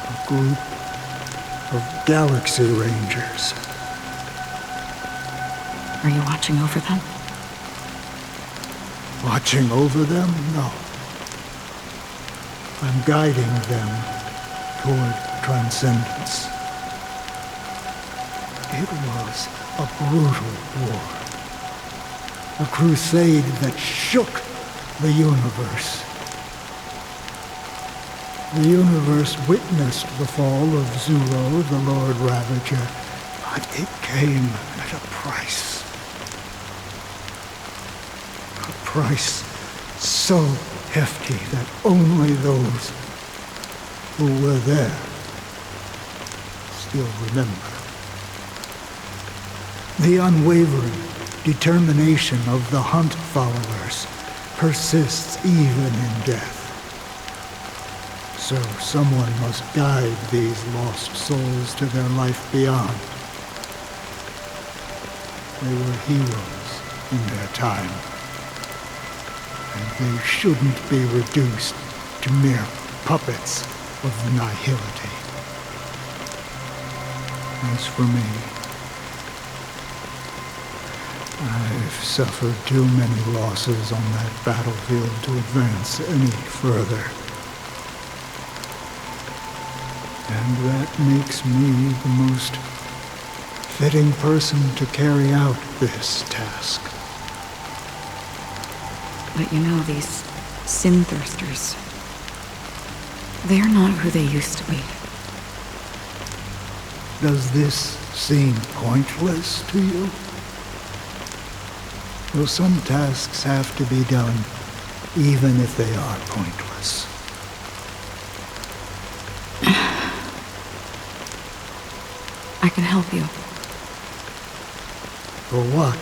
A group of Galaxy Rangers. Are you watching over them? Watching over them? No. I'm guiding them toward transcendence. It was a brutal war. A crusade that shook the universe. The universe witnessed the fall of Zuro, the Lord Ravager, but it came at a price. A price so hefty that only those who were there still remember. The unwavering determination of the Hunt followers persists even in death. So someone must guide these lost souls to their life beyond. They were heroes in their time, and they shouldn't be reduced to mere puppets of nihility. As for me, I've suffered too many losses on that battlefield to advance any further. And that makes me the most fitting person to carry out this task. But you know, these sin-thirsters, they're not who they used to be. Does this seem pointless to you? Well, some tasks have to be done, even if they are pointless. I can help you. For what?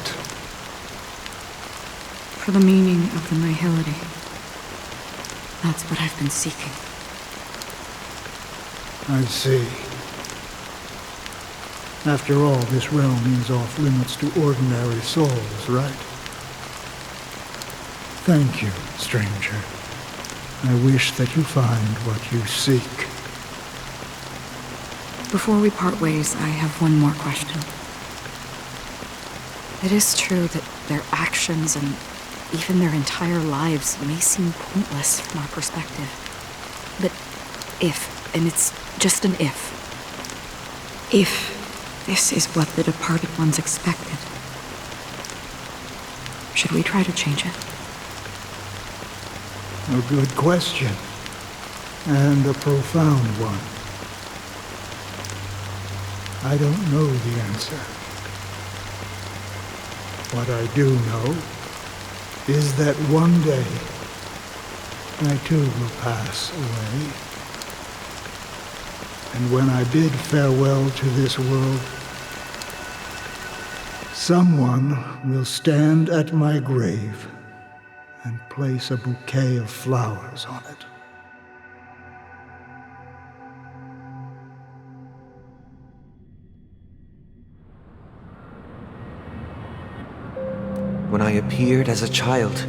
For the meaning of the nihility. That's what I've been seeking. I see. After all, this realm is off limits to ordinary souls, right? Thank you, stranger. I wish that you find what you seek. Before we part ways, I have one more question. It is true that their actions and even their entire lives may seem pointless from our perspective. But if, and it's just an if this is what the departed ones expected, should we try to change it? A good question. And a profound one. I don't know the answer. What I do know is that one day I too will pass away. And when I bid farewell to this world, someone will stand at my grave and place a bouquet of flowers on it. When I appeared as a child,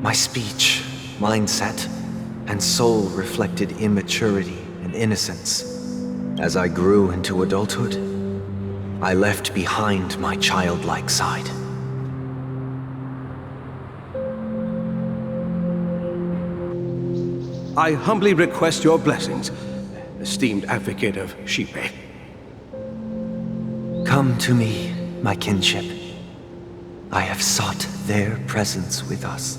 my speech, mindset, and soul reflected immaturity and innocence. As I grew into adulthood, I left behind my childlike side. I humbly request your blessings, esteemed advocate of Shipe. Come to me, my kinship. I have sought their presence with us.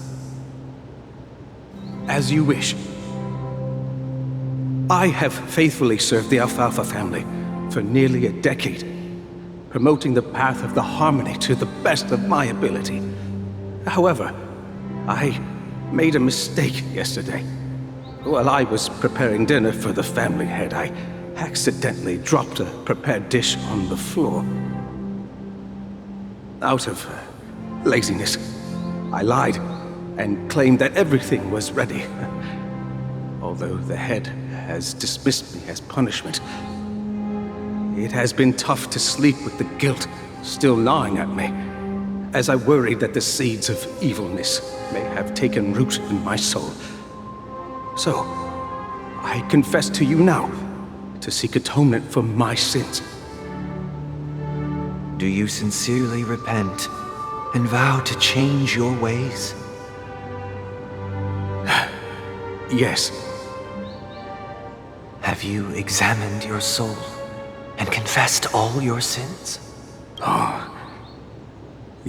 As you wish. I have faithfully served the Alfalfa family for nearly a decade, promoting the path of the harmony to the best of my ability. However, I made a mistake yesterday. While I was preparing dinner for the family head, I accidentally dropped a prepared dish on the floor. Out of laziness, I lied and claimed that everything was ready. Although the head has dismissed me as punishment, it has been tough to sleep with the guilt still gnawing at me, as I worried that the seeds of evilness may have taken root in my soul. So, I confess to you now to seek atonement for my sins. Do you sincerely repent and vow to change your ways? Yes. Have you examined your soul and confessed all your sins? Oh.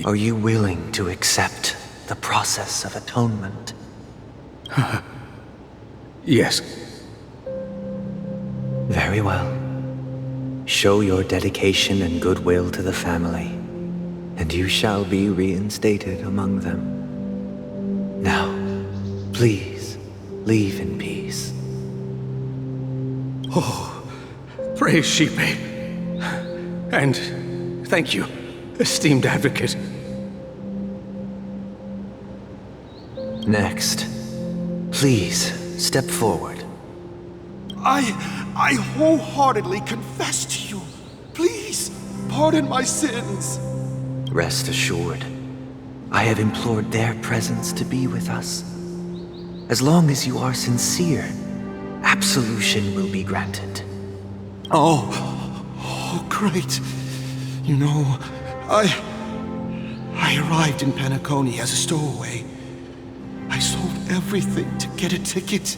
Are you willing to accept the process of atonement? Yes. Very well. Show your dedication and goodwill to the family, and you shall be reinstated among them. Now, please, leave in peace. Oh, praise Shipe. And thank you, esteemed advocate. Next, please step forward. I wholeheartedly confess to you. Please, pardon my sins. Rest assured, I have implored their presence to be with us. As long as you are sincere, absolution will be granted. Oh, great. You know, I arrived in Penacony as a stowaway. I sold everything to get a ticket.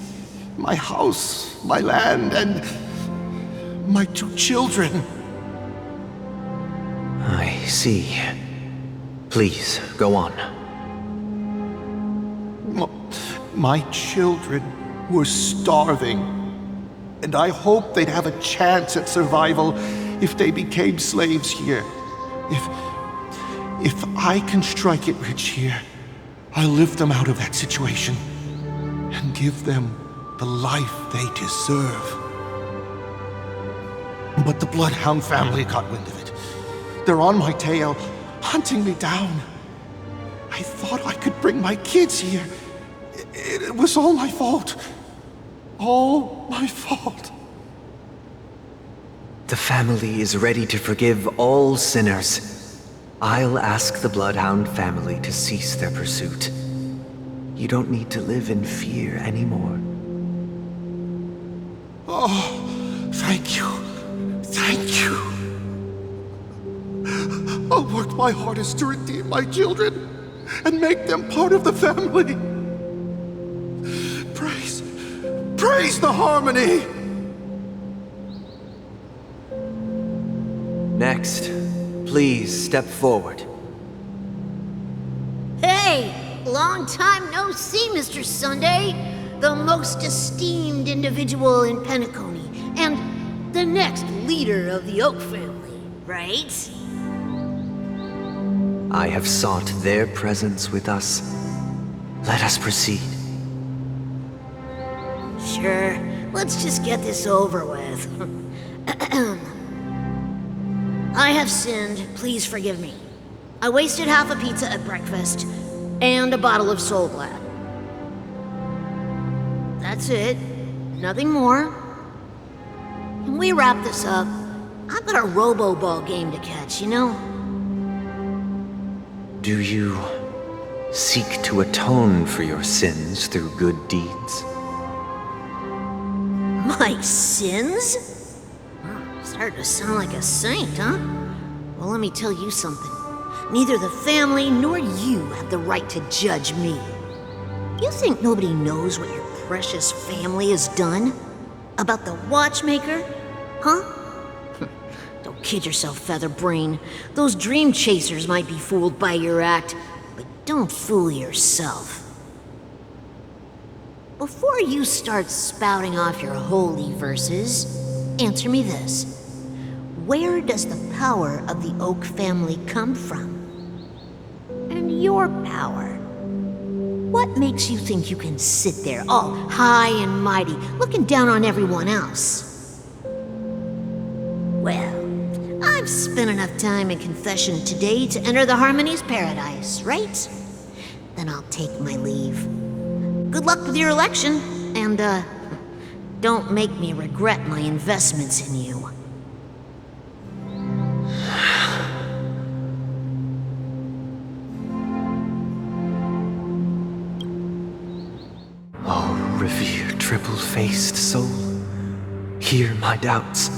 My house, my land, and my 2 children. I see. Please, go on. My children were starving, and I hoped they'd have a chance at survival if they became slaves here. If I can strike it rich here, I'll lift them out of that situation and give them the life they deserve. But the Bloodhound family got wind of it. They're on my tail, hunting me down. I thought I could bring my kids here. It was all my fault. All my fault. The family is ready to forgive all sinners. I'll ask the Bloodhound family to cease their pursuit. You don't need to live in fear anymore. Oh, thank you. Thank you. I'll work my hardest to redeem my children and make them part of the family. Praise the harmony! Next, please step forward. Hey! Long time no see, Mr. Sunday. The most esteemed individual in Penacony, and the next leader of the Oak family, right? I have sought their presence with us. Let us proceed. Sure, let's just get this over with. I have sinned, please forgive me. I wasted half a pizza at breakfast, and a bottle of Soul Glad. That's it. Nothing more. Can we wrap this up? I've got a robo-ball game to catch, you know? Do you seek to atone for your sins through good deeds? My sins? Starting to sound like a saint, huh? Well, let me tell you something. Neither the family nor you have the right to judge me. You think nobody knows what your precious family has done? About the watchmaker? Huh? Don't kid yourself, Featherbrain. Those dream chasers might be fooled by your act, but don't fool yourself. Before you start spouting off your holy verses, answer me this. Where does the power of the Oak family come from? And your power? What makes you think you can sit there all high and mighty, looking down on everyone else? Well, I've spent enough time in confession today to enter the Harmony's paradise, right? Then I'll take my leave. Good luck with your election, and, don't make me regret my investments in you. Oh, revered triple-faced soul, hear my doubts.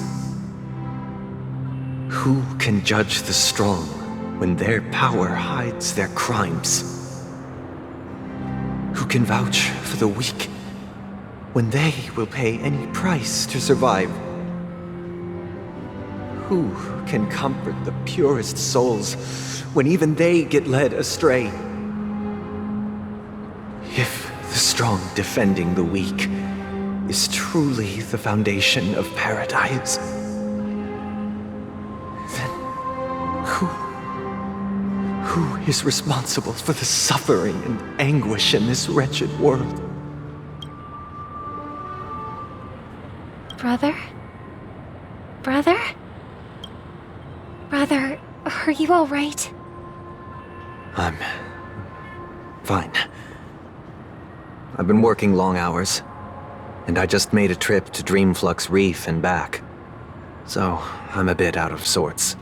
Who can judge the strong when their power hides their crimes? Who can vouch for the weak when they will pay any price to survive? Who can comfort the purest souls when even they get led astray? If the strong defending the weak is truly the foundation of paradise, then who is responsible for the suffering and anguish in this wretched world? Brother? Brother? Brother, are you all right? I'm fine. I've been working long hours, and I just made a trip to Dreamflux Reef and back. So I'm a bit out of sorts.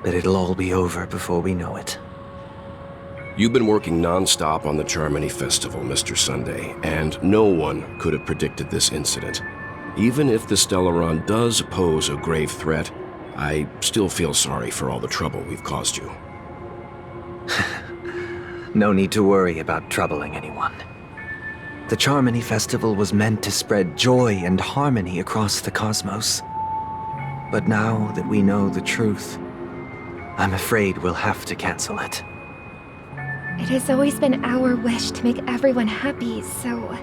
But it'll all be over before we know it. You've been working non-stop on the Charmony Festival, Mr. Sunday, and no one could have predicted this incident. Even if the Stellaron does pose a grave threat, I still feel sorry for all the trouble we've caused you. No need to worry about troubling anyone. The Charmony Festival was meant to spread joy and harmony across the cosmos. But now that we know the truth, I'm afraid we'll have to cancel it. It has always been our wish to make everyone happy, so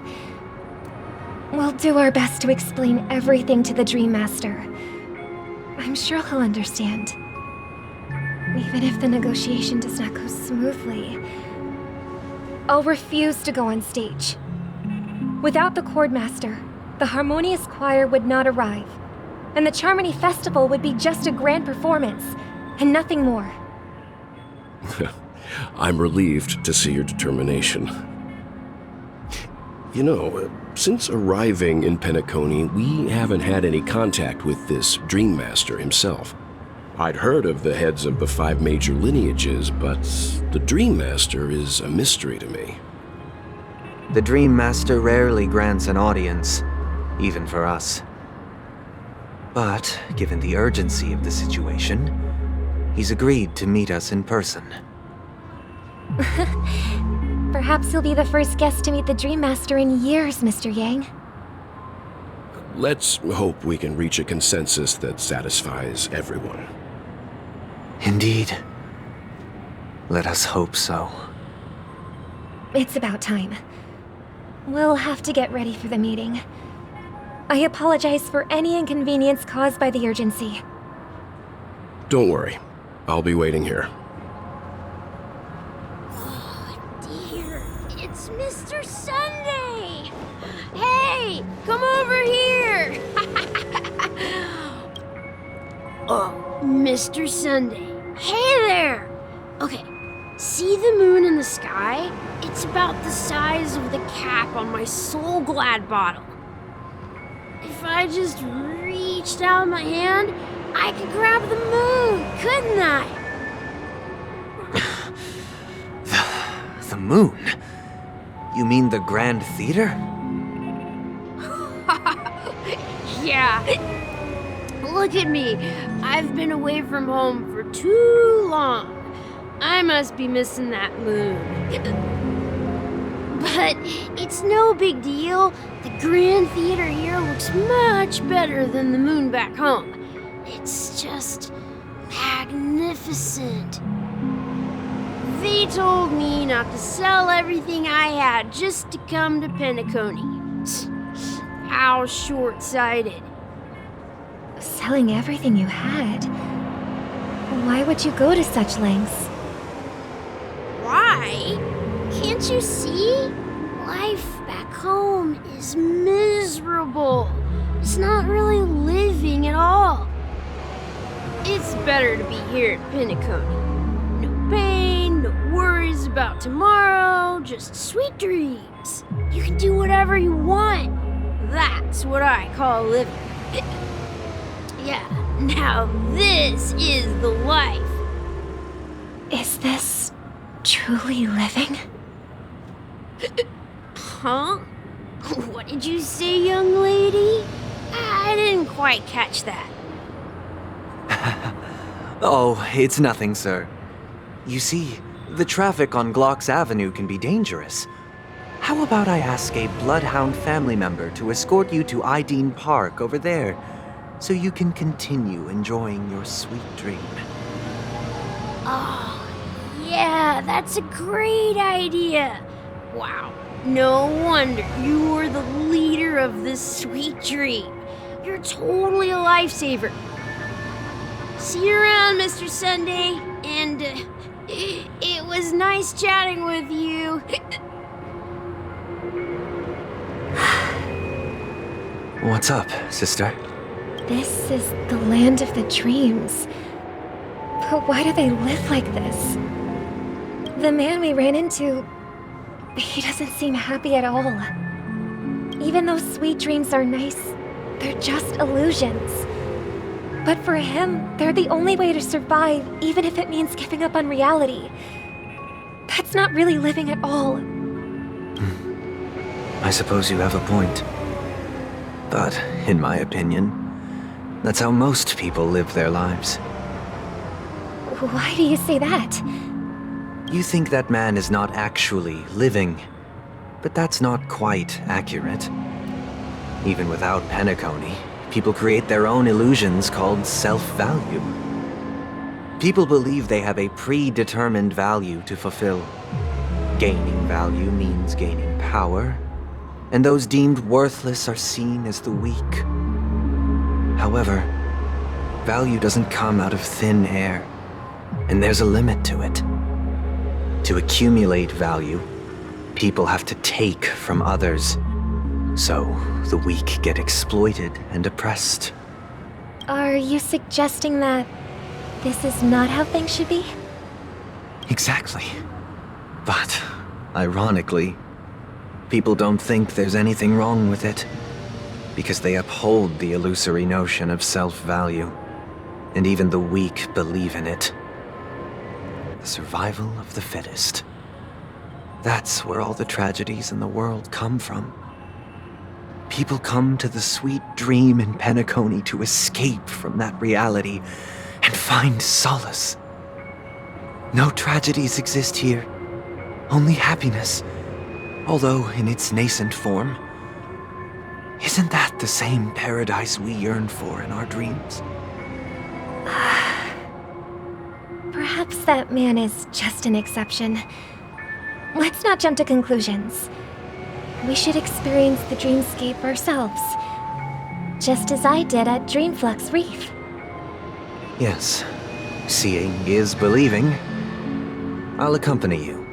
we'll do our best to explain everything to the Dream Master. I'm sure he'll understand. Even if the negotiation does not go smoothly, I'll refuse to go on stage. Without the Chordmaster, the Harmonious Choir would not arrive, and the Charmony Festival would be just a grand performance, and nothing more. I'm relieved to see your determination. You know, since arriving in Penacony, we haven't had any contact with this Dream Master himself. I'd heard of the heads of the 5 major lineages, but the Dream Master is a mystery to me. The Dream Master rarely grants an audience, even for us. But, given the urgency of the situation, he's agreed to meet us in person. Perhaps you'll be the first guest to meet the Dream Master in years, Mr. Yang. Let's hope we can reach a consensus that satisfies everyone. Indeed. Let us hope so. it's about time. We'll have to get ready for the meeting. I apologize for any inconvenience caused by the urgency. Don't worry. I'll be waiting here. Dear, it's Mr. Sunday! Hey, come over here! Oh, Mr. Sunday. Hey there! Okay, see the moon in the sky? It's about the size of the cap on my Soul Glad bottle. If I just reached out my hand, I could grab the moon, couldn't I? The moon? You mean the Grand Theater? Yeah. Look at me. I've been away from home for too long. I must be missing that moon. But it's no big deal. The Grand Theater here looks much better than the moon back home. It's just magnificent. They told me not to sell everything I had just to come to Penacony. How short-sighted. Selling everything you had? Why would you go to such lengths? Why? Can't you see? Life back home is miserable. It's not really living at all. It's better to be here at Penacony. No pain, no worries about tomorrow, just sweet dreams. You can do whatever you want. That's what I call living. Yeah, now this is the life. Is this truly living? Huh? What did you say, young lady? I didn't quite catch that. Oh, it's nothing, sir. You see, the traffic on Glocks Avenue can be dangerous. How about I ask a Bloodhound family member to escort you to Ideen Park over there, so you can continue enjoying your sweet dream? Oh, yeah, that's a great idea. Wow, no wonder you were the leader of this sweet dream. You're totally a lifesaver. See you around, Mr. Sunday, and it was nice chatting with you. What's up, sister? This is the land of the dreams. But why do they live like this? The man we ran into, he doesn't seem happy at all. Even though sweet dreams are nice, they're just illusions. But for him, they're the only way to survive, even if it means giving up on reality. That's not really living at all. I suppose you have a point. But, in my opinion, that's how most people live their lives. Why do you say that? You think that man is not actually living, but that's not quite accurate. Even without Penacony, people create their own illusions called self-value. People believe they have a predetermined value to fulfill. Gaining value means gaining power, and those deemed worthless are seen as the weak. However, value doesn't come out of thin air, and there's a limit to it. To accumulate value, people have to take from others, so the weak get exploited and oppressed. Are you suggesting that this is not how things should be? Exactly. But, ironically, people don't think there's anything wrong with it, because they uphold the illusory notion of self-value, and even the weak believe in it. The survival of the fittest. That's where all the tragedies in the world come from. People come to the sweet dream in Penacony to escape from that reality and find solace. No tragedies exist here, only happiness, although in its nascent form. Isn't that the same paradise we yearn for in our dreams? Perhaps that man is just an exception. let's not jump to conclusions. We should experience the dreamscape ourselves. Just as I did at Dreamflux Reef. Yes, seeing is believing. I'll accompany you.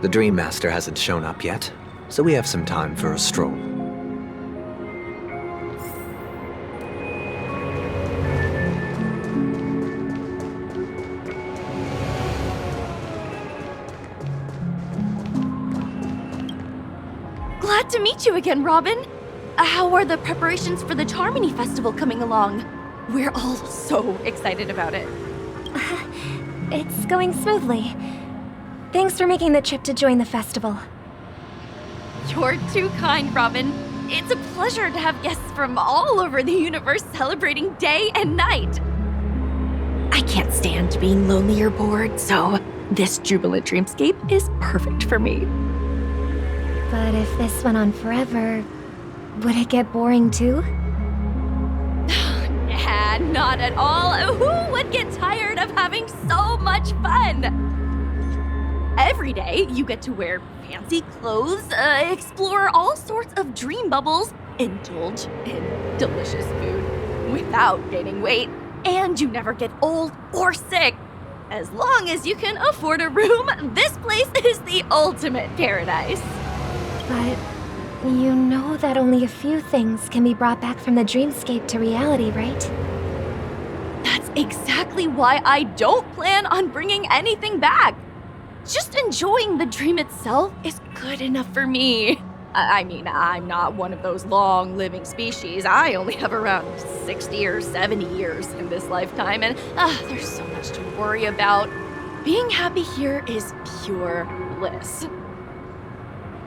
The Dream Master hasn't shown up yet, so we have some time for a stroll. Glad to meet you again, Robin. How are the preparations for the Charmony Festival coming along? We're all so excited about it. It's going smoothly. Thanks for making the trip to join the festival. You're too kind, Robin. It's a pleasure to have guests from all over the universe celebrating day and night. I can't stand being lonely or bored, so this jubilant dreamscape is perfect for me. But if this went on forever, would it get boring too? Nah, not at all. Who would get tired of having so much fun? Every day, you get to wear fancy clothes, explore all sorts of dream bubbles, indulge in delicious food without gaining weight, and you never get old or sick. As long as you can afford a room, this place is the ultimate paradise. But you know that only a few things can be brought back from the dreamscape to reality, right? That's exactly why I don't plan on bringing anything back. Just enjoying the dream itself is good enough for me. I mean, I'm not one of those long-living species. I only have around 60 or 70 years in this lifetime, and there's so much to worry about. Being happy here is pure bliss.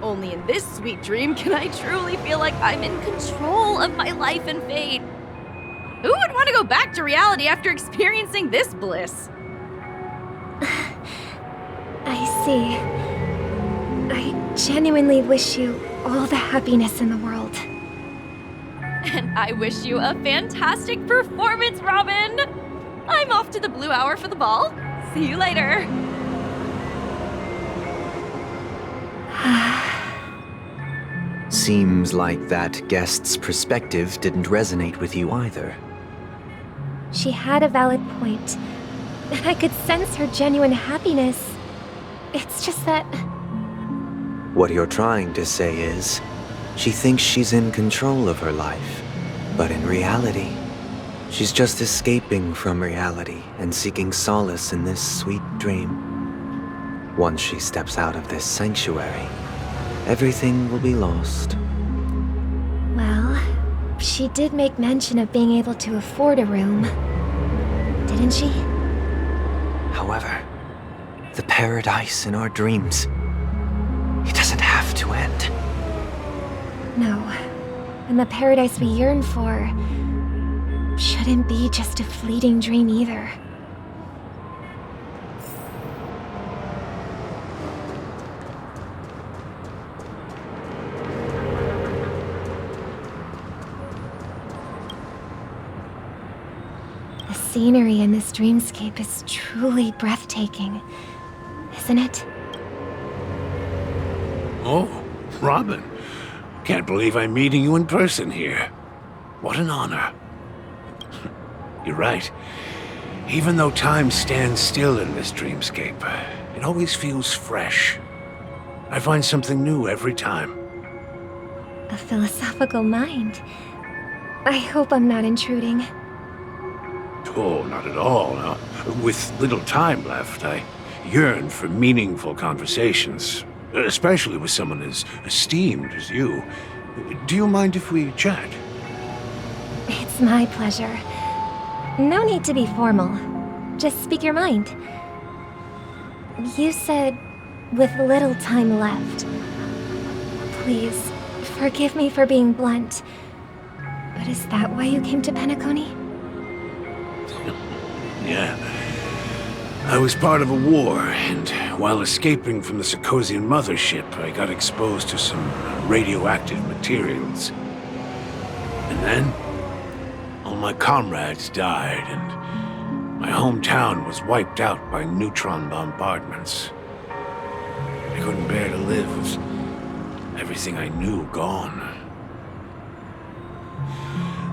Only in this sweet dream can I truly feel like I'm in control of my life and fate. Who would want to go back to reality after experiencing this bliss? I see. I genuinely wish you all the happiness in the world. And I wish you a fantastic performance, Robin! I'm off to the Blue Hour for the ball. See you later. Seems like that guest's perspective didn't resonate with you either. She had a valid point, and I could sense her genuine happiness. It's just that... What you're trying to say is, she thinks she's in control of her life, but in reality, she's just escaping from reality and seeking solace in this sweet dream. Once she steps out of this sanctuary, everything will be lost. Well, she did make mention of being able to afford a room, didn't she? However, the paradise in our dreams, it doesn't have to end. No, and the paradise we yearn for shouldn't be just a fleeting dream either. The scenery in this dreamscape is truly breathtaking, isn't it? Oh, Robin. Can't believe I'm meeting you in person here. What an honor. You're right. Even though time stands still in this dreamscape, it always feels fresh. I find something new every time. A philosophical mind. I hope I'm not intruding. Oh, not at all. No. With little time left, I yearn for meaningful conversations, especially with someone as esteemed as you. Do you mind if we chat? It's my pleasure. No need to be formal. Just speak your mind. You said, with little time left. Please, forgive me for being blunt. But is that why you came to Penacony? Yeah. I was part of a war, and while escaping from the Sarkosian mothership, I got exposed to some radioactive materials. And then, all my comrades died, and my hometown was wiped out by neutron bombardments. I couldn't bear to live with everything I knew gone.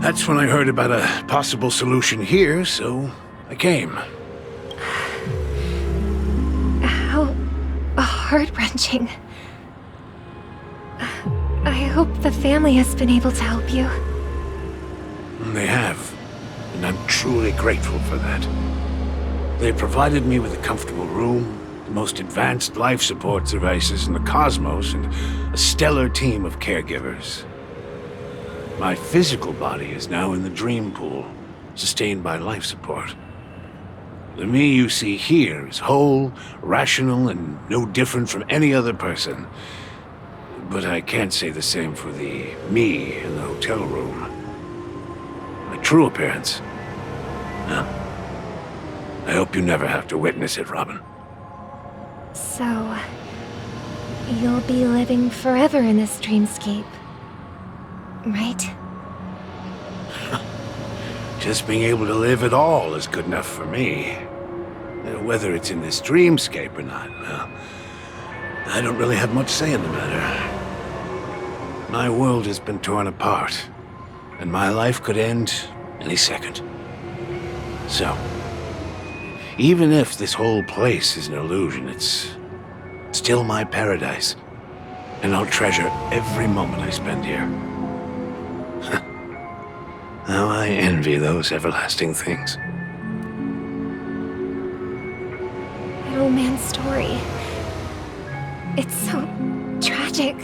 That's when I heard about a possible solution here, so I came. How heart-wrenching. I hope the family has been able to help you. They have, and I'm truly grateful for that. They provided me with a comfortable room, the most advanced life support devices in the cosmos, and a stellar team of caregivers. My physical body is now in the dream pool, sustained by life support. The me you see here is whole, rational, and no different from any other person. But I can't say the same for the me in the hotel room. My true appearance? No. I hope you never have to witness it, Robin. So, you'll be living forever in this dreamscape, right? Just being able to live at all is good enough for me. Whether it's in this dreamscape or not, well, I don't really have much say in the matter. My world has been torn apart, and my life could end any second. So, even if this whole place is an illusion, it's still my paradise, and I'll treasure every moment I spend here. How I envy those everlasting things. That old man's story. It's so tragic.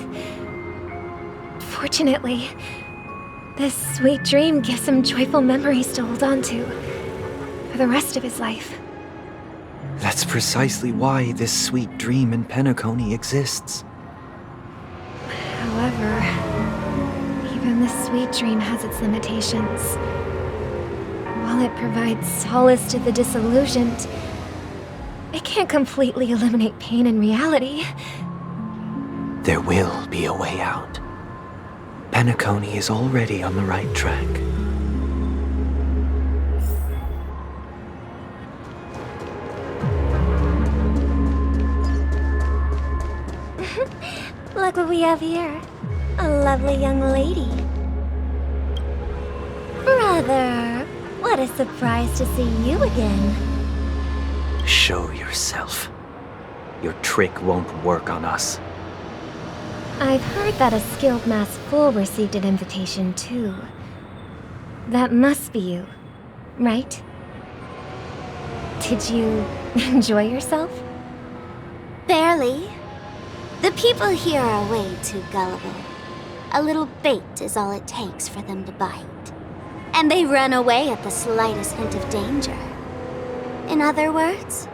Fortunately, this sweet dream gives him joyful memories to hold on to for the rest of his life. That's precisely why this sweet dream in Penacony exists. However, even this sweet dream has its limitations. While it provides solace to the disillusioned, it can't completely eliminate pain in reality. There will be a way out. Penacony is already on the right track. Look what we have here. A lovely young lady. Brother, what a surprise to see you again. Show yourself. Your trick won't work on us. I've heard that a skilled masked fool received an invitation too. That must be you, right? Did you enjoy yourself? Barely. The people here are way too gullible. A little bait is all it takes for them to bite. And they run away at the slightest hint of danger. In other words,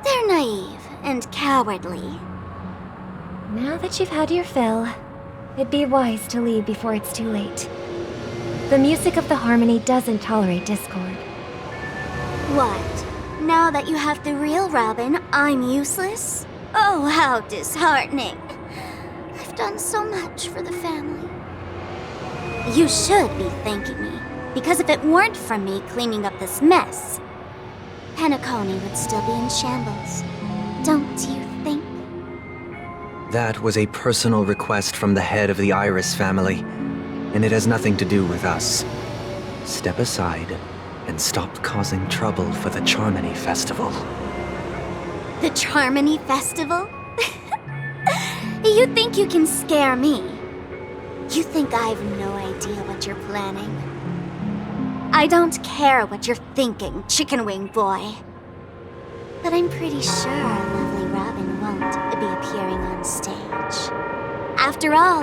they're naive and cowardly. Now that you've had your fill, it'd be wise to leave before it's too late. The music of the harmony doesn't tolerate discord. What? Now that you have the real Robin, I'm useless? Oh, how disheartening. I've done so much for the family. You should be thanking me, because if it weren't for me cleaning up this mess, Penacony would still be in shambles. Don't you think? That was a personal request from the head of the Iris family, and it has nothing to do with us. Step aside and stop causing trouble for the Charmony Festival. The Charmony Festival? You think you can scare me? You think I've no idea what you're planning? I don't care what you're thinking, chicken wing boy. But I'm pretty sure our lovely Robin won't be appearing on stage. After all,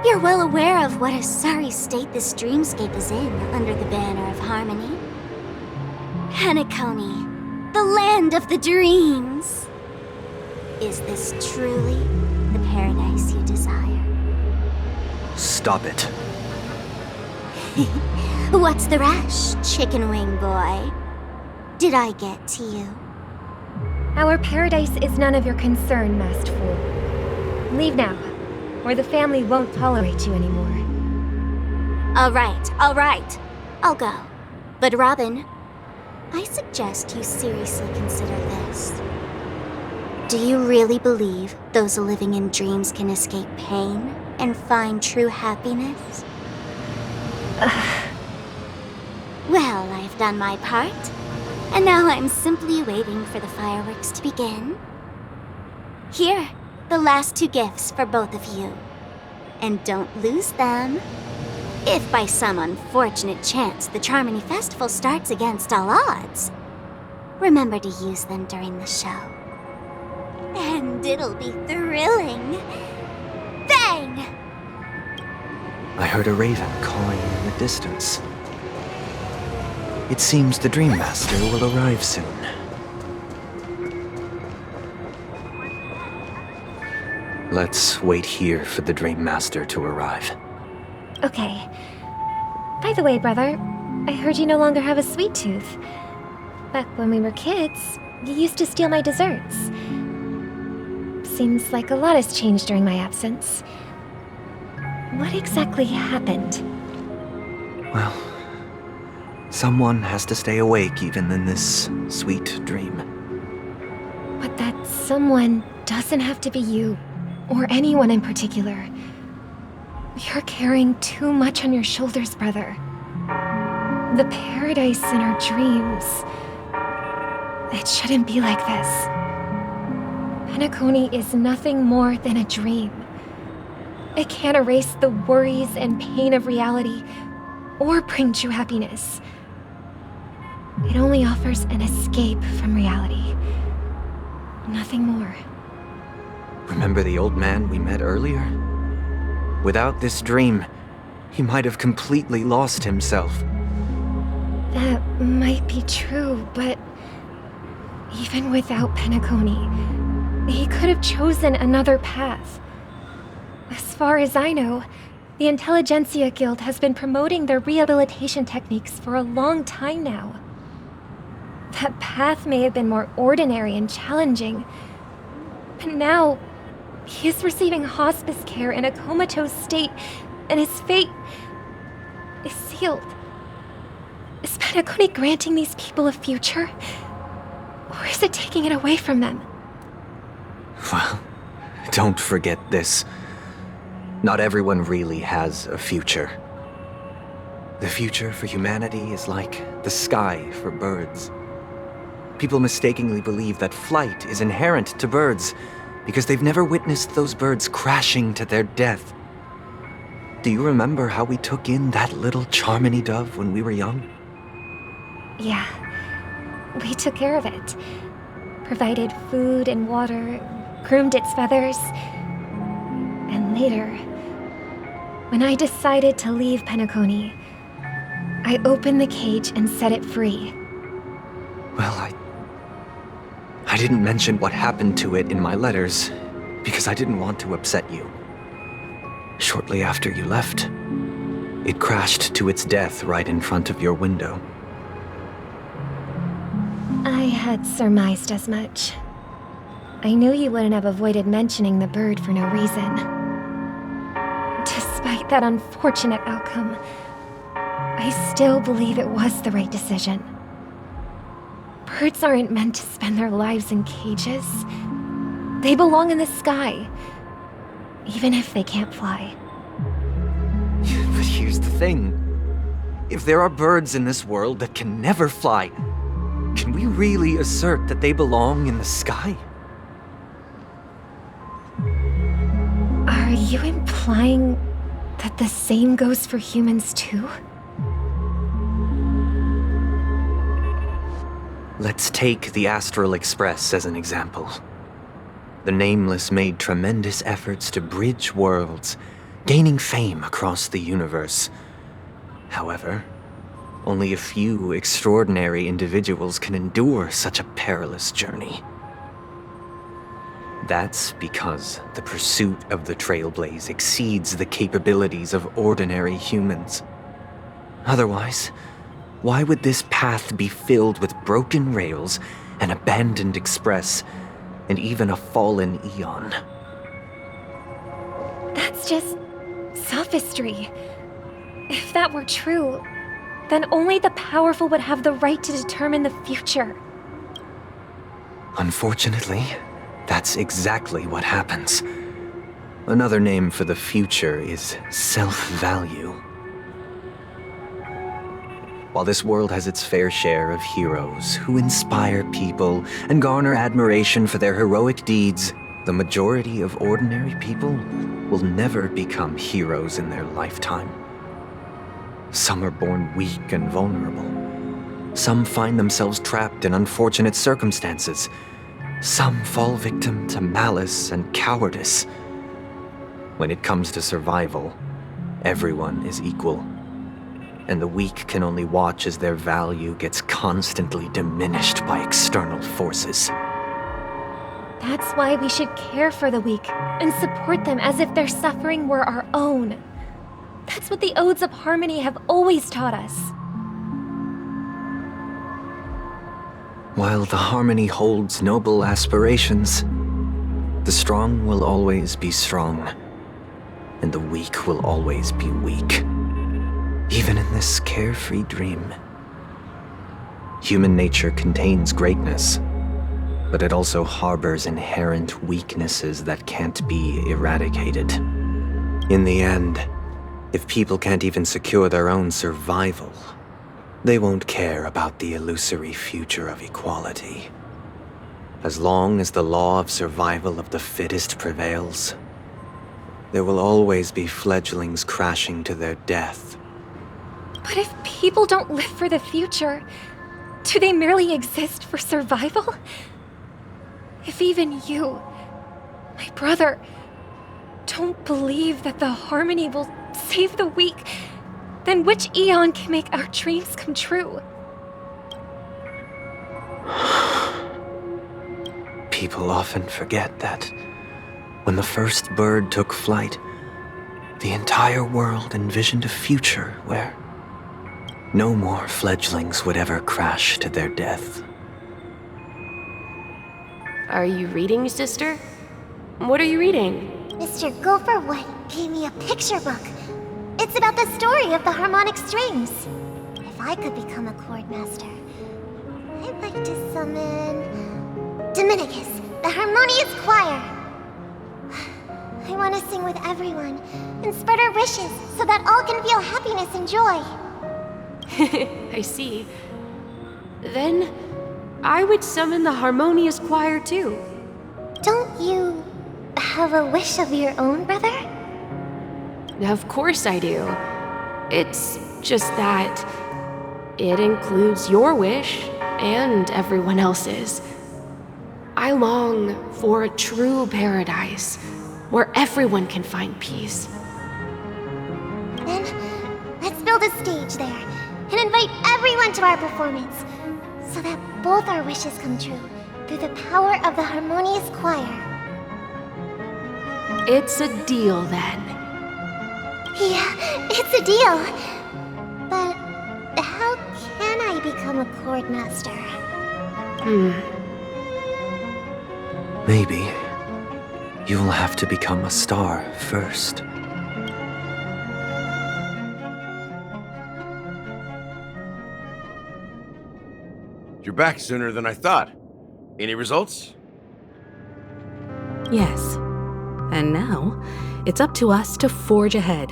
you're well aware of what a sorry state this dreamscape is in under the banner of harmony. Penacony, the land of the dreams. Is this truly the paradise you desire? Stop it. What's the rush, chicken wing boy? Did I get to you? Our paradise is none of your concern, masked fool. Leave now, or the family won't tolerate you anymore. All right. I'll go. But Robin, I suggest you seriously consider this. Do you really believe those living in dreams can escape pain and find true happiness? Well, I've done my part, and now I'm simply waiting for the fireworks to begin. Here, the last 2 gifts for both of you. And don't lose them. If by some unfortunate chance the Charmony Festival starts against all odds, remember to use them during the show. And it'll be thrilling. Bang! I heard a raven cawing in the distance. It seems the Dream Master will arrive soon. Let's wait here for the Dream Master to arrive. Okay. By the way, brother, I heard you no longer have a sweet tooth. Back when we were kids, you used to steal my desserts. Seems like a lot has changed during my absence. What exactly happened? Well, someone has to stay awake even in this sweet dream. But that someone doesn't have to be you, or anyone in particular. You're carrying too much on your shoulders, brother. The paradise in our dreams. It shouldn't be like this. Penacony is nothing more than a dream. It can't erase the worries and pain of reality, or bring true happiness. It only offers an escape from reality. Nothing more. Remember the old man we met earlier? Without this dream, he might have completely lost himself. That might be true, but even without Penacony, he could have chosen another path. As far as I know, the Intelligentsia Guild has been promoting their rehabilitation techniques for a long time now. That path may have been more ordinary and challenging, but now he is receiving hospice care in a comatose state, and his fate is sealed. Is Penacony granting these people a future? Or is it taking it away from them? Well, don't forget this. Not everyone really has a future. The future for humanity is like the sky for birds. People mistakenly believe that flight is inherent to birds because they've never witnessed those birds crashing to their death. Do you remember how we took in that little Charmony dove when we were young? Yeah. We took care of it. Provided food and water, groomed its feathers. And later, when I decided to leave Penacony, I opened the cage and set it free. Well, I didn't mention what happened to it in my letters because I didn't want to upset you. Shortly after you left, it crashed to its death right in front of your window. I had surmised as much. I knew you wouldn't have avoided mentioning the bird for no reason. Despite that unfortunate outcome, I still believe it was the right decision. Birds aren't meant to spend their lives in cages. They belong in the sky, even if they can't fly. But here's the thing. If there are birds in this world that can never fly, can we really assert that they belong in the sky? Are you implying that the same goes for humans too? Let's take the Astral Express as an example. The Nameless made tremendous efforts to bridge worlds, gaining fame across the universe. However, only a few extraordinary individuals can endure such a perilous journey. That's because the pursuit of the Trailblaze exceeds the capabilities of ordinary humans. Otherwise, why would this path be filled with broken rails, an abandoned express, and even a fallen Eon? That's just sophistry. If that were true, then only the powerful would have the right to determine the future. Unfortunately, That's exactly what happens. Another name for the future is self-value. While this world has its fair share of heroes who inspire people and garner admiration for their heroic deeds, the majority of ordinary people will never become heroes in their lifetime. Some are born weak and vulnerable. Some find themselves trapped in unfortunate circumstances. Some fall victim to malice and cowardice. When it comes to survival, everyone is equal. And the weak can only watch as their value gets constantly diminished by external forces. That's why we should care for the weak and support them as if their suffering were our own. That's what the Odes of Harmony have always taught us. While the Harmony holds noble aspirations, the strong will always be strong, and the weak will always be weak. Even in this carefree dream. Human nature contains greatness, but it also harbors inherent weaknesses that can't be eradicated. In the end, if people can't even secure their own survival, they won't care about the illusory future of equality. As long as the law of survival of the fittest prevails, there will always be fledglings crashing to their death. But if people don't live for the future, do they merely exist for survival? If even you, my brother, don't believe that the Harmony will save the weak, then which eon can make our dreams come true? People often forget that when the first bird took flight, the entire world envisioned a future where no more fledglings would ever crash to their death. Are you reading, sister? What are you reading? Mr. Gopherwood gave me a picture book. It's about the story of the harmonic strings. If I could become a chord master, I'd like to summon Dominicus, the harmonious choir. I want to sing with everyone and spread our wishes so that all can feel happiness and joy. I see. Then I would summon the harmonious choir too. Don't you have a wish of your own, brother? Of course I do. It's just that it includes your wish and everyone else's. I long for a true paradise where everyone can find peace. Then let's build a stage there and invite everyone to our performance so that both our wishes come true through the power of the harmonious choir. It's a deal then. Yeah, it's a deal. But how can I become a chord master? Maybe you will have to become a star first. You're back sooner than I thought. Any results? Yes. And now, it's up to us to forge ahead.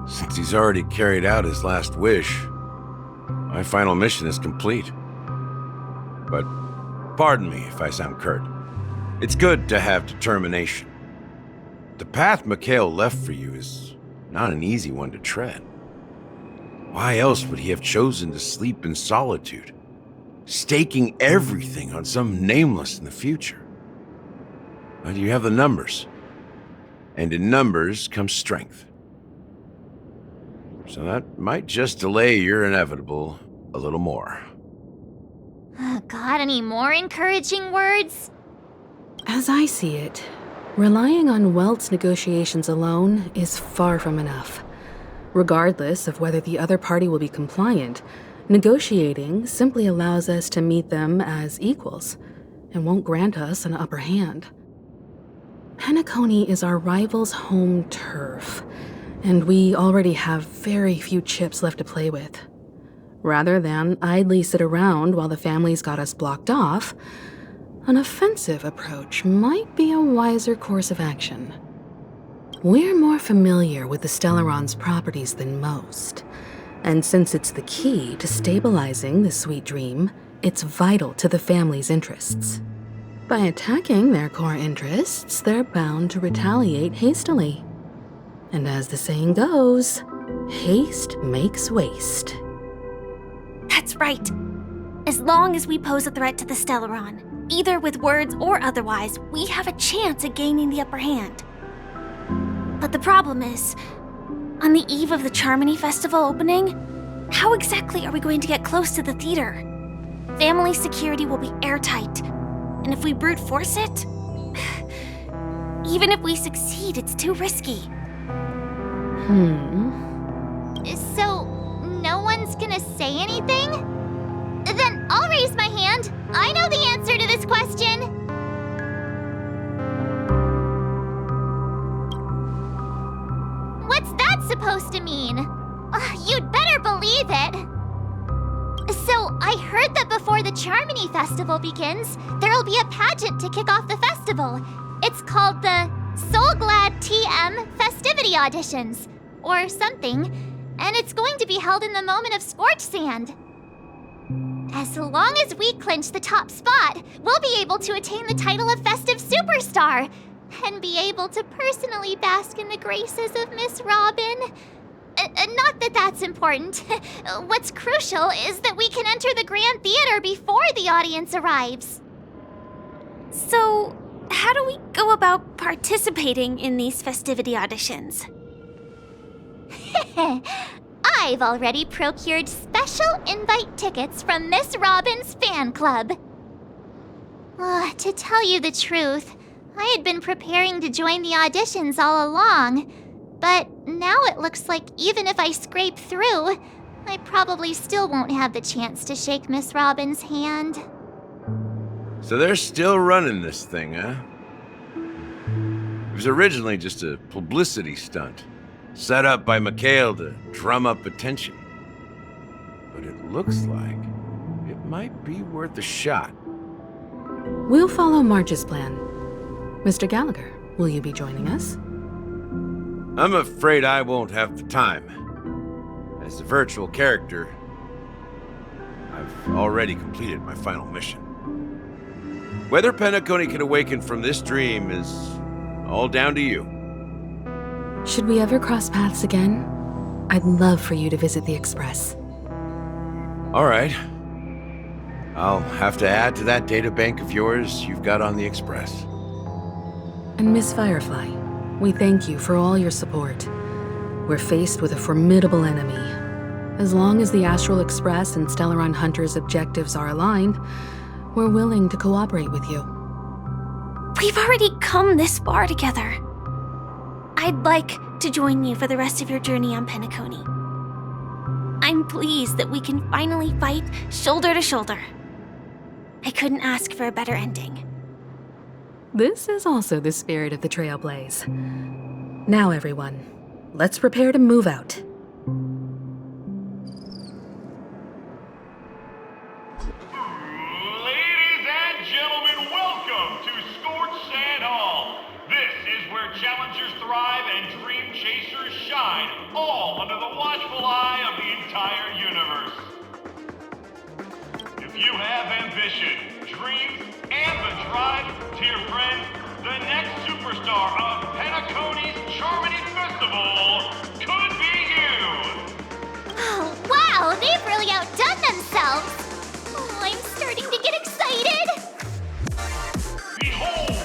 Since he's already carried out his last wish, my final mission is complete. But pardon me if I sound curt. It's good to have determination. The path Mikhail left for you is not an easy one to tread. Why else would he have chosen to sleep in solitude, staking everything on some nameless in the future? But you have the numbers, and in numbers comes strength. So that might just delay your inevitable a little more. Got any more encouraging words? As I see it, relying on Welt's negotiations alone is far from enough. Regardless of whether the other party will be compliant, negotiating simply allows us to meet them as equals and won't grant us an upper hand. Penacony is our rival's home turf, and we already have very few chips left to play with. Rather than idly sit around while the family's got us blocked off, An offensive approach might be a wiser course of action. We're more familiar with the Stellaron's properties than most, and since it's the key to stabilizing the sweet dream, it's vital to the family's interests. By attacking their core interests, they're bound to retaliate hastily. And as the saying goes, haste makes waste. That's right. As long as we pose a threat to the Stellaron, either with words or otherwise, we have a chance at gaining the upper hand. But the problem is, on the eve of the Charmony Festival opening, how exactly are we going to get close to the theater? Family security will be airtight, and if we brute force it, even if we succeed, it's too risky. So, no one's gonna say anything? Then I'll raise my hand. I know the answer to this question. What's that supposed to mean? You'd better believe it. So, I heard that before the Charmony Festival begins, there'll be a pageant to kick off the festival. It's called the Soul Glad TM Festivity Auditions, or something, and it's going to be held in the moment of scorched sand. As long as we clinch the top spot, we'll be able to attain the title of Festive Superstar, and be able to personally bask in the graces of Miss Robin. Not that that's important. What's crucial is that we can enter the Grand Theater before the audience arrives. So, how do we go about participating in these festivity auditions? I've already procured special invite tickets from Miss Robin's fan club. To tell you the truth, I had been preparing to join the auditions all along, but now it looks like even if I scrape through, I probably still won't have the chance to shake Miss Robin's hand. So they're still running this thing, huh? It was originally just a publicity stunt, set up by Mikhail to drum up attention. But it looks like it might be worth a shot. We'll follow March's plan. Mr. Gallagher, will you be joining us? I'm afraid I won't have the time. As a virtual character, I've already completed my final mission. Whether Penacony can awaken from this dream is all down to you. Should we ever cross paths again? I'd love for you to visit the Express. All right. I'll have to add to that data bank of yours you've got on the Express. And Miss Firefly, we thank you for all your support. We're faced with a formidable enemy. As long as the Astral Express and Stellaron Hunter's objectives are aligned, we're willing to cooperate with you. We've already come this far together. I'd like to join you for the rest of your journey on Penacony. I'm pleased that we can finally fight shoulder to shoulder. I couldn't ask for a better ending. This is also the spirit of the Trailblaze. Now, everyone, let's prepare to move out. Ladies and gentlemen, welcome to Scorched Sand Hall. This is where challengers thrive and dream chasers shine, all under the watchful eye of the entire universe. If you have ambition, dreams, and the drive, dear friends, the next superstar of Penacony's Charmony Festival could be you! Oh, wow, they've really outdone themselves! Oh, I'm starting to get excited! Behold,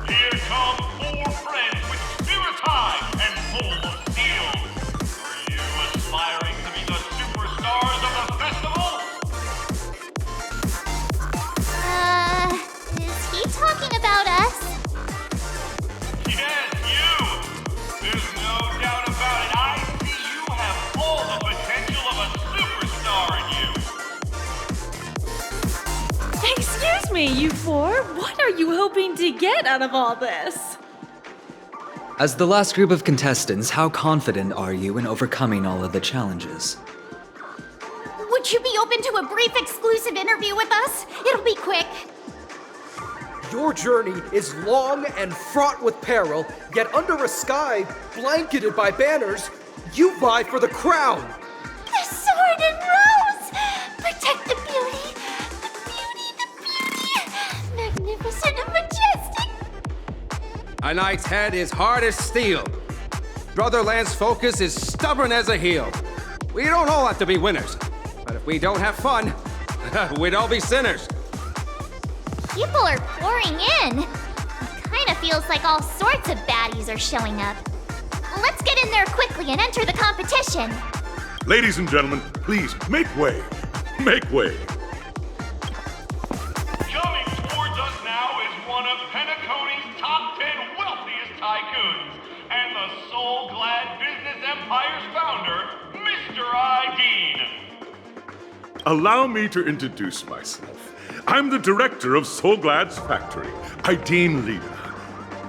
here come 4 friends with spirits high and full of steel. Are you aspiring to be the superstars of the festival? Is he talking about us? Yes, you! There's no doubt about it. I see you have all the potential of a superstar in you. Excuse me, you 4. What are you hoping to get out of all this? As the last group of contestants, how confident are you in overcoming all of the challenges? Would you be open to a brief exclusive interview with us? It'll be quick. Your journey is long and fraught with peril, yet under a sky blanketed by banners, you vie for the crown. The sword and rose! Protect the beauty! Magnificent and majestic! A knight's head is hard as steel. Brother Lance's focus is stubborn as a heel. We don't all have to be winners, but if we don't have fun, we'd all be sinners. People are pouring in. It kind of feels like all sorts of baddies are showing up. Let's get in there quickly and enter the competition. Ladies and gentlemen, please make way. Make way. Coming towards us now is one of Penacony's top 10 wealthiest tycoons and the soul-glad business empire's founder, Mr. Dean. Allow me to introduce myself. I'm the director of Soulglad's factory, Dean Lena.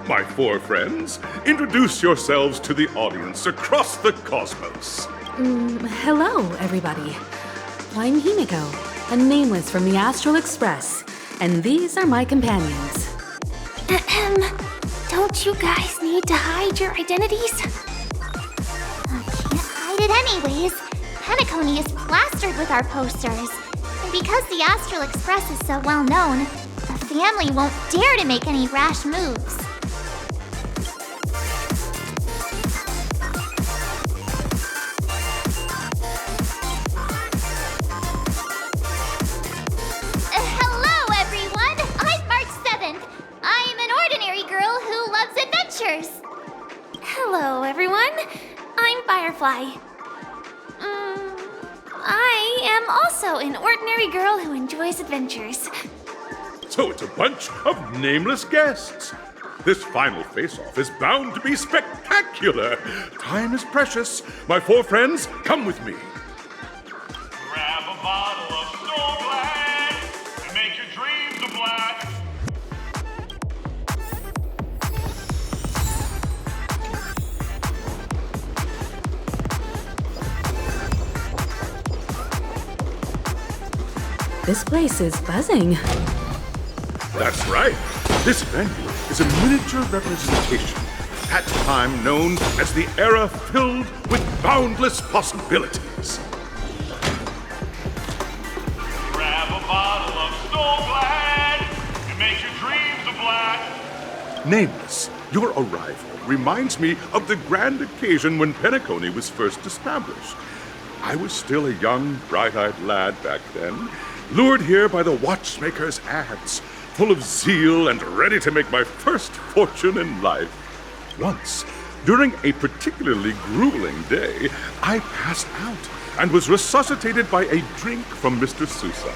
My four friends, introduce yourselves to the audience across the cosmos. Hello, everybody. I'm Himiko, a nameless from the Astral Express, and these are my companions. Don't you guys need to hide your identities? I can't hide it anyways. Penacony is plastered with our posters. And because the Astral Express is so well known, the family won't dare to make any rash moves. Hello, everyone! I'm March 7th. I'm an ordinary girl who loves adventures. Hello, everyone. I'm Firefly. I am also an ordinary girl who enjoys adventures. So it's a bunch of nameless guests. This final face-off is bound to be spectacular. Time is precious. My four friends, come with me. Grab a bottle of Soul Glad and make your dreams a black. This place is buzzing. That's right. This venue is a miniature representation of that time known as the era filled with boundless possibilities. Grab a bottle of Soul Glad and make your dreams a black. Nameless, your arrival reminds me of the grand occasion when Penacony was first established. I was still a young, bright-eyed lad back then, lured here by the watchmaker's ads, full of zeal and ready to make my first fortune in life. Once, during a particularly grueling day, I passed out and was resuscitated by a drink from Mr. Sousa.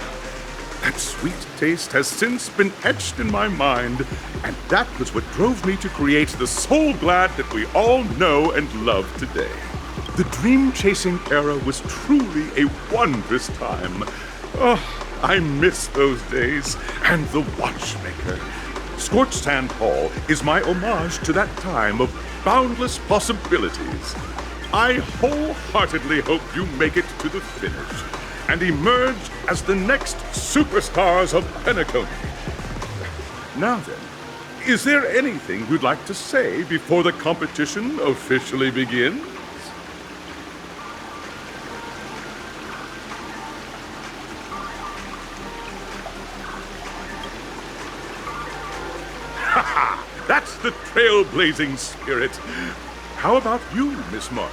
That sweet taste has since been etched in my mind, and that was what drove me to create the Soul Glad that we all know and love today. The dream-chasing era was truly a wondrous time. Oh, I miss those days, and the watchmaker. Scorched Sand Hall is my homage to that time of boundless possibilities. I wholeheartedly hope you make it to the finish and emerge as the next superstars of Penacony. Now then, is there anything you'd like to say before the competition officially begins? That's the trailblazing spirit. How about you, Miss March?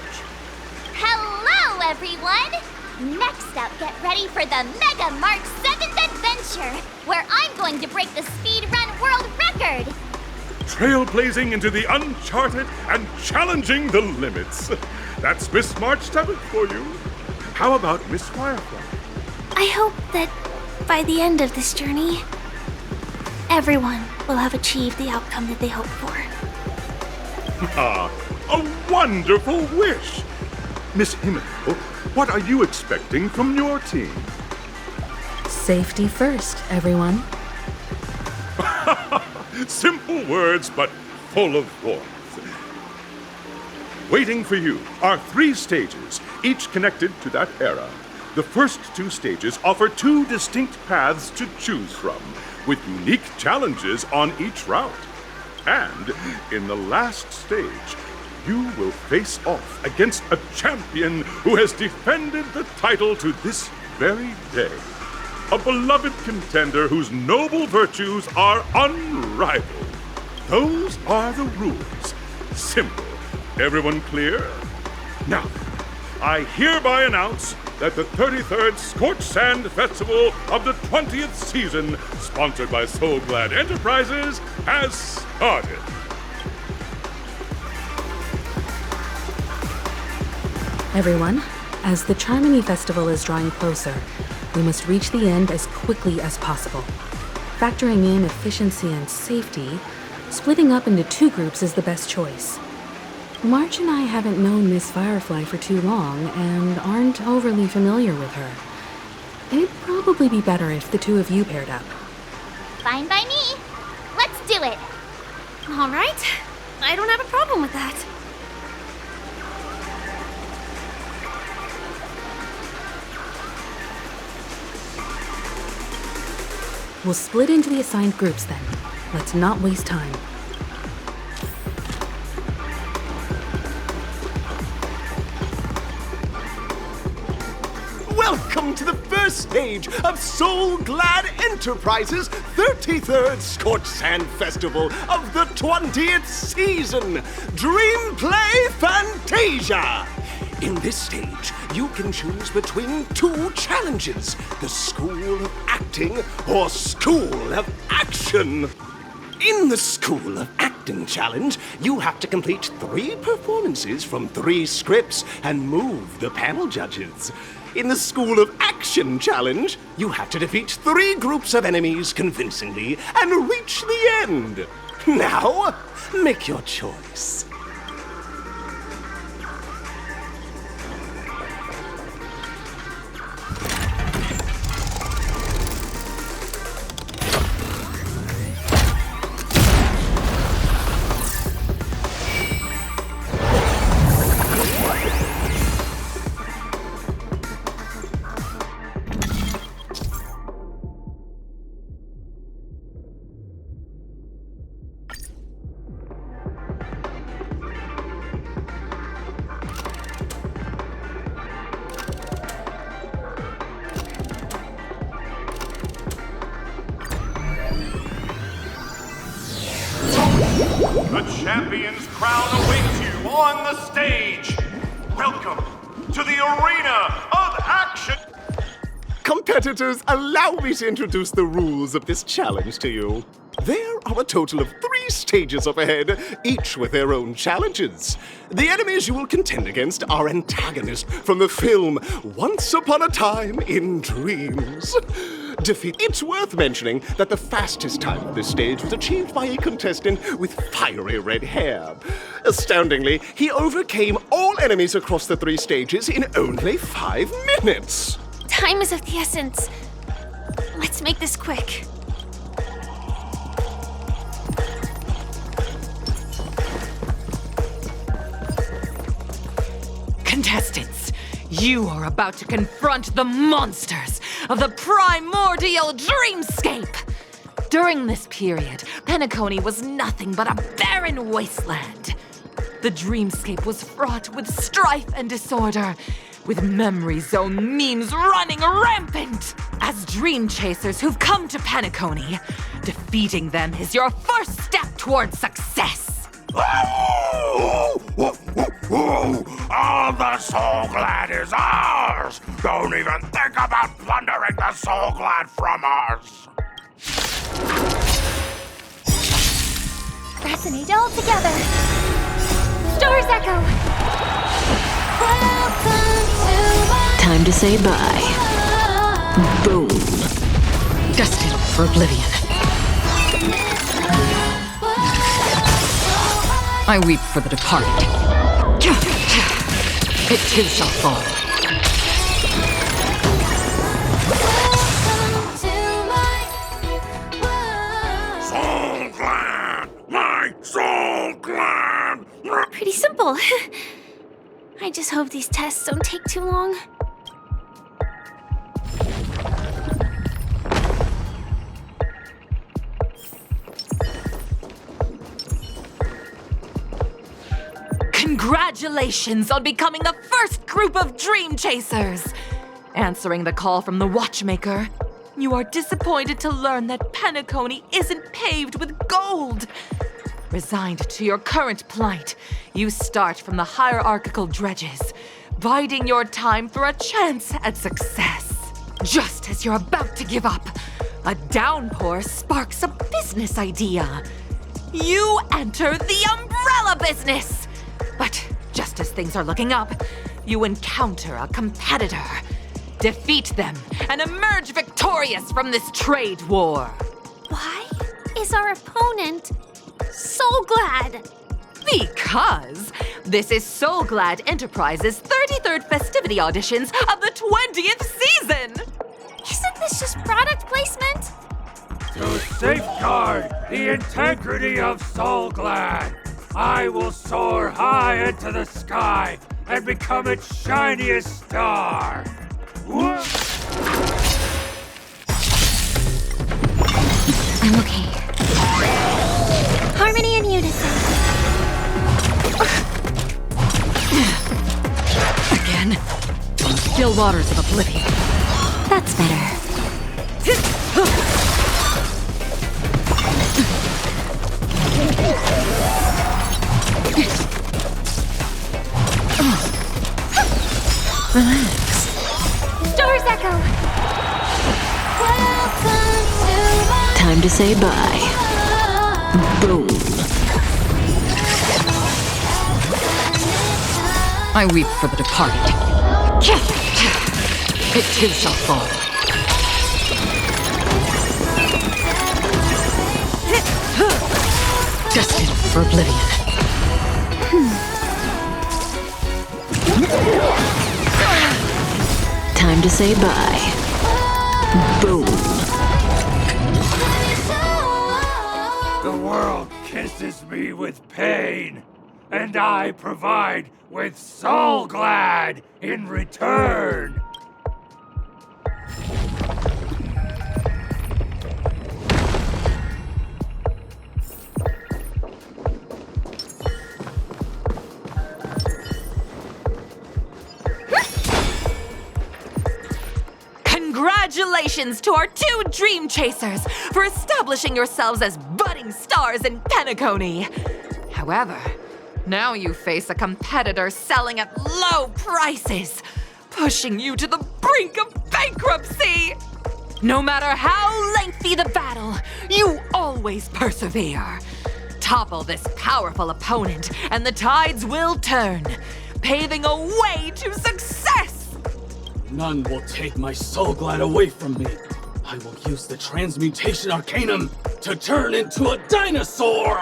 Hello, everyone! Next up, get ready for the Mega March 7th adventure, where I'm going to break the speedrun world record! Trailblazing into the uncharted and challenging the limits. That's Miss March 7th for you. How about Miss Firefly? I hope that by the end of this journey, everyone will have achieved the outcome that they hoped for. Ah, a wonderful wish! Miss Himiko, what are you expecting from your team? Safety first, everyone. Simple words, but full of warmth. Waiting for you are 3 stages, each connected to that era. The first 2 stages offer 2 distinct paths to choose from. with unique challenges on each route. And in the last stage, you will face off against a champion who has defended the title to this very day. A beloved contender whose noble virtues are unrivaled. Those are the rules. Simple. Everyone clear? Now, I hereby announce that the 33rd Scorched Sand Festival of the 20th season, sponsored by Soul Glad Enterprises, has started. Everyone, as the Charmony Festival is drawing closer, we must reach the end as quickly as possible. Factoring in efficiency and safety, splitting up into 2 groups is the best choice. March and I haven't known Miss Firefly for too long and aren't overly familiar with her. It'd probably be better if the 2 of you paired up. Fine by me. Let's do it. All right. I don't have a problem with that. We'll split into the assigned groups then. Let's not waste time. Welcome to the first stage of Soul Glad Enterprises' 33rd Scorched Sand Festival of the 20th season, Dream Play Fantasia! In this stage, you can choose between 2 challenges, the School of Acting or School of Action. In the School of Acting challenge, you have to complete 3 performances from 3 scripts and move the panel judges. In the School of Action challenge, you have to defeat 3 groups of enemies convincingly and reach the end. Now, make your choice. The champion's crown awaits you on the stage. Welcome to the Arena of Action. Competitors, allow me to introduce the rules of this challenge to you. There are a total of 3 stages up ahead, each with their own challenges. The enemies you will contend against are antagonists from the film Once Upon a Time in Dreams. It's worth mentioning that the fastest time of this stage was achieved by a contestant with fiery red hair. Astoundingly, he overcame all enemies across the 3 stages in only 5 minutes. Time is of the essence. Let's make this quick. Contestants, you are about to confront the monsters of the primordial dreamscape. During this period, Penacony was nothing but a barren wasteland. The dreamscape was fraught with strife and disorder, with memory zone memes running rampant. As dream chasers who've come to Penacony, defeating them is your first step towards success. All the Soul Glad is ours! Don't even think about plundering the Soul Glad from us! Resonate all together. Stars echo. Time to say bye. Boom. Destined for oblivion. I weep for the departed. It too shall fall. Soul Glad! My Soul Glad! Pretty simple. I just hope these tests don't take too long. Congratulations on becoming the first group of Dream Chasers! Answering the call from the Watchmaker, you are disappointed to learn that Penacony isn't paved with gold. Resigned to your current plight, you start from the hierarchical dredges, biding your time for a chance at success. Just as you're about to give up, a downpour sparks a business idea. You enter the umbrella business! But just as things are looking up, you encounter a competitor. Defeat them and emerge victorious from this trade war. Why is our opponent so glad? Because this is So Glad Enterprises' 33rd festivity auditions of the 20th season! Isn't this just product placement? To safeguard the integrity of Soul Glad, I will soar high into the sky and become its shiniest star. I'm okay. Harmony and unison. Again? Still waters of oblivion. That's better. Relax. Stars echo. Time to say bye. Boom. I weep for the departed. It too shall fall. Destined for oblivion. Time to say bye. Boom. The world kisses me with pain, and I provide with Soul Glad in return. Congratulations to our two Dream Chasers for establishing yourselves as budding stars in Penacony. However, now you face a competitor selling at low prices, pushing you to the brink of bankruptcy. No matter how lengthy the battle, you always persevere. Topple this powerful opponent, and the tides will turn, paving a way to success. None will take my Soul Glad away from me. I will use the transmutation arcanum to turn into a dinosaur!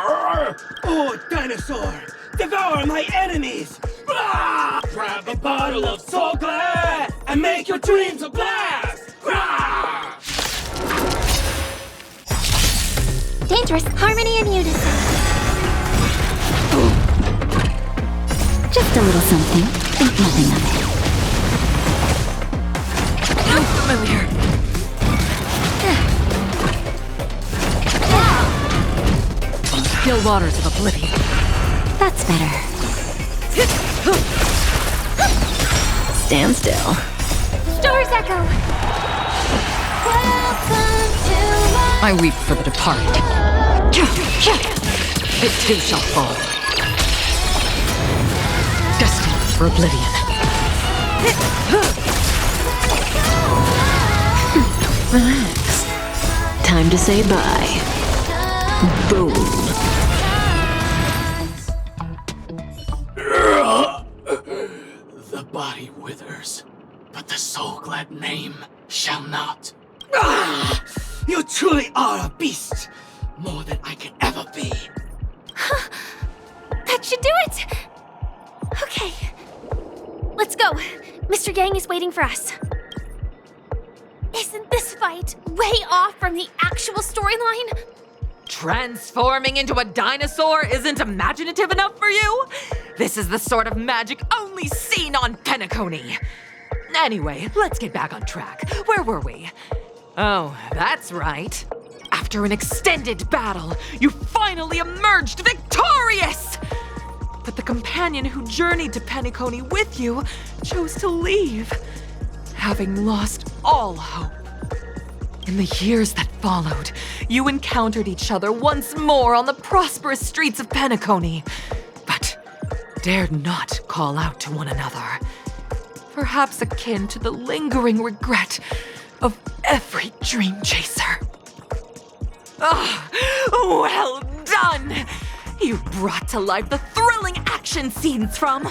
Oh, dinosaur! Devour my enemies! Ah! Grab a bottle of Soul Glad and make your dreams a blast! Ah! Dangerous harmony and unison. Just a little something. Think nothing of it. Familiar. Still waters of oblivion. That's better. Stand still. Stars echo. I weep for the departed. It too shall fall. Destined for oblivion. Relax. Time to say bye. Boom. The body withers, but the Soul Glad name shall not. Ah! You truly are a beast! More than I can ever be. That should do it! Okay. Let's go. Mr. Yang is waiting for us. Isn't this fight way off from the actual storyline? Transforming into a dinosaur isn't imaginative enough for you? This is the sort of magic only seen on Penacony. Anyway, let's get back on track. Where were we? Oh, that's right. After an extended battle, you finally emerged victorious! But the companion who journeyed to Penacony with you chose to leave, having lost all hope. In the years that followed, you encountered each other once more on the prosperous streets of Penacony, but dared not call out to one another. Perhaps akin to the lingering regret of every dream chaser. Ah, well done! You brought to life the thrilling action scenes from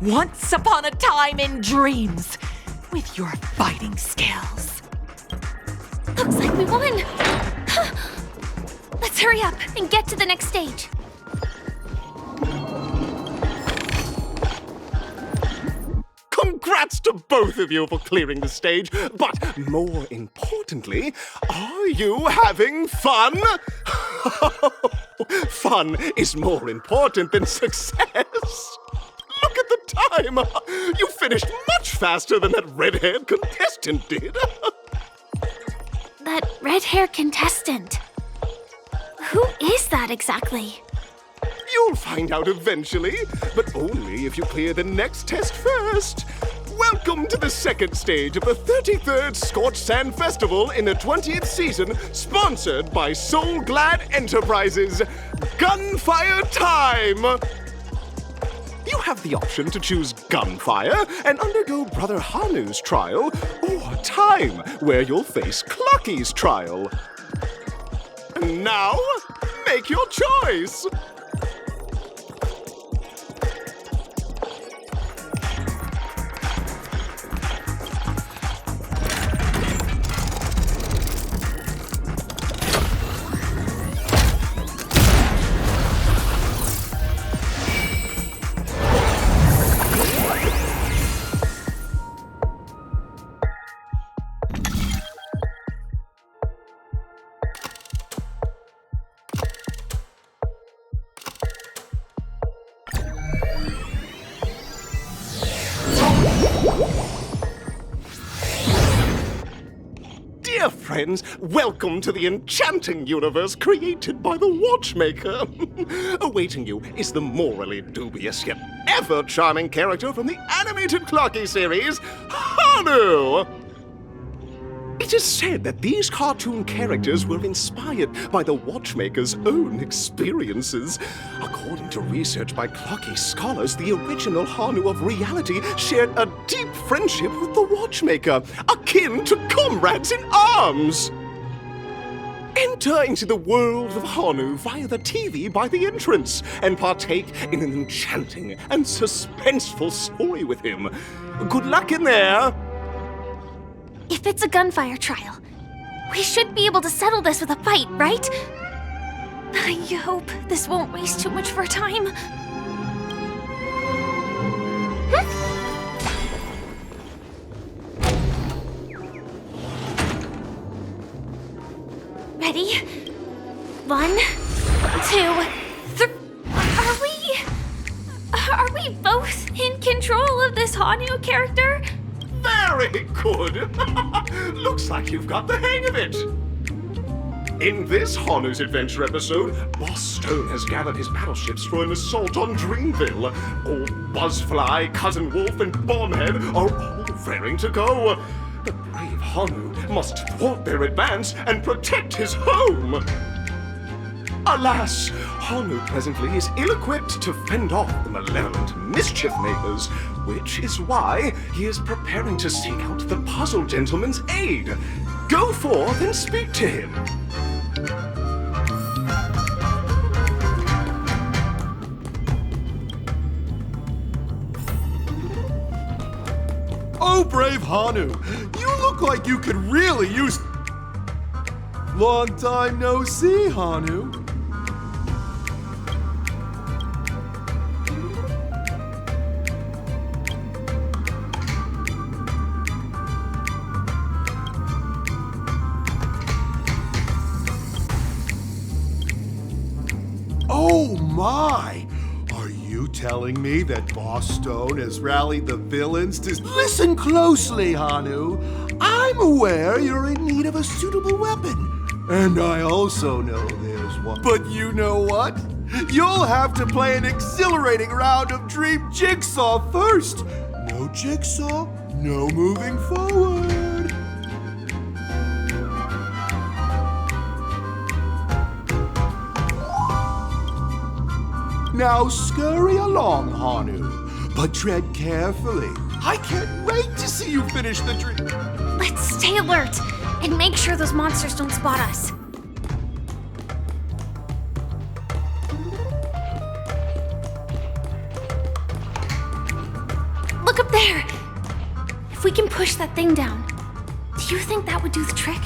Once Upon a Time in Dreams with your fighting skills. Looks like we won! Let's hurry up and get to the next stage. Congrats to both of you for clearing the stage, but more importantly, are you having fun? Fun is more important than success. Look at the time! You finished much faster than that red-haired contestant did. That red-haired contestant. Who is that exactly? You'll find out eventually, but only if you clear the next test first. Welcome to the second stage of the 33rd Scorched Sand Festival in the 20th season, sponsored by Soul Glad Enterprises. Gunfire time! You have the option to choose gunfire and undergo Brother Hanu's trial, or time, where you'll face Clucky's trial. And now, make your choice! Dear friends, welcome to the enchanting universe created by the Watchmaker. Awaiting you is the morally dubious yet ever-charming character from the animated Clocky series, Hanu! It is said that these cartoon characters were inspired by the Watchmaker's own experiences. According to research by Clocky scholars, the original Hanu of reality shared a deep friendship with the Watchmaker, akin to comrades in arms. Enter into the world of Hanu via the TV by the entrance and partake in an enchanting and suspenseful story with him. Good luck in there! If it's a gunfire trial, we should be able to settle this with a fight, right? I hope this won't waste too much of our time. Ready? 1, 2, 3. Are we both in control of this Hanu character? Very good! Looks like you've got the hang of it! In this Hanu's Adventure episode, Boss Stone has gathered his battleships for an assault on Dreamville. Old Buzzfly, Cousin Wolf, and Bombhead are all raring to go. The brave Hanu must thwart their advance and protect his home! Alas, Hanu presently is ill-equipped to fend off the malevolent mischief makers, which is why he is preparing to seek out the Puzzle Gentleman's aid. Go forth and speak to him. Oh, brave Hanu, you look like you could really use... Long time no see, Hanu. Oh my! Are you telling me that Boss Stone has rallied the villains to... Listen closely, Hanu. I'm aware you're in need of a suitable weapon. And I also know there's one. But you know what? You'll have to play an exhilarating round of Dream Jigsaw first. No Jigsaw, no moving forward. Now scurry along, Hanu, but tread carefully. I can't wait to see you finish the dream. Let's stay alert and make sure those monsters don't spot us. Look up there! If we can push that thing down, do you think that would do the trick?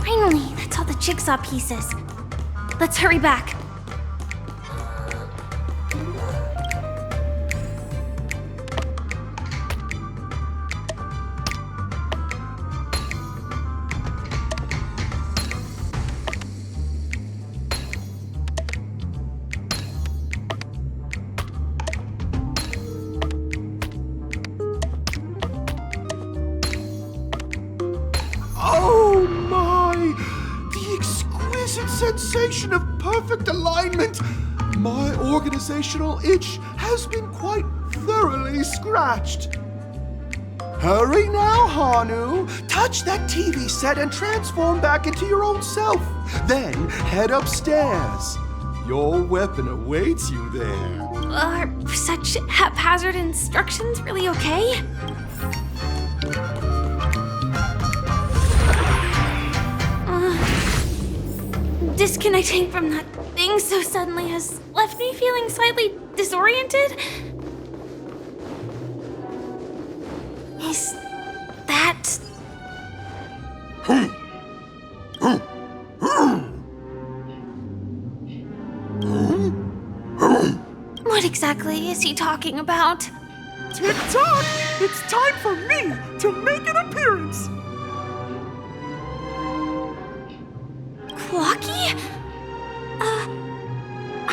Finally, that's all the jigsaw pieces. Let's hurry back. Oh my! The exquisite sensation of perfect alignment! My organizational itch has been quite thoroughly scratched. Hurry now, Hanu! Touch that TV set and transform back into your own self. Then head upstairs. Your weapon awaits you there. Are such haphazard instructions really okay? Disconnecting from that thing so suddenly has left me feeling slightly disoriented. Is that... What exactly is he talking about? Tick-tock! It's time for me to make an appearance! Clocky?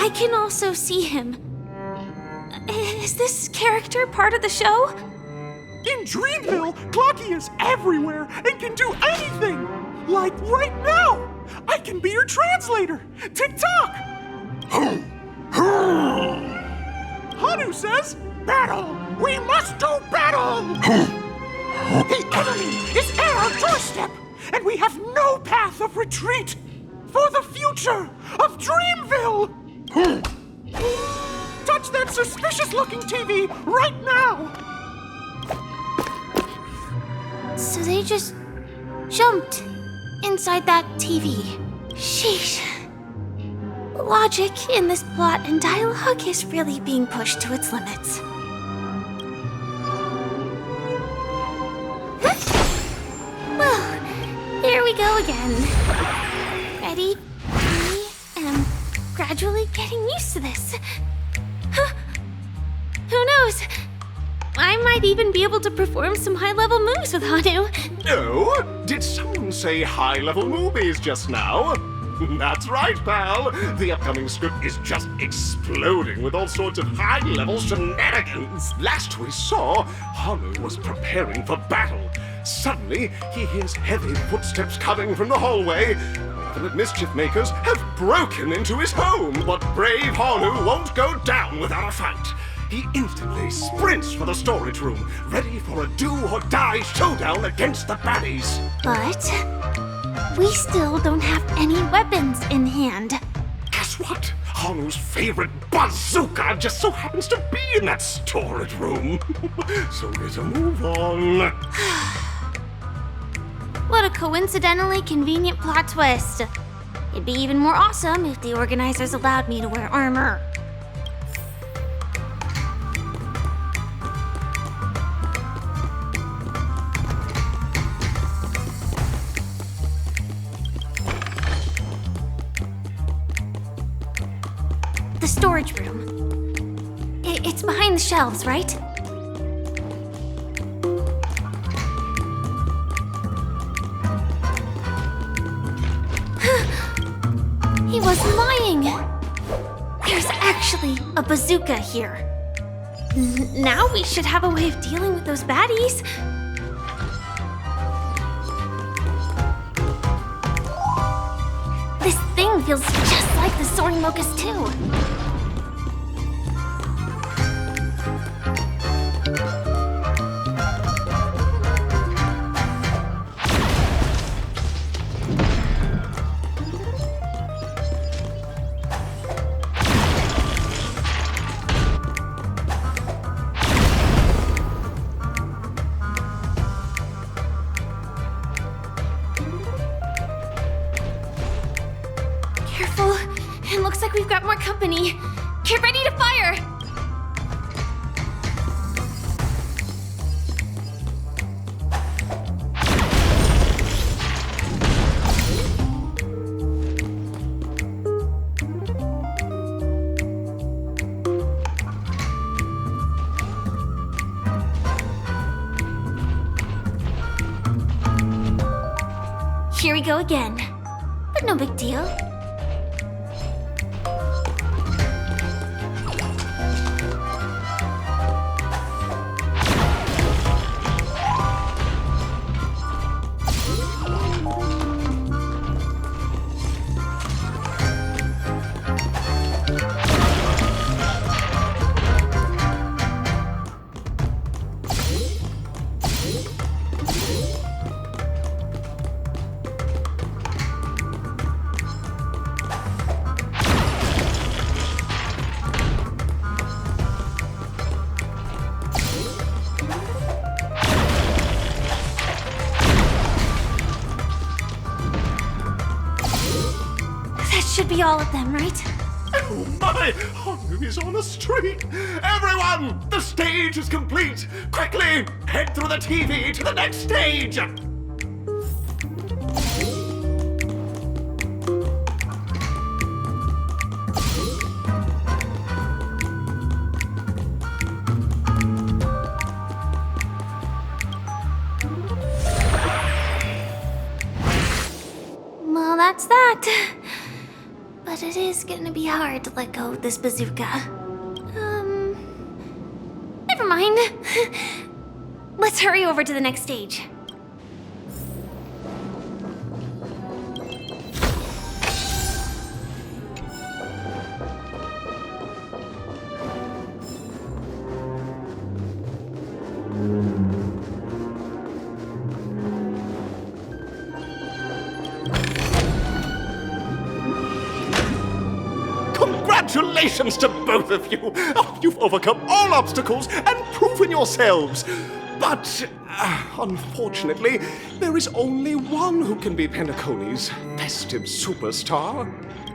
I can also see him. Is this character part of the show? In Dreamville, Clocky is everywhere and can do anything! Like right now! I can be your translator! Tick-tock! Hanu says, battle! We must do battle! The enemy is at our doorstep, and we have no path of retreat for the future of Dreamville! Touch that suspicious-looking TV right now! So they just jumped inside that TV. Sheesh. Logic in this plot and dialogue is really being pushed to its limits. Well, here we go again. Ready? I am gradually getting used to this. Who knows? I might even be able to perform some high-level moves with Hanu. Oh, did someone say high-level movies just now? That's right, pal. The upcoming script is just exploding with all sorts of high-level shenanigans. Last we saw, Hanu was preparing for battle. Suddenly, he hears heavy footsteps coming from the hallway. Malevolent mischief makers have broken into his home, but brave Hanu won't go down without a fight. he instantly sprints for the storage room, ready for a do-or-die showdown against the baddies. But we still don't have any weapons in hand. Guess what? Hanu's favorite bazooka just so happens to be in that storage room. So get a move on. What a coincidentally convenient plot twist. It'd be even more awesome if the organizers allowed me to wear armor. The storage room. It's behind the shelves, right? He wasn't lying. There's actually a bazooka here. Now we should have a way of dealing with those baddies. This thing feels just like the soaring locust too. Careful. It looks like we've got more company. Get ready to fire! Here we go again. But no big deal. Should be all of them, right? Oh my! Hanu is on a streak! Everyone! The stage is complete! Quickly! Head through the TV to the next stage! Well, that's that. But it is gonna be hard to let go of this bazooka. Never mind. Let's hurry over to the next stage. Congratulations to both of you! Oh, you've overcome all obstacles and proven yourselves! But, unfortunately, there is only one who can be Penacony's festive superstar.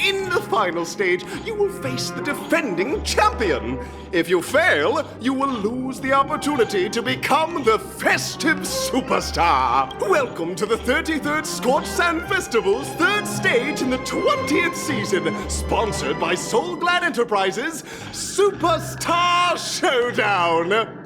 In the final stage, you will face the defending champion. If you fail, you will lose the opportunity to become the festive superstar. Welcome to the 33rd Scorched Sand Festival's third stage in the 20th season, sponsored by Soul Glad Enterprises, Superstar Showdown.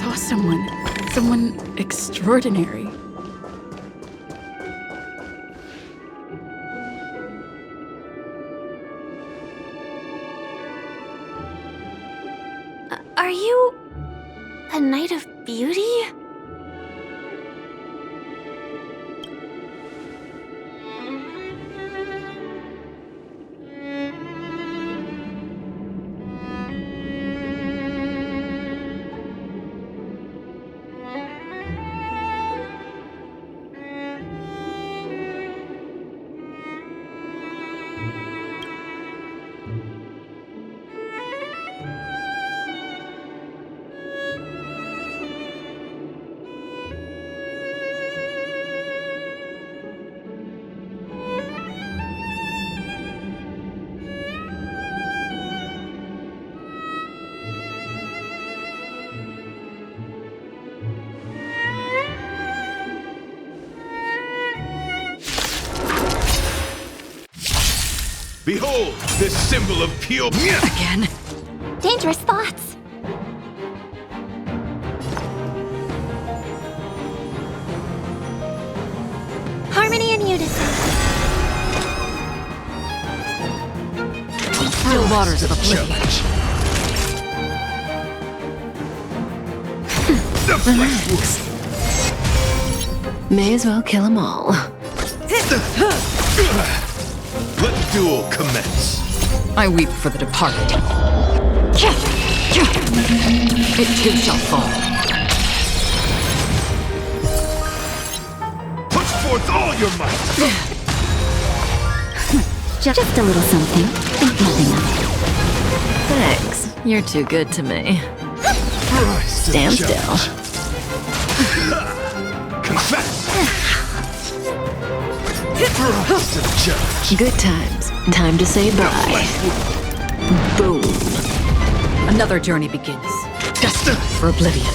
saw someone extraordinary. Are you a Knight of Beauty? Behold, this symbol of pure... Again? Dangerous thoughts. Harmony and unison. Still waters of oblivion. Relax. May as well kill them all. Let the duel commence. I weep for the departed. It too shall fall. Put forth all your might. Just a little something. Think nothing of it. Thanks. You're too good to me. Stand still. Confess. Good times. Time to say bye. Boom. Another journey begins. Destined for oblivion.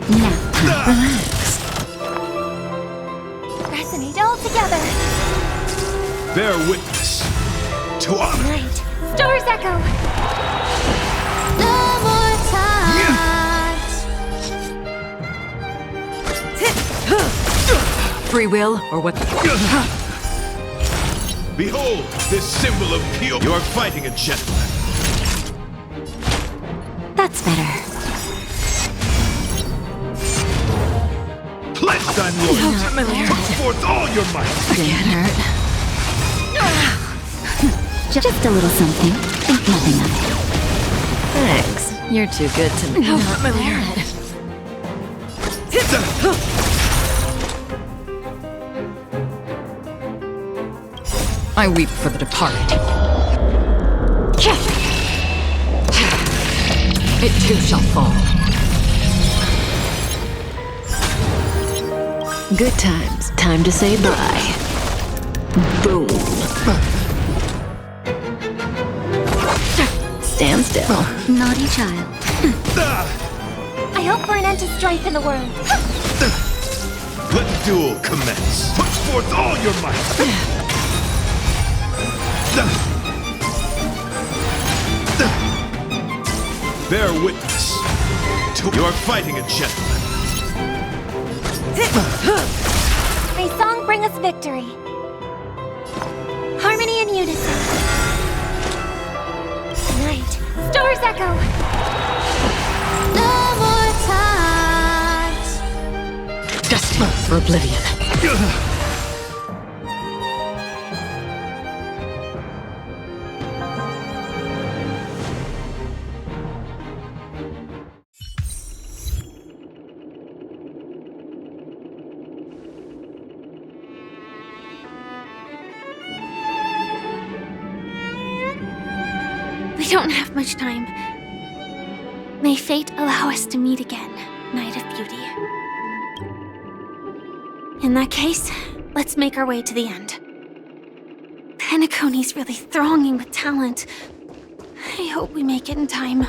Now, relax. Resonate all together. Bear witness to honor. Night. Stars echo. no more time. Free will or what? Behold, this symbol of pure... You're fighting a gentleman. That's better. Pledge thy loyalty. Put forth all your might. Can't hurt. Just a little something. Think nothing of it. Thanks. You're too good to me. I weep for the departed. It too shall fall. Good times. Time to say bye. Boom. Stand still. Naughty child. I hope for an end to strife in the world. Let the duel commence. Put forth all your might. Bear witness to... You're fighting a gentleman. May song bring us victory. Harmony and unison. Night. Stars echo. No more time. Destined for oblivion. We don't have much time. May fate allow us to meet again, Knight of Beauty. In that case, let's make our way to the end. Penacony's really thronging with talent. I hope we make it in time.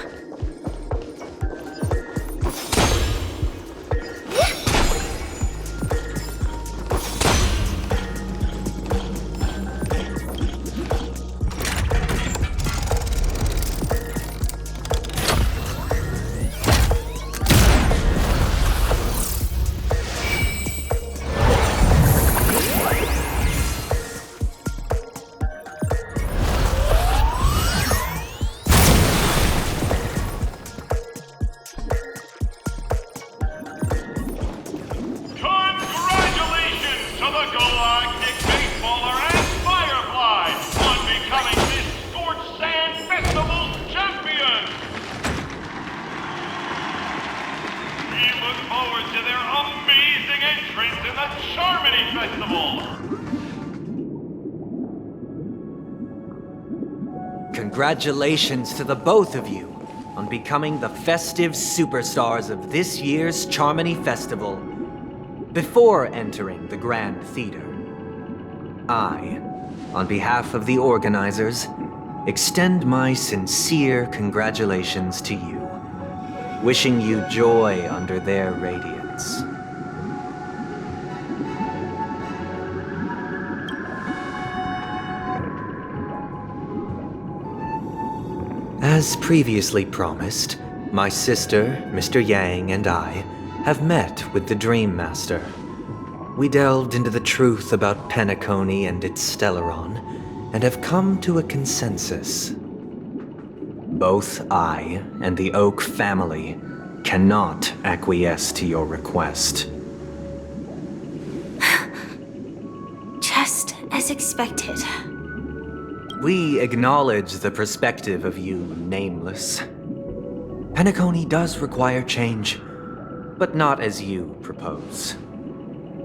forward to their amazing entrance in the Charmony Festival. Congratulations to the both of you on becoming the festive superstars of this year's Charmony Festival. Before entering the Grand Theater, I, on behalf of the organizers, extend my sincere congratulations to you, wishing you joy under their radiance. As previously promised, my sister, Mr. Yang, and I have met with the Dream Master. We delved into the truth about Penacony and its Stellaron, and have come to a consensus. Both I and the Oak family cannot acquiesce to your request. Just as expected. We acknowledge the perspective of you, Nameless. Penacony does require change, but not as you propose.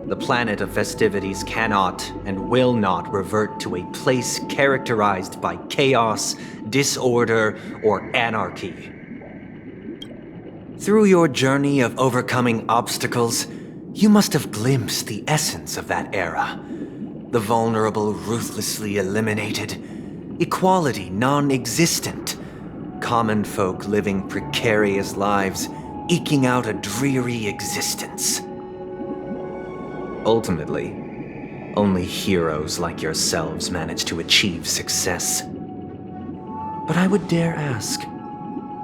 The planet of festivities cannot and will not revert to a place characterized by chaos, disorder, or anarchy. Through your journey of overcoming obstacles, you must have glimpsed the essence of that era. The vulnerable ruthlessly eliminated, equality non-existent, common folk living precarious lives, eking out a dreary existence. Ultimately, only heroes like yourselves manage to achieve success. But I would dare ask,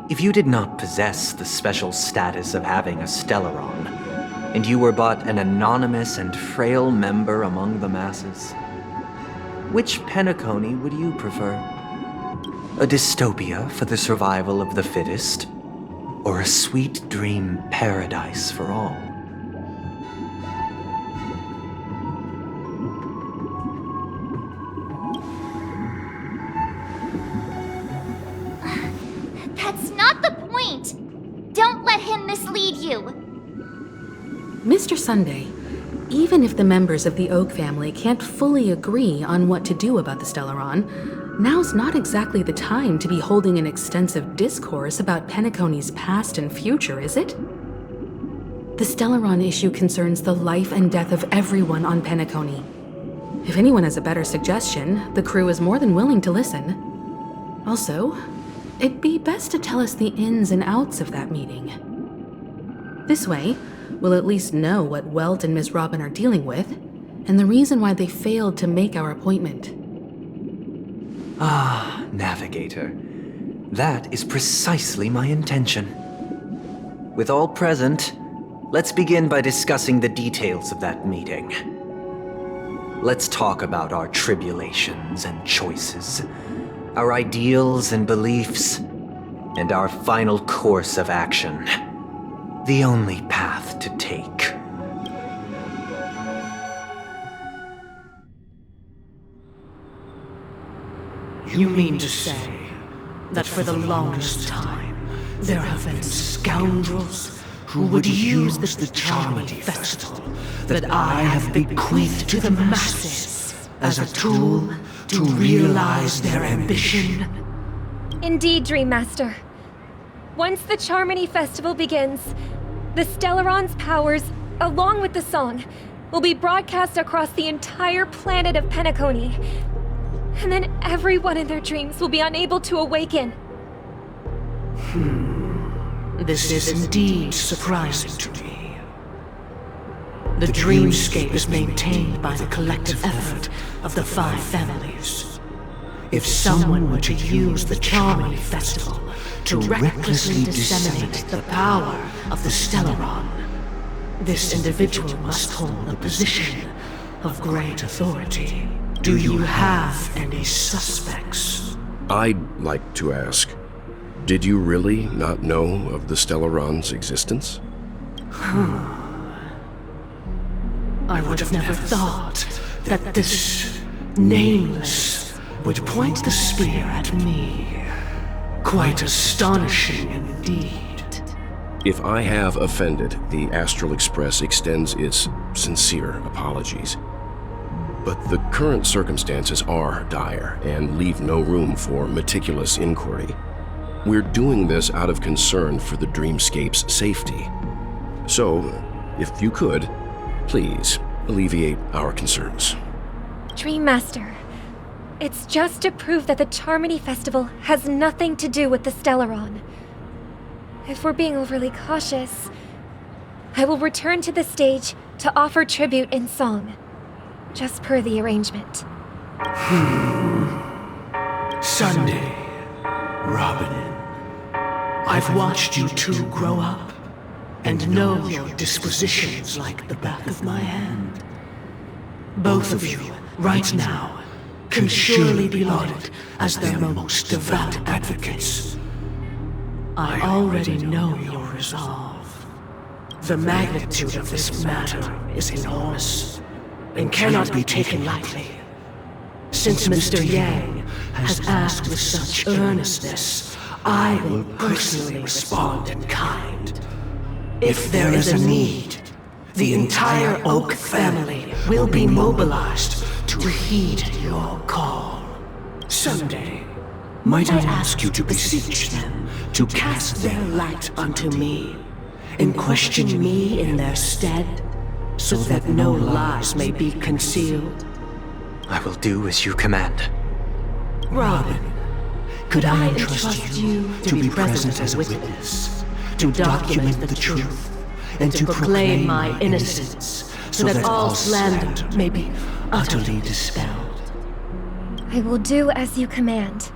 if you did not possess the special status of having a Stellaron, and you were but an anonymous and frail member among the masses, which Penacony would you prefer? A dystopia for the survival of the fittest, or a sweet dream paradise for all? That's not the point! Don't let him mislead you! Mr. Sunday, even if the members of the Oak family can't fully agree on what to do about the Stellaron, now's not exactly the time to be holding an extensive discourse about Penacony's past and future, is it? The Stellaron issue concerns the life and death of everyone on Penacony. If anyone has a better suggestion, the crew is more than willing to listen. Also, it'd be best to tell us the ins and outs of that meeting. This way, we'll at least know what Welt and Miss Robin are dealing with, and the reason why they failed to make our appointment. Ah, Navigator. That is precisely my intention. With all present, let's begin by discussing the details of that meeting. Let's talk about our tribulations and choices, our ideals and beliefs, and our final course of action. The only path to take. You mean to say that for the longest time, there have been scoundrels who would use the Charmony Festival that I have bequeathed to the masses as a tool to realize their ambition? Indeed, Dream Master. Once the Charmony Festival begins, the Stellaron's powers, along with the song, will be broadcast across the entire planet of Penacony. And then everyone in their dreams will be unable to awaken. This is indeed surprising to me. The dreamscape is maintained by the collective effort of the 5 families. If someone were to use the Charmony Festival to recklessly disseminate the power of the Stellaron, this individual must hold a position of great authority. Do you have any suspects? I'd like to ask, did you really not know of the Stellaron's existence? I would have never thought that this Nameless would point the spear at me. Quite astonishing indeed. If I have offended, the Astral Express extends its sincere apologies. But the current circumstances are dire and leave no room for meticulous inquiry. We're doing this out of concern for the Dreamscape's safety. So, if you could, please alleviate our concerns. Dream Master, it's just to prove that the Charmony Festival has nothing to do with the Stellaron. If we're being overly cautious, I will return to the stage to offer tribute in song, just per the arrangement. Sunday, Robin, I've watched you two grow up and know your dispositions like the back of my hand. Both of you, right now, can surely be lauded as their most devout advocates. I already know your resolve. The magnitude of this matter is enormous and cannot be taken lightly. Since Mr. Yang has asked with such earnestness, I will personally respond in kind. If there is a need, the entire Oak family will be mobilized to heed your call. Someday, might I ask you to beseech them to cast their light unto me, and question me in their stead, so that no lies may be concealed? I will do as you command. Robin, could I entrust you to be present as a witness, to document the truth, and to proclaim my innocence, so that all slander may be utterly dispelled? I will do as you command.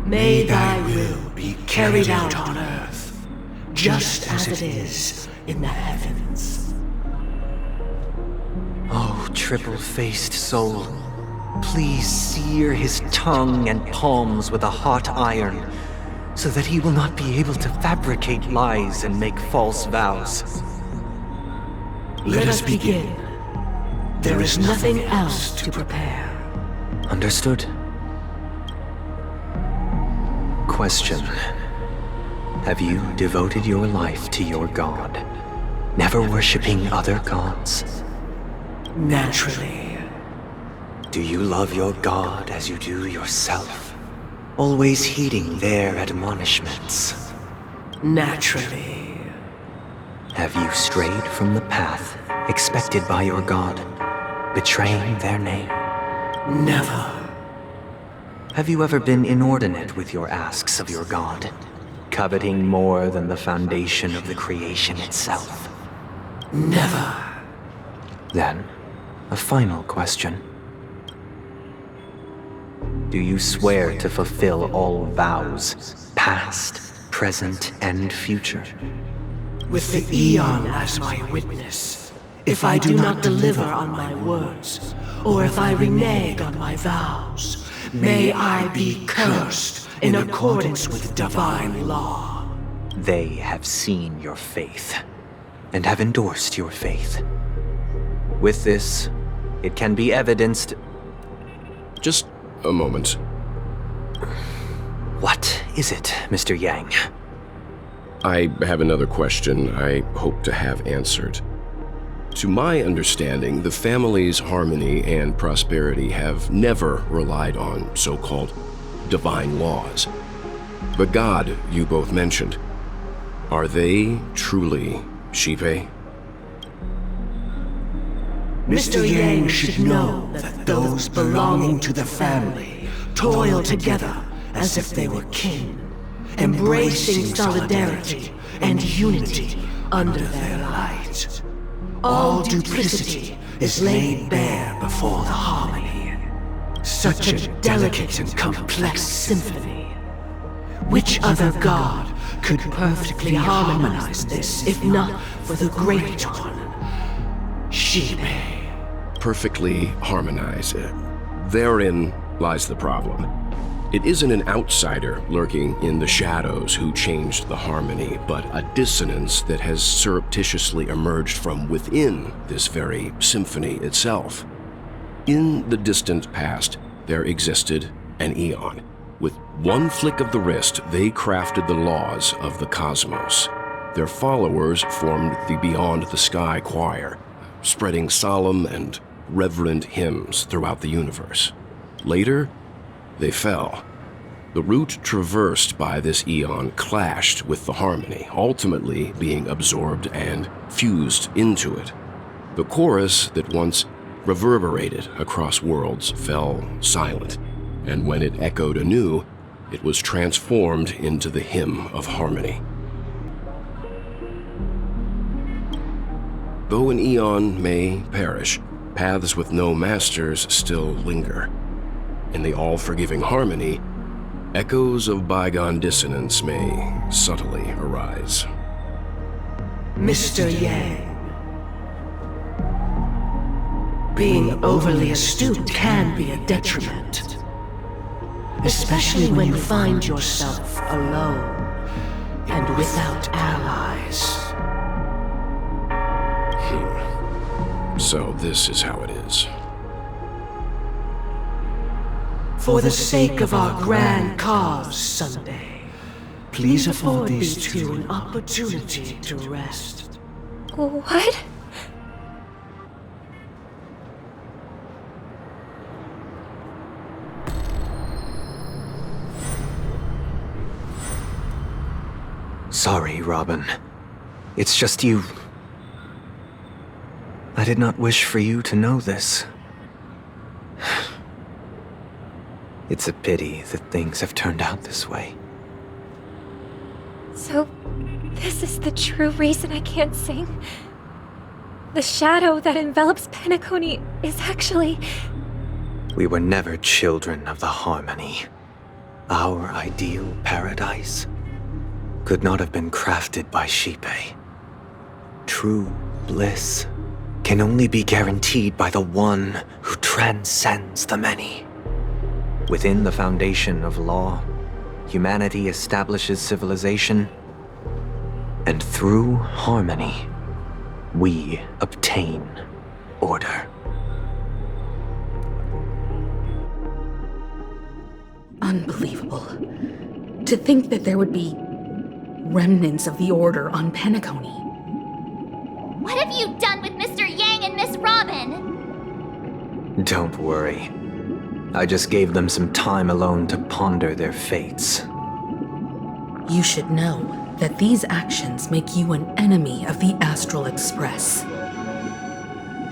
May thy will be carried out on earth, just as it is in the heavens. Oh, triple-faced soul, please sear his tongue and palms with a hot iron, so that he will not be able to fabricate lies and make false vows. Let us begin. There is nothing else to prepare. Understood. Question. Have you devoted your life to your god, never worshipping other gods? Naturally. Do you love your god as you do yourself, always heeding their admonishments? Naturally. Have you strayed from the path expected by your god, betraying their name? Never. Have you ever been inordinate with your asks of your god, coveting more than the foundation of the creation itself? Never. Then, a final question. Do you swear to fulfill all vows, past, present, and future? With the Eon as my witness, if I do not deliver on my words, or if I renege on my vows, may I be cursed in accordance with divine law. They have seen your faith, and have endorsed your faith. With this, it can be evidenced... Just a moment. What is it, Mr. Yang? I have another question I hope to have answered. To my understanding, the family's harmony and prosperity have never relied on so-called divine laws. The god you both mentioned, are they truly Xipe? Mr. Yang should know that those belonging to the family toil together as if they were kin, embracing solidarity and unity under their light. All duplicity is laid bare before the harmony. Such a delicate and complex symphony. Which other god could perfectly harmonize this, if not for the great one, Xipe? Perfectly harmonize. Therein lies the problem. It isn't an outsider lurking in the shadows who changed the harmony, but a dissonance that has surreptitiously emerged from within this very symphony itself. In the distant past, there existed an Eon. With one flick of the wrist, they crafted the laws of the cosmos. their followers formed the Beyond the Sky Choir, spreading solemn and reverent hymns throughout the universe. Later, they fell. The route traversed by this eon clashed with the harmony, ultimately being absorbed and fused into it. The chorus that once reverberated across worlds fell silent, and when it echoed anew, it was transformed into the hymn of harmony. Though an eon may perish, paths with no masters still linger. In the all-forgiving harmony, echoes of bygone dissonance may subtly arise. Mr. Yang. Being overly astute can be a detriment, especially when you find yourself alone and without allies. So this is how it is. For the sake of our grand cause, Sunday, please afford these two an opportunity to rest. What? Sorry, Robin. It's just you. I did not wish for you to know this. It's a pity that things have turned out this way. So, this is the true reason I can't sing? The shadow that envelops Penacony is actually... We were never children of the harmony. Our ideal paradise could not have been crafted by Shipe. True bliss can only be guaranteed by the one who transcends the many. Within the foundation of law, humanity establishes civilization, and through harmony, we obtain order. Unbelievable. To think that there would be remnants of the Order on Penacony. What have you done with Mr. Yang and Miss Robin? Don't worry. I just gave them some time alone to ponder their fates. You should know that these actions make you an enemy of the Astral Express.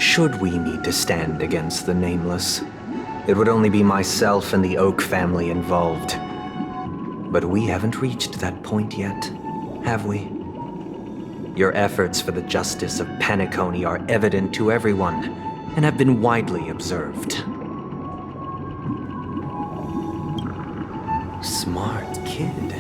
Should we need to stand against the Nameless, it would only be myself and the Oak family involved. But we haven't reached that point yet, have we? Your efforts for the justice of Penacony are evident to everyone and have been widely observed. Smart kid.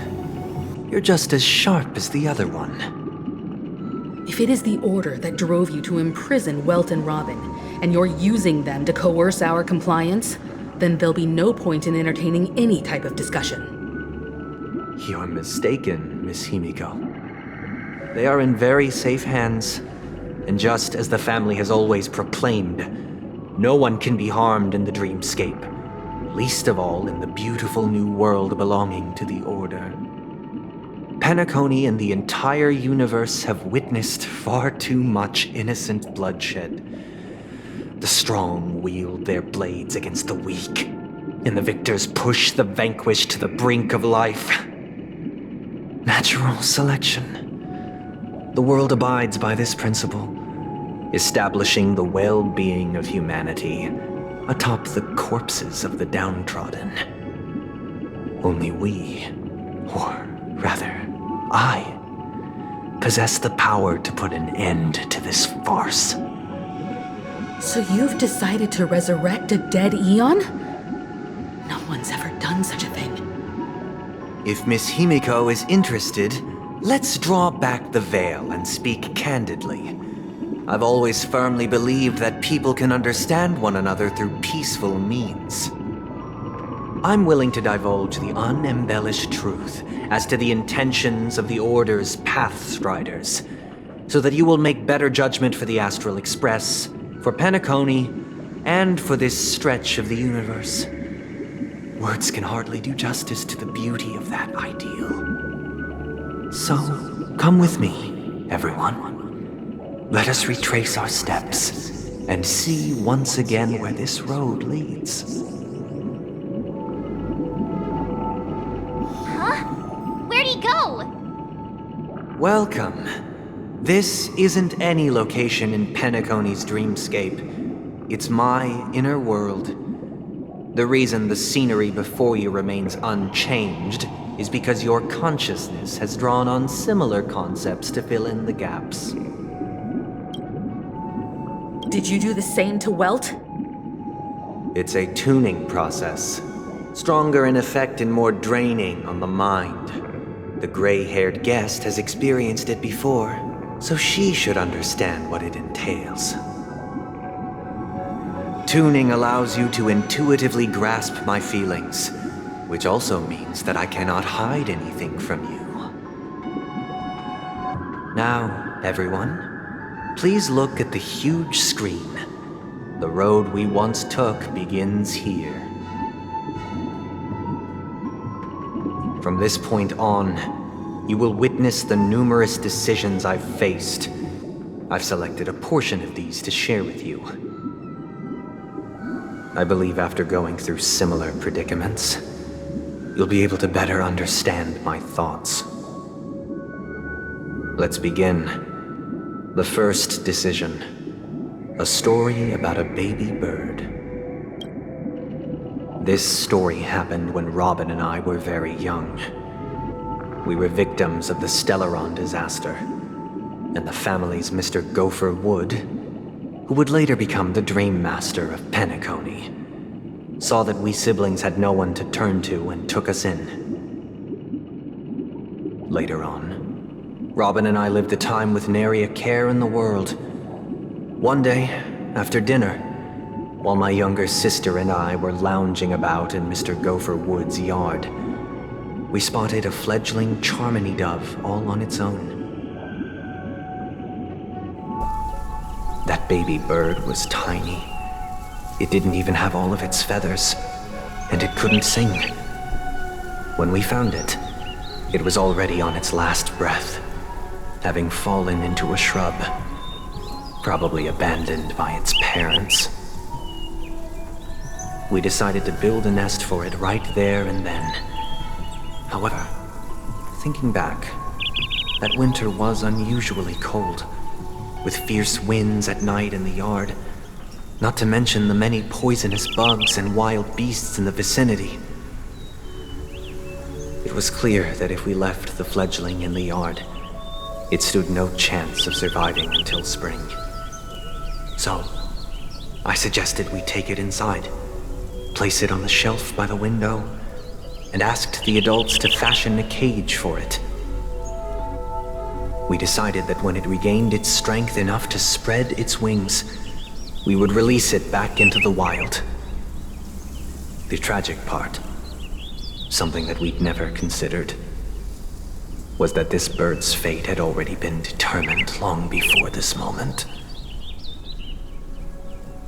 You're just as sharp as the other one. If it is the Order that drove you to imprison Welt and Robin, and you're using them to coerce our compliance, then there'll be no point in entertaining any type of discussion. You're mistaken, Miss Himiko. They are in very safe hands, and just as the family has always proclaimed, no one can be harmed in the dreamscape, least of all in the beautiful new world belonging to the Order. Penacony and the entire universe have witnessed far too much innocent bloodshed. The strong wield their blades against the weak, and the victors push the vanquished to the brink of life. Natural selection. The world abides by this principle, establishing the well-being of humanity atop the corpses of the downtrodden. Only we, or rather, I, possess the power to put an end to this farce. So you've decided to resurrect a dead Eon? No one's ever done such a thing. If Miss Himiko is interested, let's draw back the veil and speak candidly. I've always firmly believed that people can understand one another through peaceful means. I'm willing to divulge the unembellished truth as to the intentions of the Order's Pathstriders, so that you will make better judgment for the Astral Express, for Penacony, and for this stretch of the universe. Words can hardly do justice to the beauty of that ideal. So, come with me. Everyone, let us retrace our steps and see once again where this road leads. Huh? Where'd he go? Welcome. This isn't any location in Penacony's dreamscape. It's my inner world. The reason the scenery before you remains unchanged is because your consciousness has drawn on similar concepts to fill in the gaps. Did you do the same to Welt? It's a tuning process. Stronger in effect and more draining on the mind. The gray-haired guest has experienced it before, so she should understand what it entails. Tuning allows you to intuitively grasp my feelings, which also means that I cannot hide anything from you. Now, everyone, please look at the huge screen. The road we once took begins here. From this point on, you will witness the numerous decisions I've faced. I've selected a portion of these to share with you. I believe after going through similar predicaments, you'll be able to better understand my thoughts. Let's begin. The first decision. A story about a baby bird. This story happened when Robin and I were very young. We were victims of the Stellaron disaster, and the family's Mr. Gopher Wood, who would later become the Dream Master of Penacony, saw that we siblings had no one to turn to and took us in. Later on, Robin and I lived a time with nary a care in the world. One day, after dinner, while my younger sister and I were lounging about in Mr. Gopher Wood's yard, we spotted a fledgling Charmony dove all on its own. That baby bird was tiny. It didn't even have all of its feathers, and it couldn't sing. When we found it, it was already on its last breath, having fallen into a shrub, probably abandoned by its parents. We decided to build a nest for it right there and then. However, thinking back, that winter was unusually cold, with fierce winds at night in the yard, not to mention the many poisonous bugs and wild beasts in the vicinity. It was clear that if we left the fledgling in the yard, it stood no chance of surviving until spring. So, I suggested we take it inside, place it on the shelf by the window, and asked the adults to fashion a cage for it. We decided that when it regained its strength enough to spread its wings, we would release it back into the wild. The tragic part, something that we'd never considered, was that this bird's fate had already been determined long before this moment.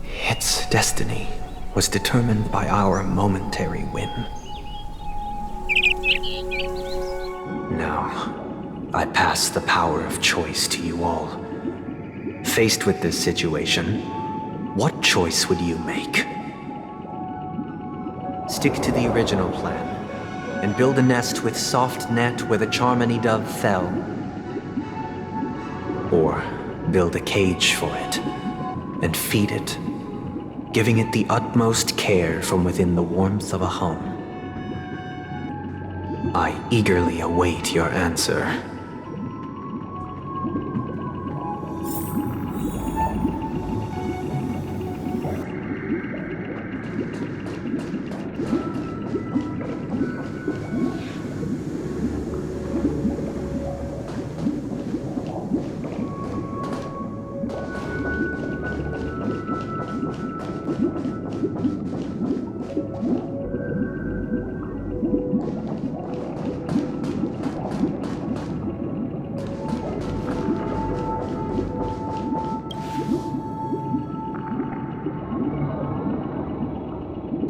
Its destiny was determined by our momentary whim. Now, I pass the power of choice to you all. Faced with this situation, what choice would you make? Stick to the original plan and build a nest with soft net where the Charmony dove fell. Or build a cage for it and feed it, giving it the utmost care from within the warmth of a home. I eagerly await your answer.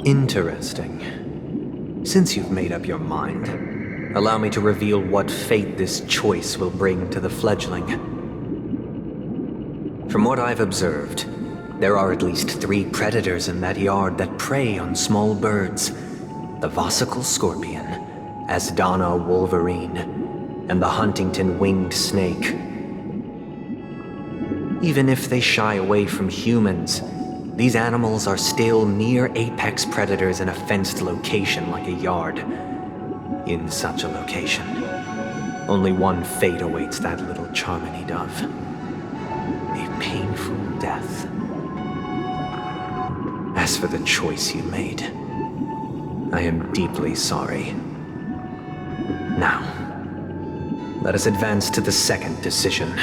Interesting. Since you've made up your mind, allow me to reveal what fate this choice will bring to the fledgling. From what I've observed, there are at least 3 predators in that yard that prey on small birds. The Vosicle scorpion, Asdana wolverine, and the Huntington winged snake. Even if they shy away from humans, these animals are still near apex predators in a fenced location like a yard. In such a location, only one fate awaits that little Charmony dove. A painful death. As for the choice you made, I am deeply sorry. Now, let us advance to the second decision.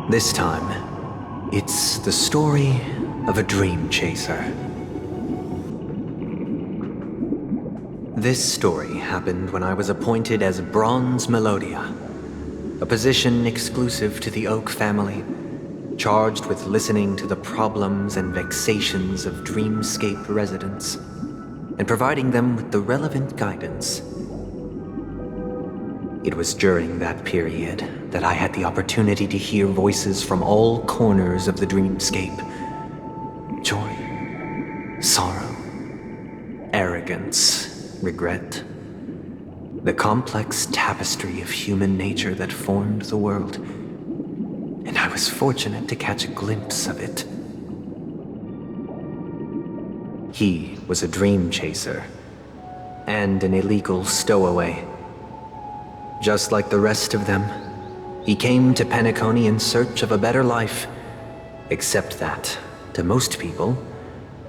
This time, it's the story of a dream chaser. This story happened when I was appointed as Bronze Melodia, a position exclusive to the Oak family, charged with listening to the problems and vexations of Dreamscape residents, and providing them with the relevant guidance. It was during that period that I had the opportunity to hear voices from all corners of the Dreamscape. Joy, sorrow, arrogance, regret. The complex tapestry of human nature that formed the world. And I was fortunate to catch a glimpse of it. He was a dream chaser, and an illegal stowaway. Just like the rest of them, he came to Penacony in search of a better life, except that, to most people,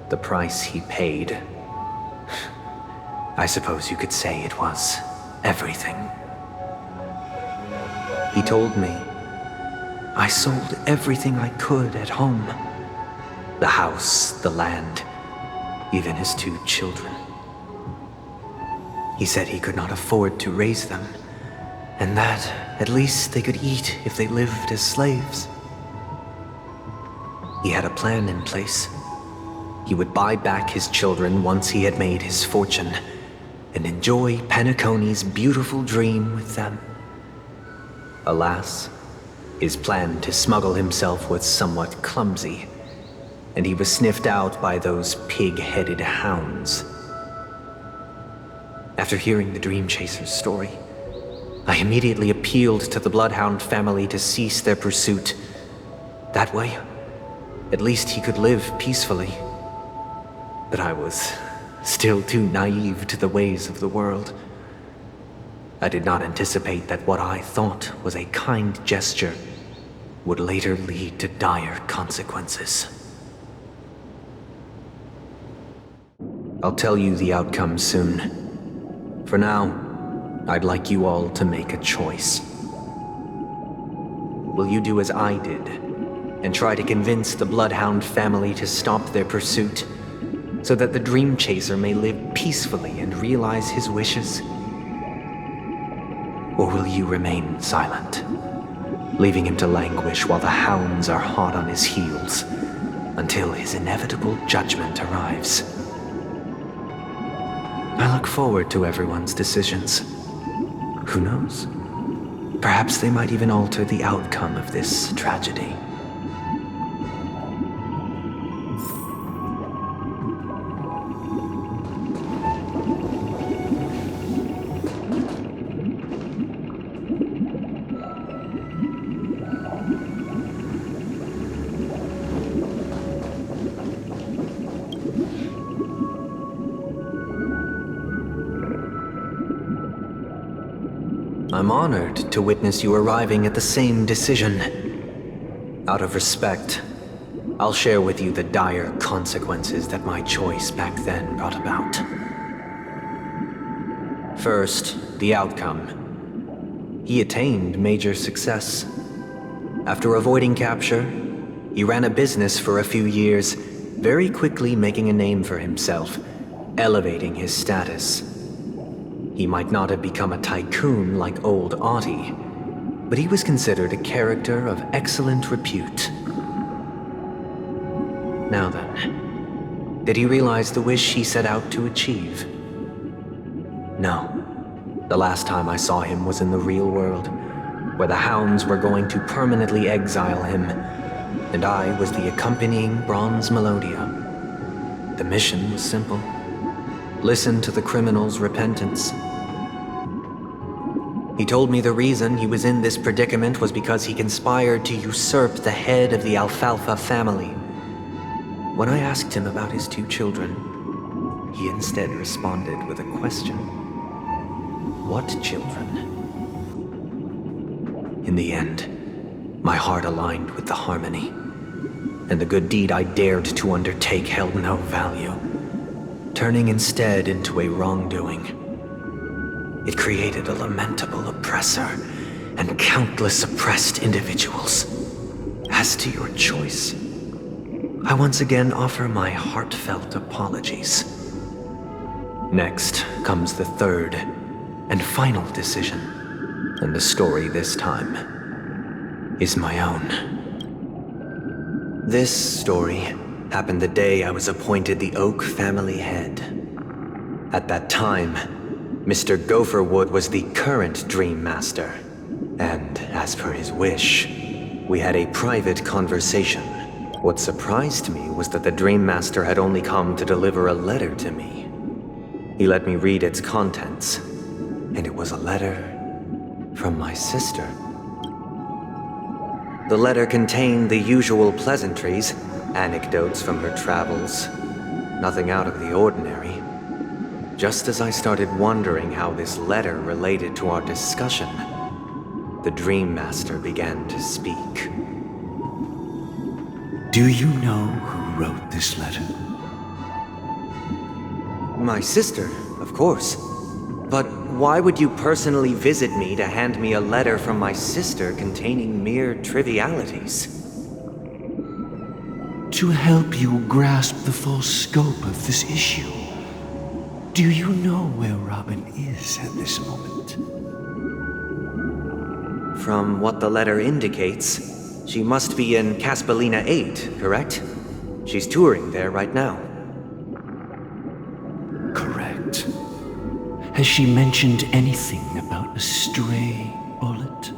the price he paid, I suppose you could say it was everything. He told me, I sold everything I could at home. The house, the land, even his 2 children. He said he could not afford to raise them, and that at least they could eat if they lived as slaves. He had a plan in place. He would buy back his children once he had made his fortune, and enjoy Penacony's beautiful dream with them. Alas, his plan to smuggle himself was somewhat clumsy, and he was sniffed out by those pig-headed hounds. After hearing the Dream Chaser's story, I immediately appealed to the Bloodhound family to cease their pursuit. That way, at least he could live peacefully. But I was still too naive to the ways of the world. I did not anticipate that what I thought was a kind gesture would later lead to dire consequences. I'll tell you the outcome soon. For now, I'd like you all to make a choice. Will you do as I did, and try to convince the Bloodhound family to stop their pursuit, so that the Dream Chaser may live peacefully and realize his wishes? Or will you remain silent, leaving him to languish while the hounds are hot on his heels, until his inevitable judgment arrives? I look forward to everyone's decisions. Who knows? Perhaps they might even alter the outcome of this tragedy. I'm honored to witness you arriving at the same decision. Out of respect, I'll share with you the dire consequences that my choice back then brought about. First, the outcome. He attained major success. After avoiding capture, he ran a business for a few years, very quickly making a name for himself, elevating his status. He might not have become a tycoon like old Audie, but he was considered a character of excellent repute. Now then, did he realize the wish he set out to achieve? No. The last time I saw him was in the real world, where the hounds were going to permanently exile him, and I was the accompanying bronze melodia. The mission was simple. Listen to the criminal's repentance. He told me the reason he was in this predicament was because he conspired to usurp the head of the Alfalfa family. When I asked him about his 2 children, he instead responded with a question. What children? In the end, my heart aligned with the harmony, and the good deed I dared to undertake held no value, turning instead into a wrongdoing. It created a lamentable oppressor and countless oppressed individuals. As to your choice, I once again offer my heartfelt apologies. Next comes the third and final decision, and the story this time is my own. This story happened the day I was appointed the Oak family head. At that time, Mr. Gopherwood was the current Dream Master, and as per his wish, we had a private conversation. What surprised me was that the Dream Master had only come to deliver a letter to me. He let me read its contents, and it was a letter from my sister. The letter contained the usual pleasantries, anecdotes from her travels, nothing out of the ordinary. Just as I started wondering how this letter related to our discussion, the Dream Master began to speak. Do you know who wrote this letter? My sister, of course. But why would you personally visit me to hand me a letter from my sister containing mere trivialities? To help you grasp the full scope of this issue. Do you know where Robin is at this moment? From what the letter indicates, she must be in Caspelina 8, correct? She's touring there right now. Correct. Has she mentioned anything about a stray bullet?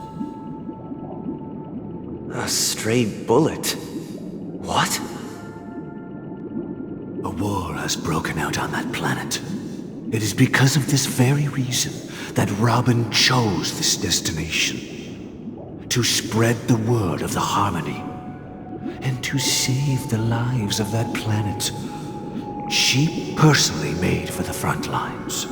A stray bullet? What? A war has broken out on that planet. It is because of this very reason that Robin chose this destination. To spread the word of the harmony, and to save the lives of that planet she personally made for the front lines.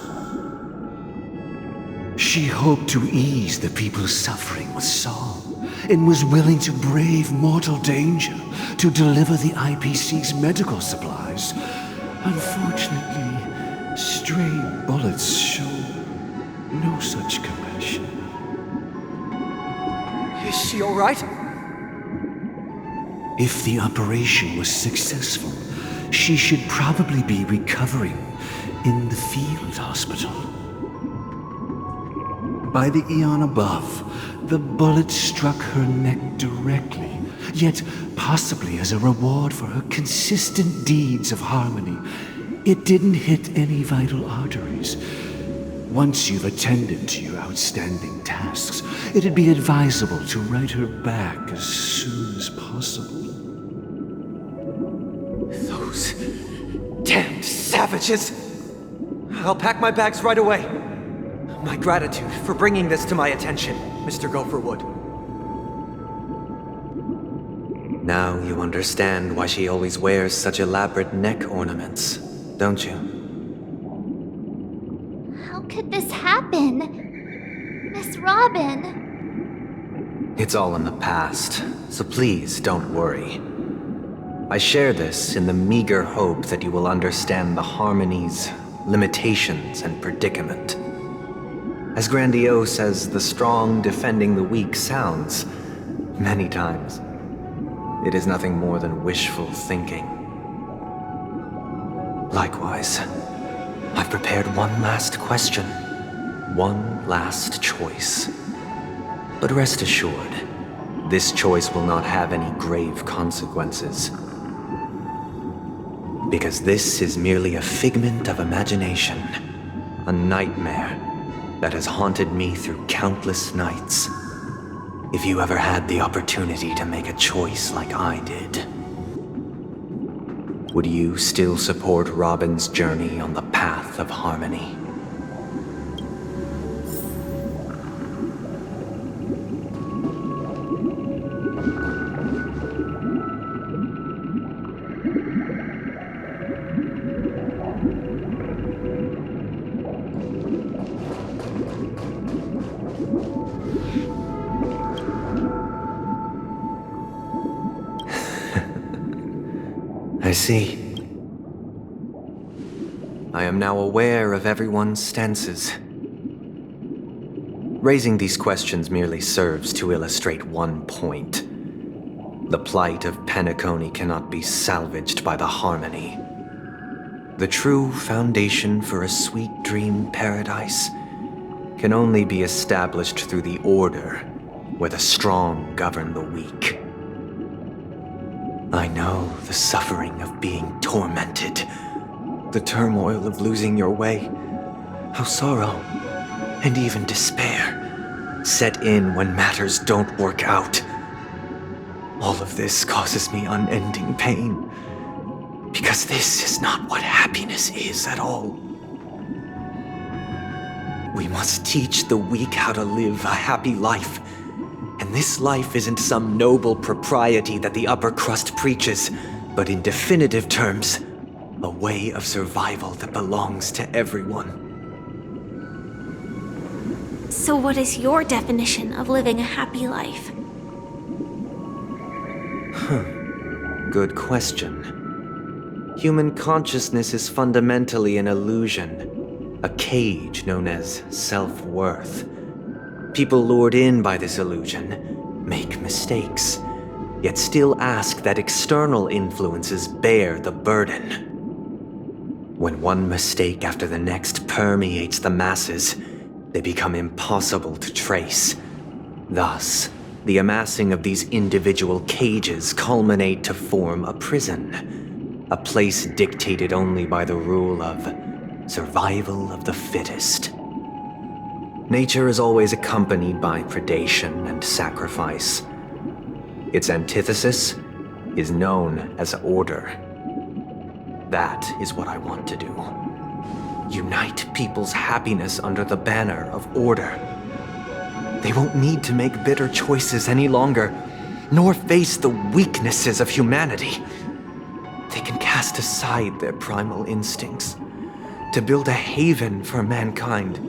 She hoped to ease the people's suffering with song, and was willing to brave mortal danger to deliver the IPC's medical supplies. Unfortunately, stray bullets show no such compassion. Is she all right? If the operation was successful, she should probably be recovering in the field hospital. By the eon above, the bullet struck her neck directly, yet possibly as a reward for her consistent deeds of harmony, it didn't hit any vital arteries. Once you've attended to your outstanding tasks, it'd be advisable to write her back as soon as possible. Those damned savages! I'll pack my bags right away. My gratitude for bringing this to my attention, Mr. Gopherwood. Now you understand why she always wears such elaborate neck ornaments, don't you? How could this happen? Miss Robin? It's all in the past, so please don't worry. I share this in the meager hope that you will understand the harmony's limitations and predicament. As grandiose as the strong defending the weak sounds, many times, it is nothing more than wishful thinking. Likewise, I've prepared one last question, one last choice. But rest assured, this choice will not have any grave consequences. Because this is merely a figment of imagination, a nightmare that has haunted me through countless nights. If you ever had the opportunity to make a choice like I did, would you still support Robin's journey on the path of harmony? I see. I am now aware of everyone's stances. Raising these questions merely serves to illustrate one point. The plight of Penacony cannot be salvaged by the harmony. The true foundation for a sweet dream paradise can only be established through the order where the strong govern the weak. I know the suffering of being tormented, the turmoil of losing your way, how sorrow and even despair set in when matters don't work out. All of this causes me unending pain, because this is not what happiness is at all. We must teach the weak how to live a happy life. And this life isn't some noble propriety that the upper crust preaches, but in definitive terms, a way of survival that belongs to everyone. So what is your definition of living a happy life? Good question. Human consciousness is fundamentally an illusion, a cage known as self-worth. People lured in by this illusion make mistakes, yet still ask that external influences bear the burden. When one mistake after the next permeates the masses, they become impossible to trace. Thus, the amassing of these individual cages culminate to form a prison, a place dictated only by the rule of survival of the fittest. Nature is always accompanied by predation and sacrifice. Its antithesis is known as order. That is what I want to do. Unite people's happiness under the banner of order. They won't need to make bitter choices any longer, nor face the weaknesses of humanity. They can cast aside their primal instincts to build a haven for mankind.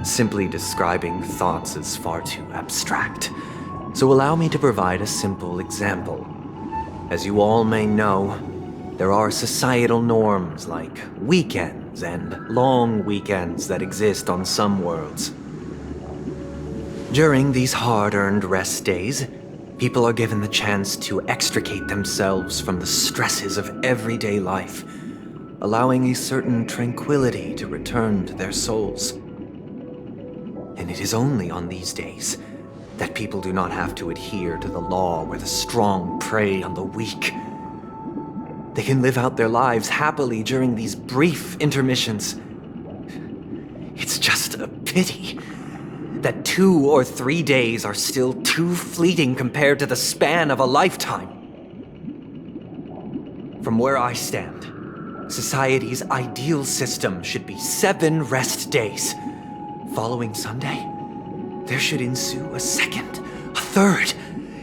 Simply describing thoughts is far too abstract, so allow me to provide a simple example. As you all may know, there are societal norms like weekends and long weekends that exist on some worlds. During these hard-earned rest days, people are given the chance to extricate themselves from the stresses of everyday life, allowing a certain tranquility to return to their souls. And it is only on these days that people do not have to adhere to the law where the strong prey on the weak. They can live out their lives happily during these brief intermissions. It's just a pity that 2 or 3 days are still too fleeting compared to the span of a lifetime. From where I stand, society's ideal system should be 7 rest days. Following Sunday, there should ensue a second, a third,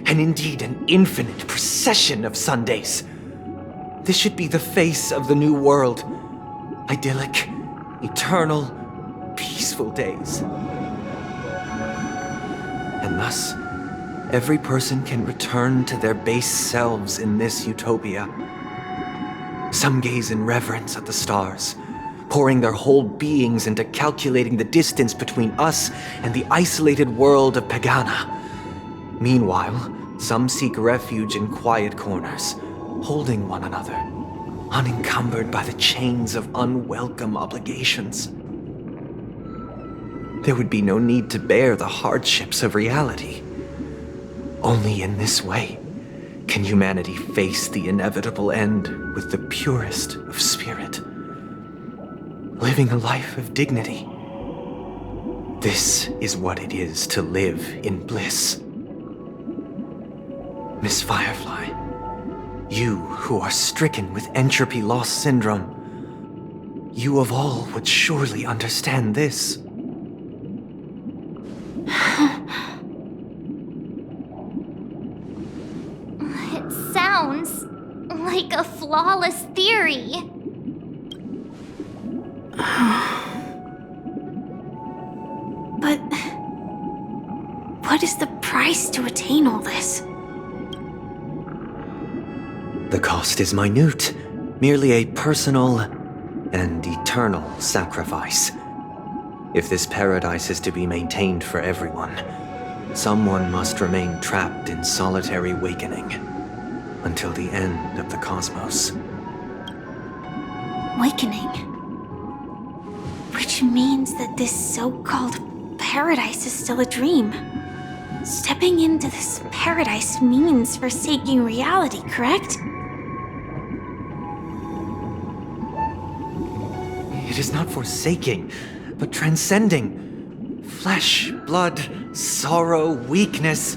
and indeed an infinite procession of Sundays. This should be the face of the new world. Idyllic, eternal, peaceful days. And thus, every person can return to their base selves in this utopia. Some gaze in reverence at the stars, pouring their whole beings into calculating the distance between us and the isolated world of Pagana. Meanwhile, some seek refuge in quiet corners, holding one another, unencumbered by the chains of unwelcome obligations. There would be no need to bear the hardships of reality. Only in this way can humanity face the inevitable end with the purest of spirit, living a life of dignity. This is what it is to live in bliss. Miss Firefly, you who are stricken with entropy loss syndrome, you of all would surely understand this. It sounds like a flawless theory. But what is the price to attain all this? The cost is minute, merely a personal and eternal sacrifice. If this paradise is to be maintained for everyone, someone must remain trapped in solitary awakening until the end of the cosmos. Awakening. Which means that this so-called paradise is still a dream. Stepping into this paradise means forsaking reality, correct? It is not forsaking, but transcending. Flesh, blood, sorrow, weakness.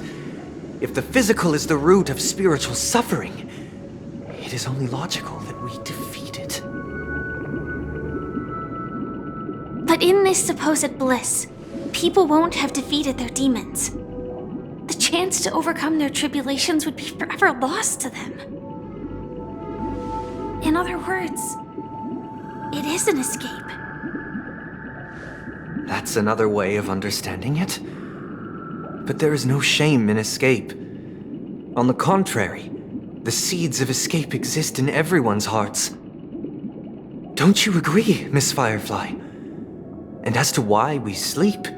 If the physical is the root of spiritual suffering, it is only logical that we defeat it. But in this supposed bliss, people won't have defeated their demons. The chance to overcome their tribulations would be forever lost to them. In other words, it is an escape. That's another way of understanding it. But there is no shame in escape. On the contrary, the seeds of escape exist in everyone's hearts. Don't you agree, Miss Firefly? And as to why we sleep,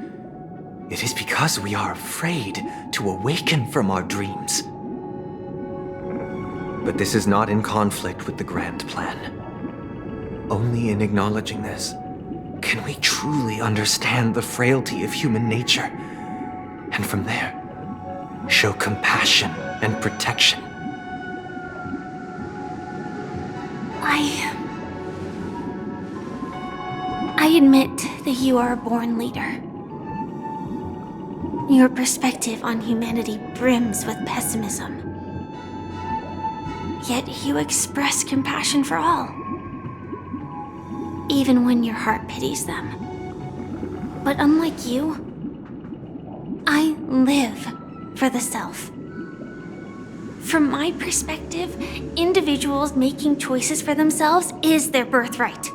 it is because we are afraid to awaken from our dreams. But this is not in conflict with the grand plan. Only in acknowledging this can we truly understand the frailty of human nature, and from there, show compassion and protection. I admit that you are a born leader. Your perspective on humanity brims with pessimism. Yet you express compassion for all, even when your heart pities them. But unlike you, I live for the self. From my perspective, individuals making choices for themselves is their birthright.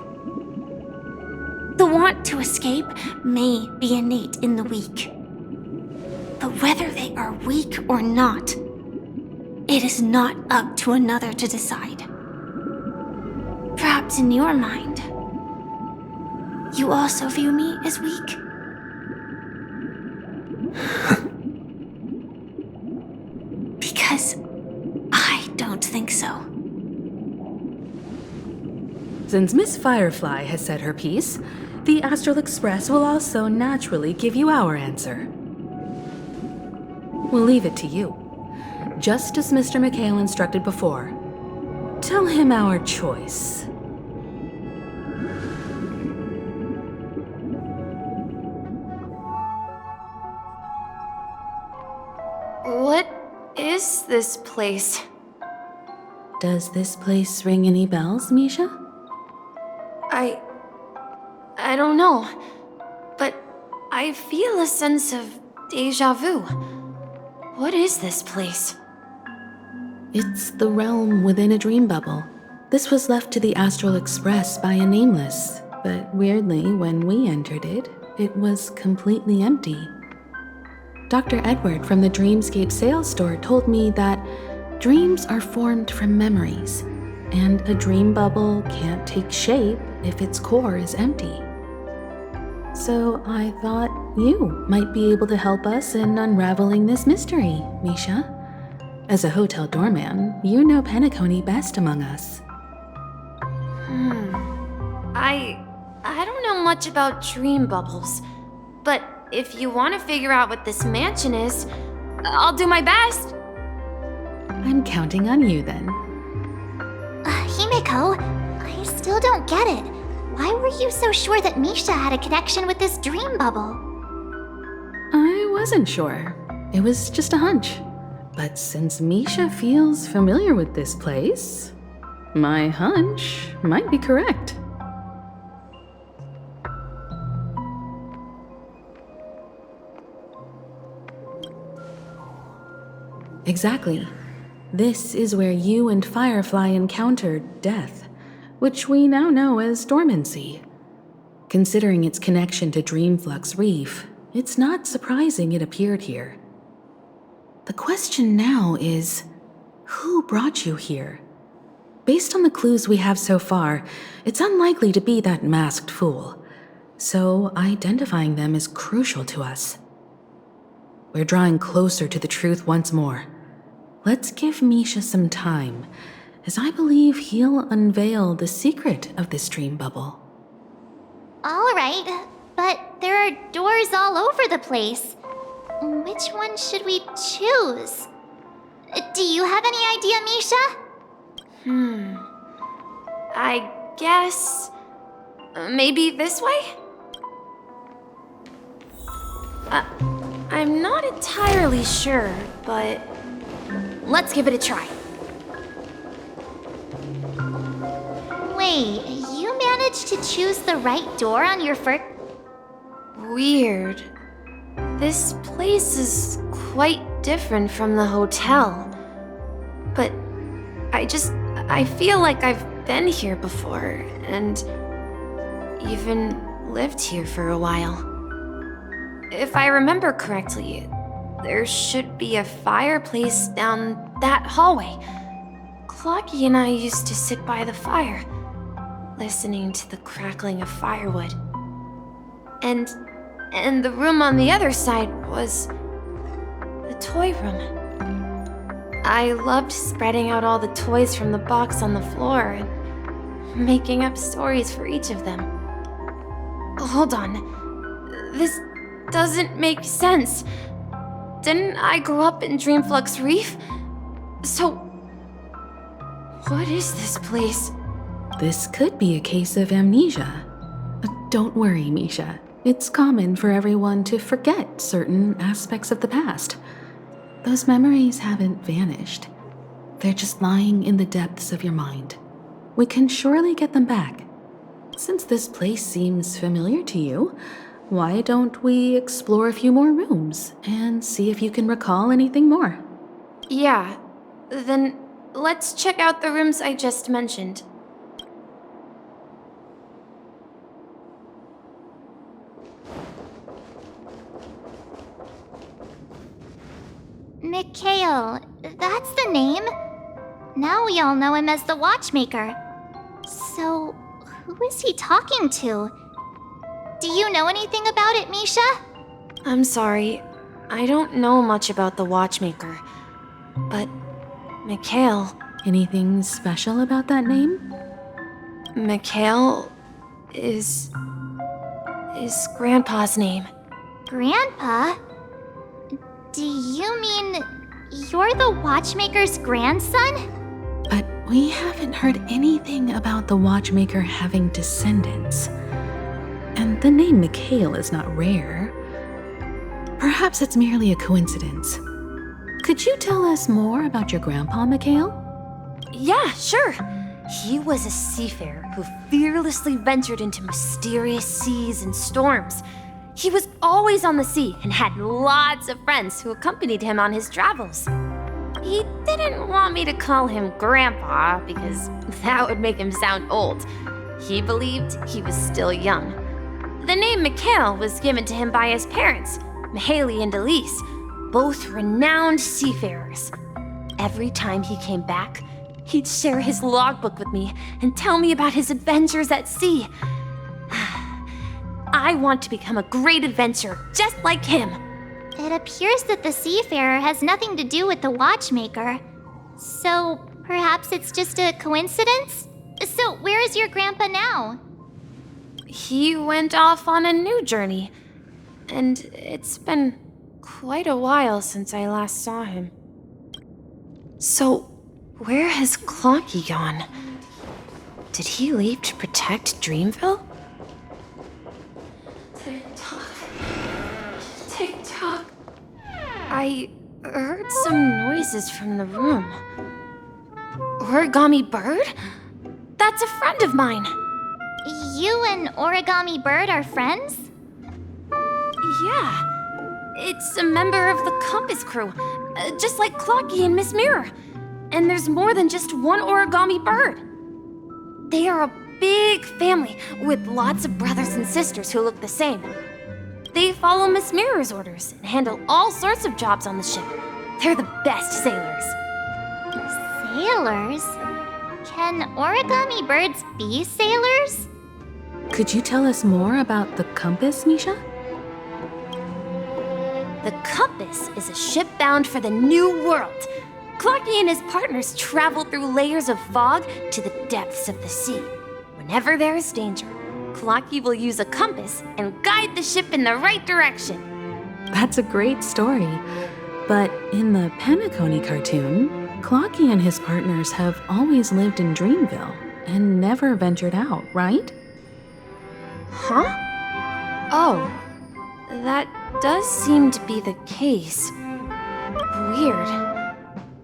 The want to escape may be innate in the weak. But whether they are weak or not, it is not up to another to decide. Perhaps in your mind, you also view me as weak? Because I don't think so. Since Miss Firefly has said her piece, the Astral Express will also naturally give you our answer. We'll leave it to you. Just as Mr. McHale instructed before, tell him our choice. What is this place? Does this place ring any bells, Misha? I don't know, but I feel a sense of déjà vu. What is this place? It's the realm within a dream bubble. This was left to the Astral Express by a nameless, but weirdly, when we entered it, it was completely empty. Dr. Edward from the Dreamscape sales store told me that dreams are formed from memories, and a dream bubble can't take shape if its core is empty. So I thought you might be able to help us in unraveling this mystery, Misha. As a hotel doorman, you know Penacony best among us. I don't know much about dream bubbles, but if you want to figure out what this mansion is, I'll do my best. I'm counting on you then. Himiko, I still don't get it. Why were you so sure that Misha had a connection with this dream bubble? wasn't sure. It was just a hunch. But since Misha feels familiar with this place, my hunch might be correct. Exactly. This is where you and Firefly encountered death, which we now know as dormancy. Considering its connection to Dreamflux Reef, it's not surprising it appeared here. The question now is, who brought you here? Based on the clues we have so far, it's unlikely to be that masked fool, so identifying them is crucial to us. We're drawing closer to the truth once more. Let's give Misha some time, as I believe he'll unveil the secret of this dream bubble. All right, but there are doors all over the place. Which one should we choose? Do you have any idea, Misha? I guess... maybe this way? I'm not entirely sure, but... let's give it a try. Wait, you managed to choose the right door on your first... Weird. This place is quite different from the hotel. But I feel like I've been here before, and even lived here for a while. If I remember correctly, there should be a fireplace down that hallway. Clocky and I used to sit by the fire, listening to the crackling of firewood. And the room on the other side was the toy room. I loved spreading out all the toys from the box on the floor and making up stories for each of them. Hold on. This doesn't make sense. Didn't I grow up in Dreamflux Reef? So, what is this place? This could be a case of amnesia. Don't worry, Misha. It's common for everyone to forget certain aspects of the past. Those memories haven't vanished. They're just lying in the depths of your mind. We can surely get them back. Since this place seems familiar to you, why don't we explore a few more rooms and see if you can recall anything more? Yeah, then let's check out the rooms I just mentioned. Mikhail, that's the name. Now we all know him as the Watchmaker. So, who is he talking to? Do you know anything about it, Misha? I'm sorry, I don't know much about the Watchmaker. But, Mikhail... Anything special about that name? Mikhail is Grandpa's name. Grandpa? Do you mean you're the Watchmaker's grandson? But we haven't heard anything about the Watchmaker having descendants. And the name Mikhail is not rare. Perhaps it's merely a coincidence. Could you tell us more about your grandpa, Mikhail? Yeah, sure. He was a seafarer who fearlessly ventured into mysterious seas and storms. He was always on the sea and had lots of friends who accompanied him on his travels. He didn't want me to call him Grandpa because that would make him sound old. He believed he was still young. The name Mikhail was given to him by his parents, Mihaly and Elise, both renowned seafarers. Every time he came back, he'd share his logbook with me and tell me about his adventures at sea. I want to become a great adventurer, just like him. It appears that the seafarer has nothing to do with the Watchmaker. So, perhaps it's just a coincidence? So, where is your grandpa now? He went off on a new journey, and it's been quite a while since I last saw him. So, where has Clocky gone? Did he leave to protect Dreamville? Tick-tock. Tick-tock. I heard some noises from the room. Origami Bird? That's a friend of mine. You and Origami Bird are friends? Yeah. It's a member of the Compass crew, just like Clocky and Miss Mirror. And there's more than just one Origami Bird. They are a big family with lots of brothers and sisters who look the same. They follow Miss Mirror's orders and handle all sorts of jobs on the ship. They're the best sailors. Sailors? Can Origami Birds be sailors? Could you tell us more about the compass, Misha? The Compass is a ship bound for the New World. Clocky and his partners travel through layers of fog to the depths of the sea. Whenever there is danger, Clocky will use a compass and guide the ship in the right direction. That's a great story. But in the Penacony cartoon, Clocky and his partners have always lived in Dreamville and never ventured out, right? Huh? Oh, that does seem to be the case. Weird.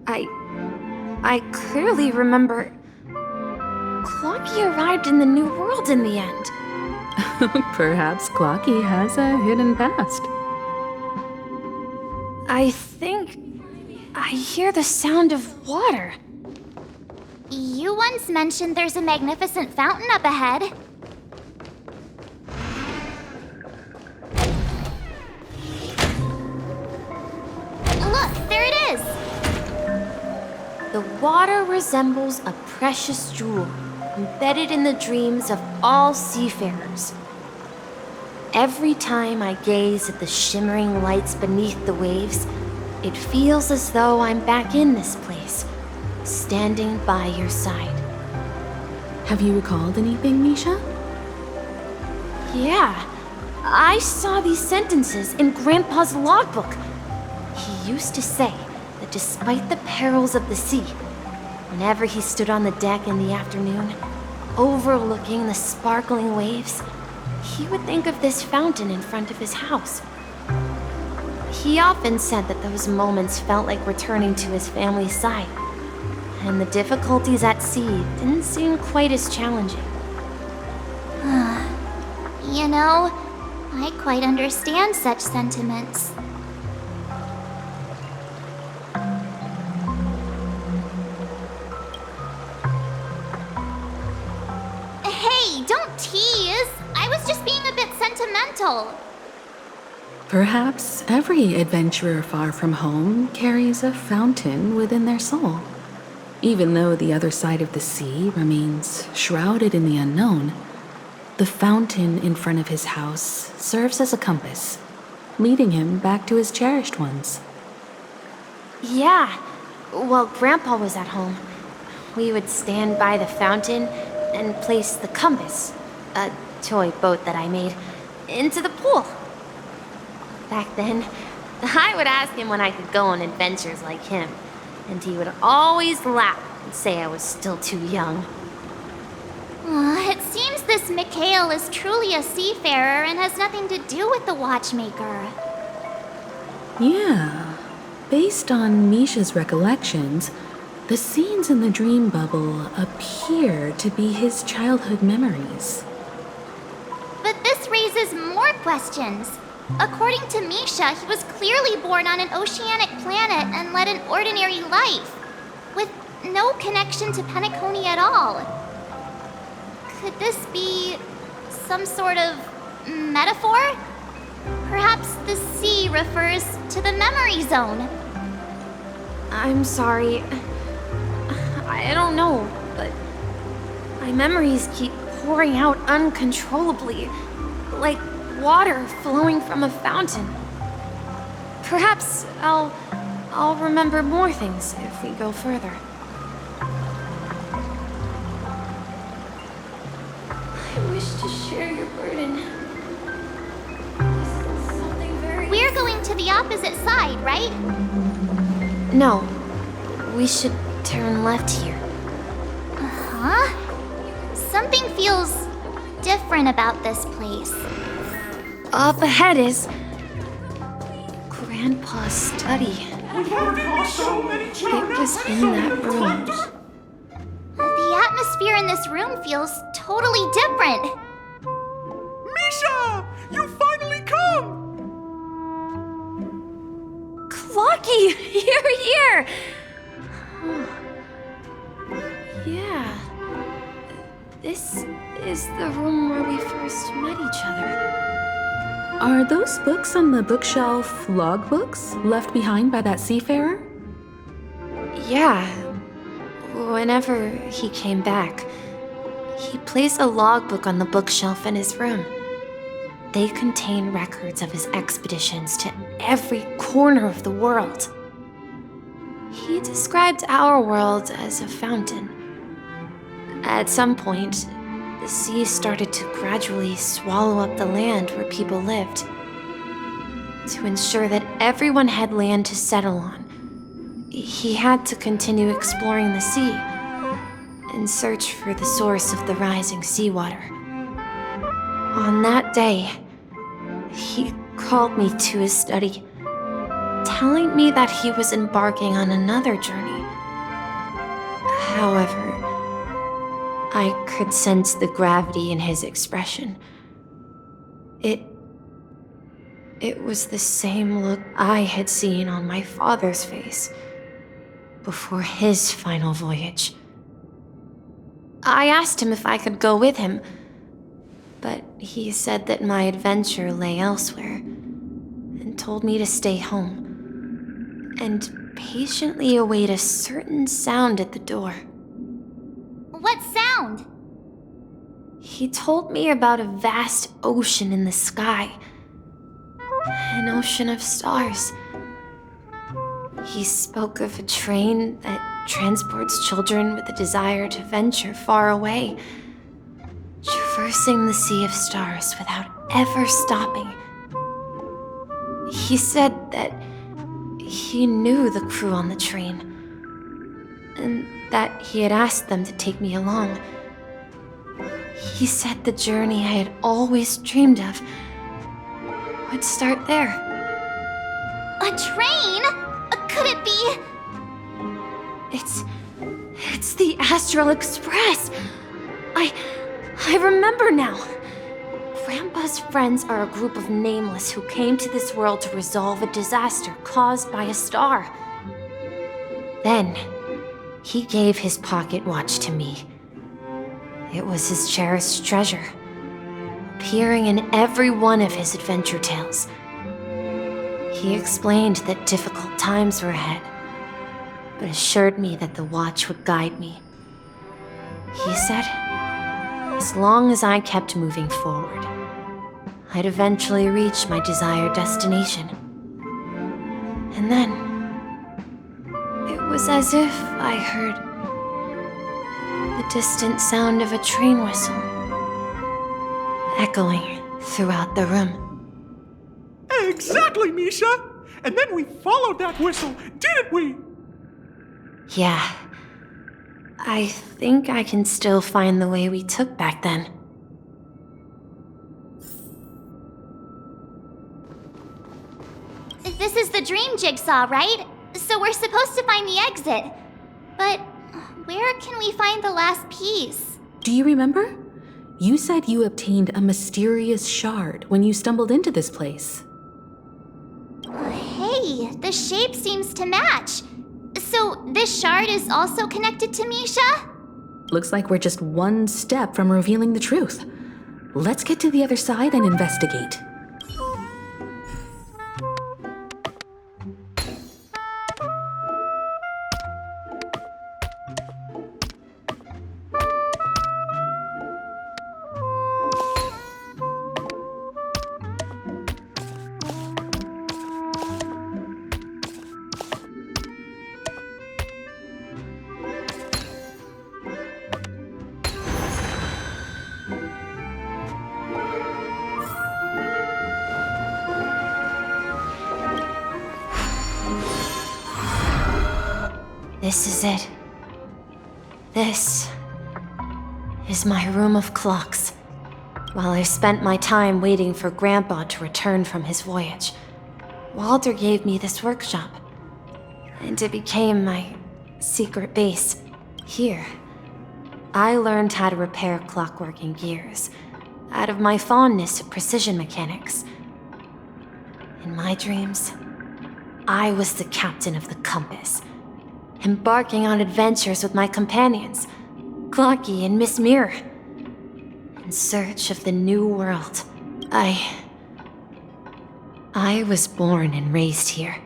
I clearly remember Clocky arrived in the New World in the end. Perhaps Clocky has a hidden past. I think I hear the sound of water. You once mentioned there's a magnificent fountain up ahead. Look, there it is! The water resembles a precious jewel embedded in the dreams of all seafarers. Every time I gaze at the shimmering lights beneath the waves, it feels as though I'm back in this place, standing by your side. Have you recalled anything, Misha? Yeah, I saw these sentences in Grandpa's logbook. He used to say that despite the perils of the sea, whenever he stood on the deck in the afternoon, overlooking the sparkling waves, he would think of this fountain in front of his house. He often said that those moments felt like returning to his family's side, and the difficulties at sea didn't seem quite as challenging. You know, I quite understand such sentiments. Hey, don't tease! I was just being a bit sentimental. Perhaps every adventurer far from home carries a fountain within their soul. Even though the other side of the sea remains shrouded in the unknown, the fountain in front of his house serves as a compass, leading him back to his cherished ones. Yeah, while Grandpa was at home, we would stand by the fountain and place the compass, a toy boat that I made, into the pool. Back then, I would ask him when I could go on adventures like him, and he would always laugh and say I was still too young. It seems this Mikhail is truly a seafarer and has nothing to do with the watchmaker. Yeah. Based on Misha's recollections, the scenes in the dream bubble appear to be his childhood memories. But this raises more questions. According to Misha, he was clearly born on an oceanic planet and led an ordinary life, with no connection to Penacony at all. Could this be some sort of metaphor? Perhaps the sea refers to the memory zone. I'm sorry. I don't know, but my memories keep pouring out uncontrollably, like water flowing from a fountain. Perhaps I'll remember more things if we go further. I wish to share your burden. This is something very... We're going to the opposite side, right? No. We should turn left here. Huh? Something feels different about this place. Up ahead is Grandpa's study. So many It was in that room. The atmosphere in this room feels totally different. Misha! You finally come! Clocky! You're here! Yeah. This is the room where we first met each other. Are those books on the bookshelf logbooks left behind by that seafarer? Yeah. Whenever he came back, he placed a logbook on the bookshelf in his room. They contain records of his expeditions to every corner of the world. He described our world as a fountain. At some point, the sea started to gradually swallow up the land where people lived. To ensure that everyone had land to settle on, he had to continue exploring the sea and search for the source of the rising seawater. On that day, he called me to his study, telling me that he was embarking on another journey. However, I could sense the gravity in his expression. It was the same look I had seen on my father's face before his final voyage. I asked him if I could go with him, but he said that my adventure lay elsewhere and told me to stay home and patiently await a certain sound at the door. What sound? He told me about a vast ocean in the sky. An ocean of stars. He spoke of a train that transports children with a desire to venture far away, traversing the sea of stars without ever stopping. He said that he knew the crew on the train, and that he had asked them to take me along. He said the journey I had always dreamed of would start there. A train? Could it be? It's the Astral Express. I remember now. Grandpa's friends are a group of nameless who came to this world to resolve a disaster caused by a star. Then, he gave his pocket watch to me. It was his cherished treasure, appearing in every one of his adventure tales. He explained that difficult times were ahead, but assured me that the watch would guide me. He said, as long as I kept moving forward, I'd eventually reach my desired destination. And then, it was as if I heard the distant sound of a train whistle echoing throughout the room. Exactly, Misha! And then we followed that whistle, didn't we? Yeah. I think I can still find the way we took back then. This is the dream jigsaw, right? So we're supposed to find the exit. But where can we find the last piece? Do you remember? You said you obtained a mysterious shard when you stumbled into this place. Hey, the shape seems to match. So this shard is also connected to Misha? Looks like we're just one step from revealing the truth. Let's get to the other side and investigate. This is it. This is my room of clocks. While I spent my time waiting for Grandpa to return from his voyage, Walter gave me this workshop, and it became my secret base. Here, I learned how to repair clockwork and gears out of my fondness of precision mechanics. In my dreams, I was the captain of the compass, embarking on adventures with my companions, Clocky and Miss Mirror, in search of the new world. I was born and raised here.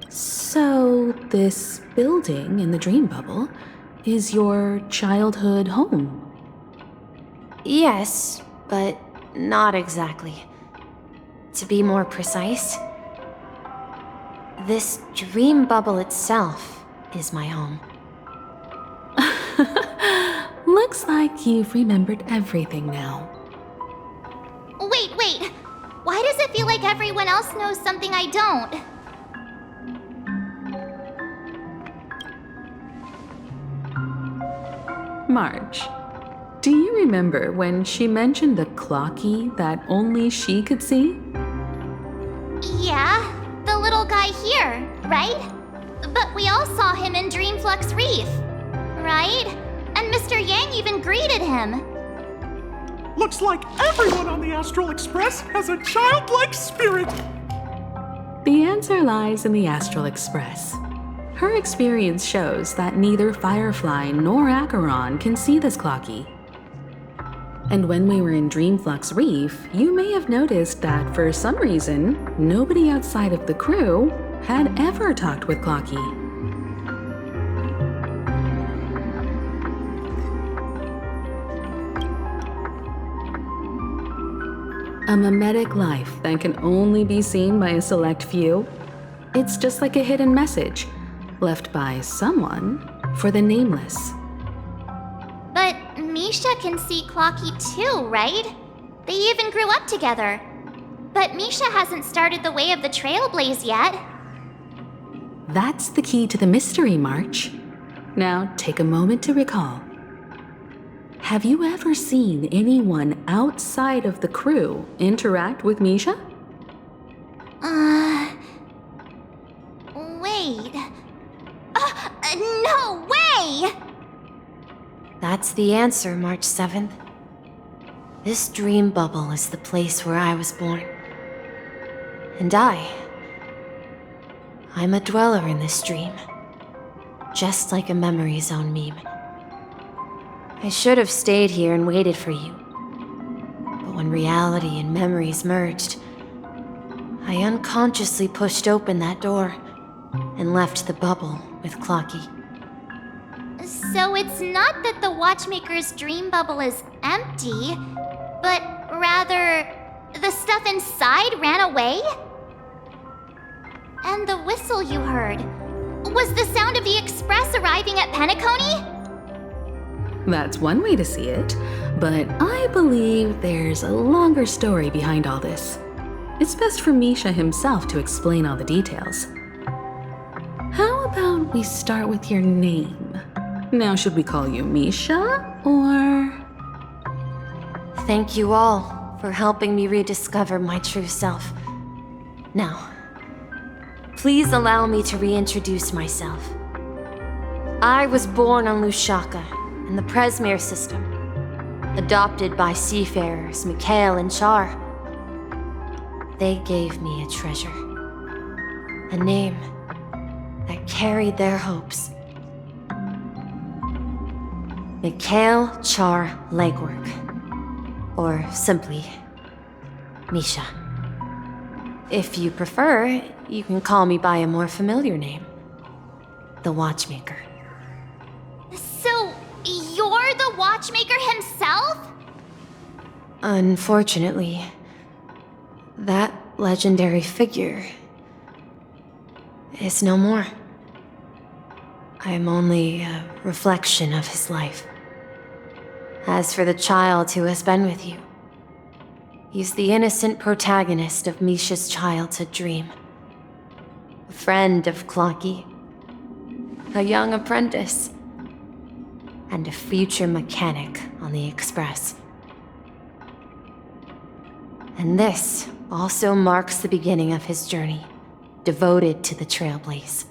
So, this building in the dream bubble is your childhood home? Yes, but not exactly. To be more precise, this dream bubble itself is my home. Looks like you've remembered everything now. Wait. Why does it feel like everyone else knows something I don't? March, do you remember when she mentioned the clocky that only she could see? Yeah, the little guy here, right? But we all saw him in Dreamflux Reef, right? And Mr. Yang even greeted him. Looks like everyone on the Astral Express has a childlike spirit. The answer lies in the Astral Express. Her experience shows that neither Firefly nor Acheron can see this clocky. And when we were in Dreamflux Reef, you may have noticed that for some reason, nobody outside of the crew had ever talked with Clocky. A mimetic life that can only be seen by a select few. It's just like a hidden message left by someone for the nameless. But Misha can see Clocky too, right? They even grew up together. But Misha hasn't started the way of the trailblaze yet. That's the key to the mystery, March. Now take a moment to recall. Have you ever seen anyone outside of the crew interact with Misha? Wait. No way! That's the answer, March 7th. This dream bubble is the place where I was born. And I'm a dweller in this dream. Just like a memory zone meme. I should have stayed here and waited for you. But when reality and memories merged, I unconsciously pushed open that door and left the bubble with Clocky. So it's not that the Watchmaker's dream bubble is empty, but rather the stuff inside ran away? And the whistle you heard was the sound of the express arriving at Penacony? That's one way to see it, but I believe there's a longer story behind all this. It's best for Misha himself to explain all the details. How about we start with your name? Now, should we call you Misha, or...? Thank you all for helping me rediscover my true self. Now, please allow me to reintroduce myself. I was born on Lushaka, in the Presmere system, adopted by seafarers Mikhail and Char. They gave me a treasure, a name that carried their hopes. Mikhail Char Legwork, or simply Misha. If you prefer, you can call me by a more familiar name, the Watchmaker. So, you're the Watchmaker himself? Unfortunately, that legendary figure is no more. I'm only a reflection of his life. As for the child who has been with you, he's the innocent protagonist of Misha's childhood dream. A friend of Clocky, a young apprentice, and a future mechanic on the Express. And this also marks the beginning of his journey, devoted to the trailblaze.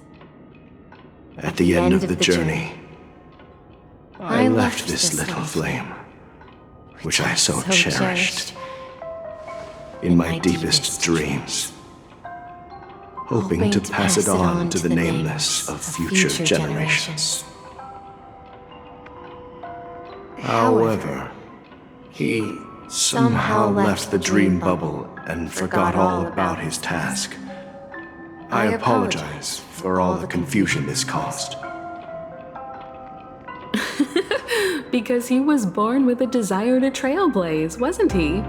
At the end of the journey, I left this little flame, which I so cherished, in my deepest dreams, hoping to pass it on to the nameless of future generations. However, he somehow left the dream bubble and forgot all about his task. I apologize for all the confusion this caused. Because he was born with a desire to trailblaze, wasn't he?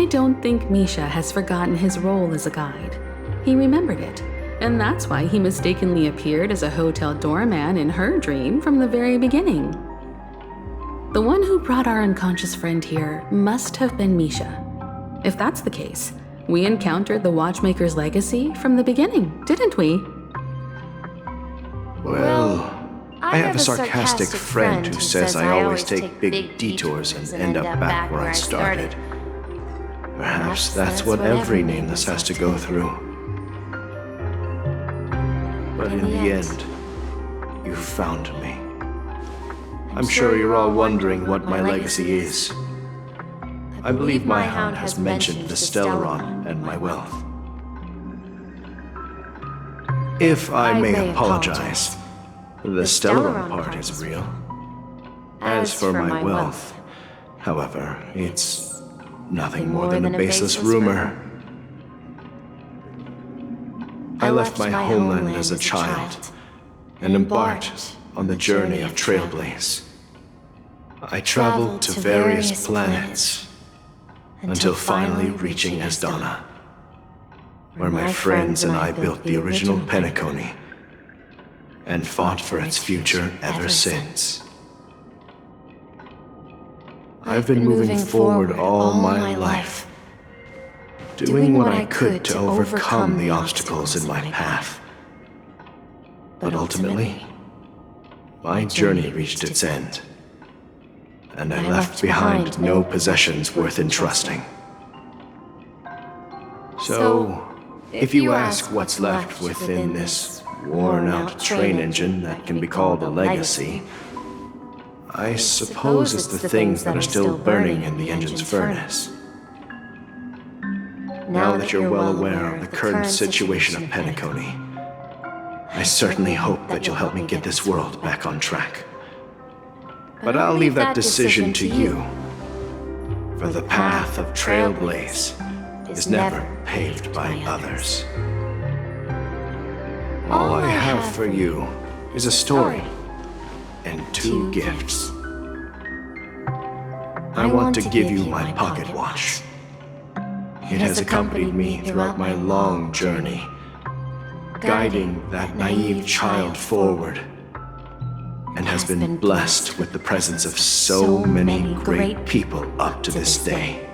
I don't think Misha has forgotten his role as a guide. He remembered it, and that's why he mistakenly appeared as a hotel doorman in her dream from the very beginning. The one who brought our unconscious friend here must have been Misha. If that's the case, we encountered the Watchmaker's legacy from the beginning, didn't we? Well, I have a sarcastic friend who says I always take big detours and end up back where I started. Perhaps that's what every nameless has to go through. But in the end, you found me. I'm sure you're all wondering what my legacy is. I believe my hound has mentioned the Stellaron and my wealth. If I may apologize, the Stellaron part is real. As for my wealth, however, it's nothing more than a baseless rumor. I left my homeland as a child and embarked on the journey of Trailblaze. I traveled to various planets until finally reaching Asdana, where my friends and I built the original Penacony and fought for its future ever since. I've been moving forward all my life, doing what I could to overcome the obstacles in my path. But ultimately, my journey reached its end, and I left behind no possessions worth entrusting. So, if you ask what's left within this worn-out train engine that can be called a legacy, I suppose it's the things that are still burning in the engine's furnace. Now that you're well aware of the current situation of Penacony, I certainly hope that you'll help me get this world back on track. But I'll leave that decision to you, for the path of Trailblaze is never paved by others. All I have for you is a story and 2 gifts. I want to give you my pocket watch. It has accompanied me throughout my long journey, guiding that naive child forward, and has been blessed with the presence of so many great people up to this day.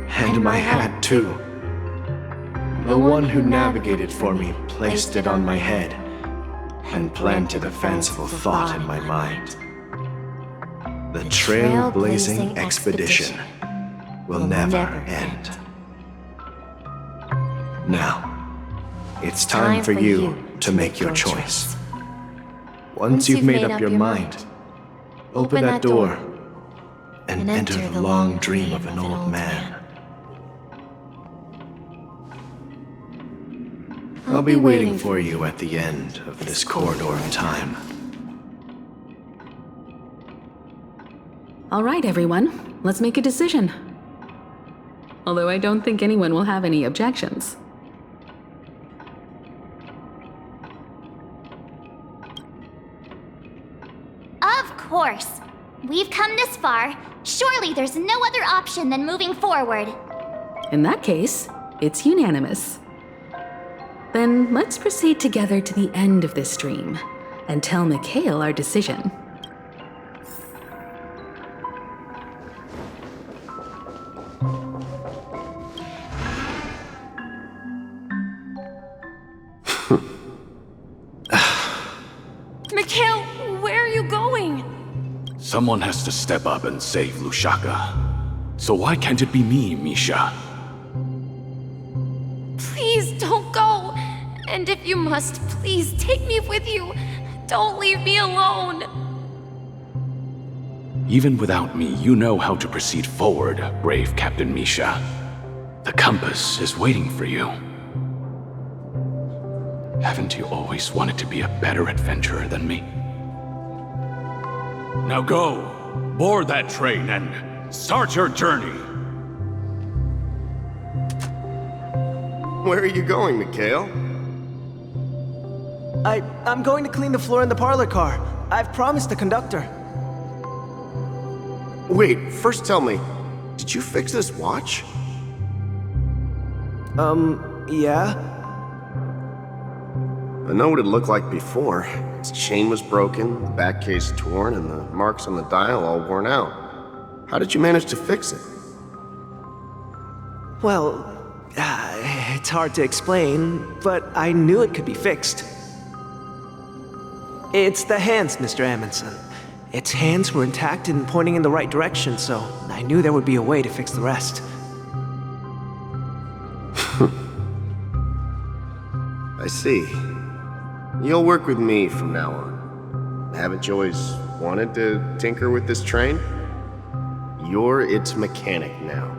And my hat, too. The one who navigated for me placed it on my head and planted a fanciful thought in my mind. The trailblazing expedition will never end. Now, it's time for you to make your choice. Once you've made up your mind, open that door and enter the long dream of an old man. I'll be waiting for you at the end of this corridor of time. All right, everyone, let's make a decision. Although I don't think anyone will have any objections. Of course. We've come this far. Surely there's no other option than moving forward. In that case, it's unanimous. Then let's proceed together to the end of this stream and tell Mikhail our decision. Mikhail, where are you going? Someone has to step up and save Lushaka. So why can't it be me, Misha? Please don't go. And if you must, please take me with you. Don't leave me alone. Even without me, you know how to proceed forward, brave Captain Misha. The compass is waiting for you. Haven't you always wanted to be a better adventurer than me? Now go, board that train and start your journey. Where are you going, Mikhail? I'm going to clean the floor in the parlor car. I've promised the conductor. Wait, first tell me, did you fix this watch? Yeah? I know what it looked like before. Its chain was broken, the back case torn, and the marks on the dial all worn out. How did you manage to fix it? Well, it's hard to explain, but I knew it could be fixed. It's the hands, Mr. Amundsen. Its hands were intact and pointing in the right direction, so I knew there would be a way to fix the rest. I see. You'll work with me from now on. Haven't you always wanted to tinker with this train? You're its mechanic now.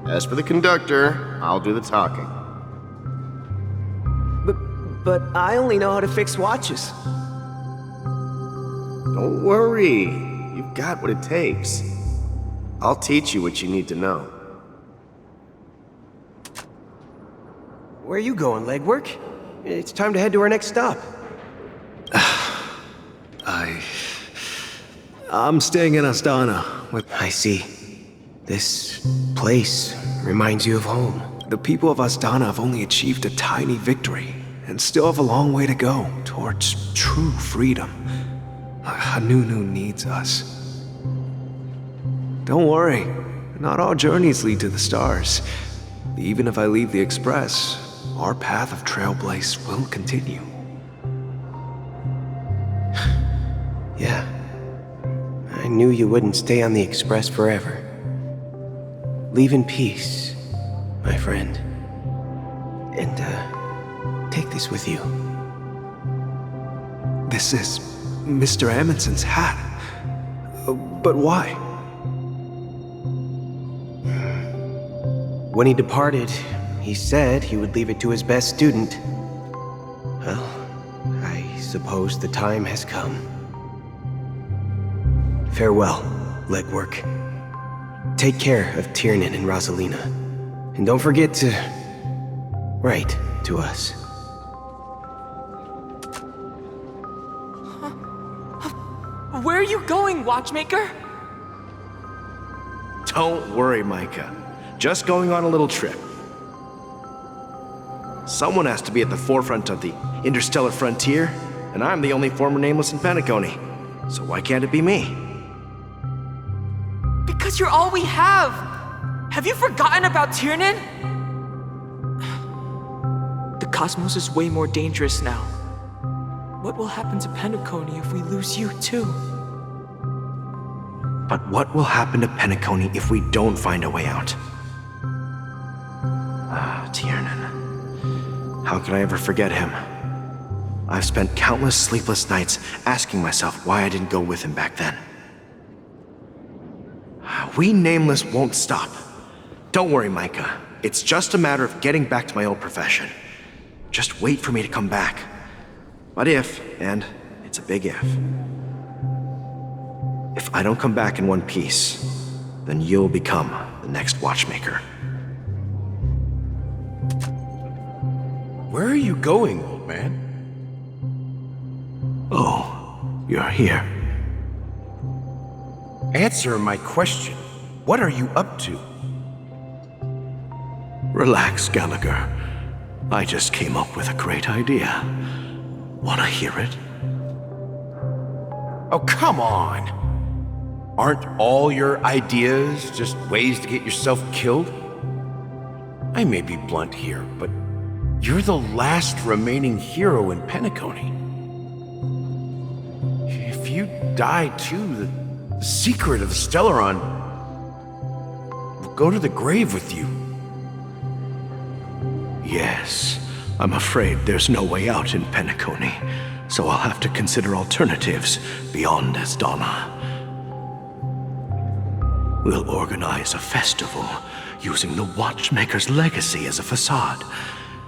As for the conductor, I'll do the talking. But I only know how to fix watches. Don't worry. You've got what it takes. I'll teach you what you need to know. Where are you going, legwork? It's time to head to our next stop. I'm staying in Astana. I see. This place reminds you of home. The people of Astana have only achieved a tiny victory, and still have a long way to go towards true freedom. Hanunu needs us. Don't worry, not all journeys lead to the stars. Even if I leave the Express, our path of trailblaze will continue. Yeah. I knew you wouldn't stay on the Express forever. Leave in peace, my friend. And, take this with you. This is Mr. Amundsen's hat. But why? When he departed, he said he would leave it to his best student. Well, I suppose the time has come. Farewell, legwork. Take care of Tiernan and Rosalina. And don't forget to write to us. Where are you going, watchmaker? Don't worry, Micah. Just going on a little trip. Someone has to be at the forefront of the interstellar frontier, and I'm the only former nameless in Penacony. So why can't it be me? Because you're all we have! Have you forgotten about Tiernan? The cosmos is way more dangerous now. What will happen to Penacony if we lose you too? But what will happen to Penacony if we don't find a way out? Tiernan. How can I ever forget him? I've spent countless sleepless nights asking myself why I didn't go with him back then. We Nameless won't stop. Don't worry, Micah. It's just a matter of getting back to my old profession. Just wait for me to come back. But if, and it's a big if I don't come back in one piece, then you'll become the next watchmaker. Where are you going, old man? Oh, you're here. Answer my question. What are you up to? Relax, Gallagher. I just came up with a great idea. Wanna hear it? Oh, come on! Aren't all your ideas just ways to get yourself killed? I may be blunt here, but you're the last remaining hero in Penacony. If you die too, the secret of the Stellaron... go to the grave with you. Yes, I'm afraid there's no way out in Penacony, so I'll have to consider alternatives beyond Asdana. We'll organize a festival using the Watchmaker's legacy as a facade,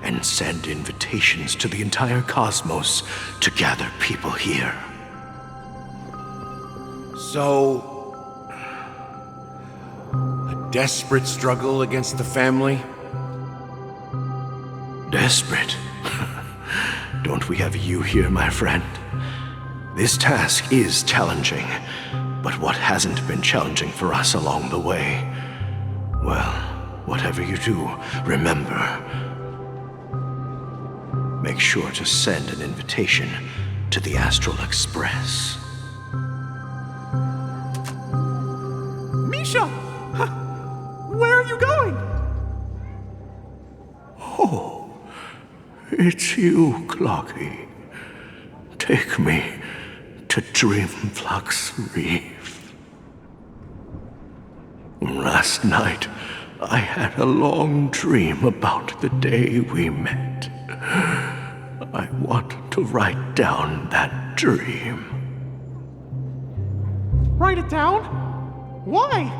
and send invitations to the entire cosmos to gather people here. So, a desperate struggle against the family? Desperate? Don't we have you here, my friend? This task is challenging, but what hasn't been challenging for us along the way? Well, whatever you do, remember, make sure to send an invitation to the Astral Express. Misha! Where are you going? Oh, it's you, Clocky. Take me to Dreamflux Reef. Last night, I had a long dream about the day we met. I want to write down that dream. Write it down? Why?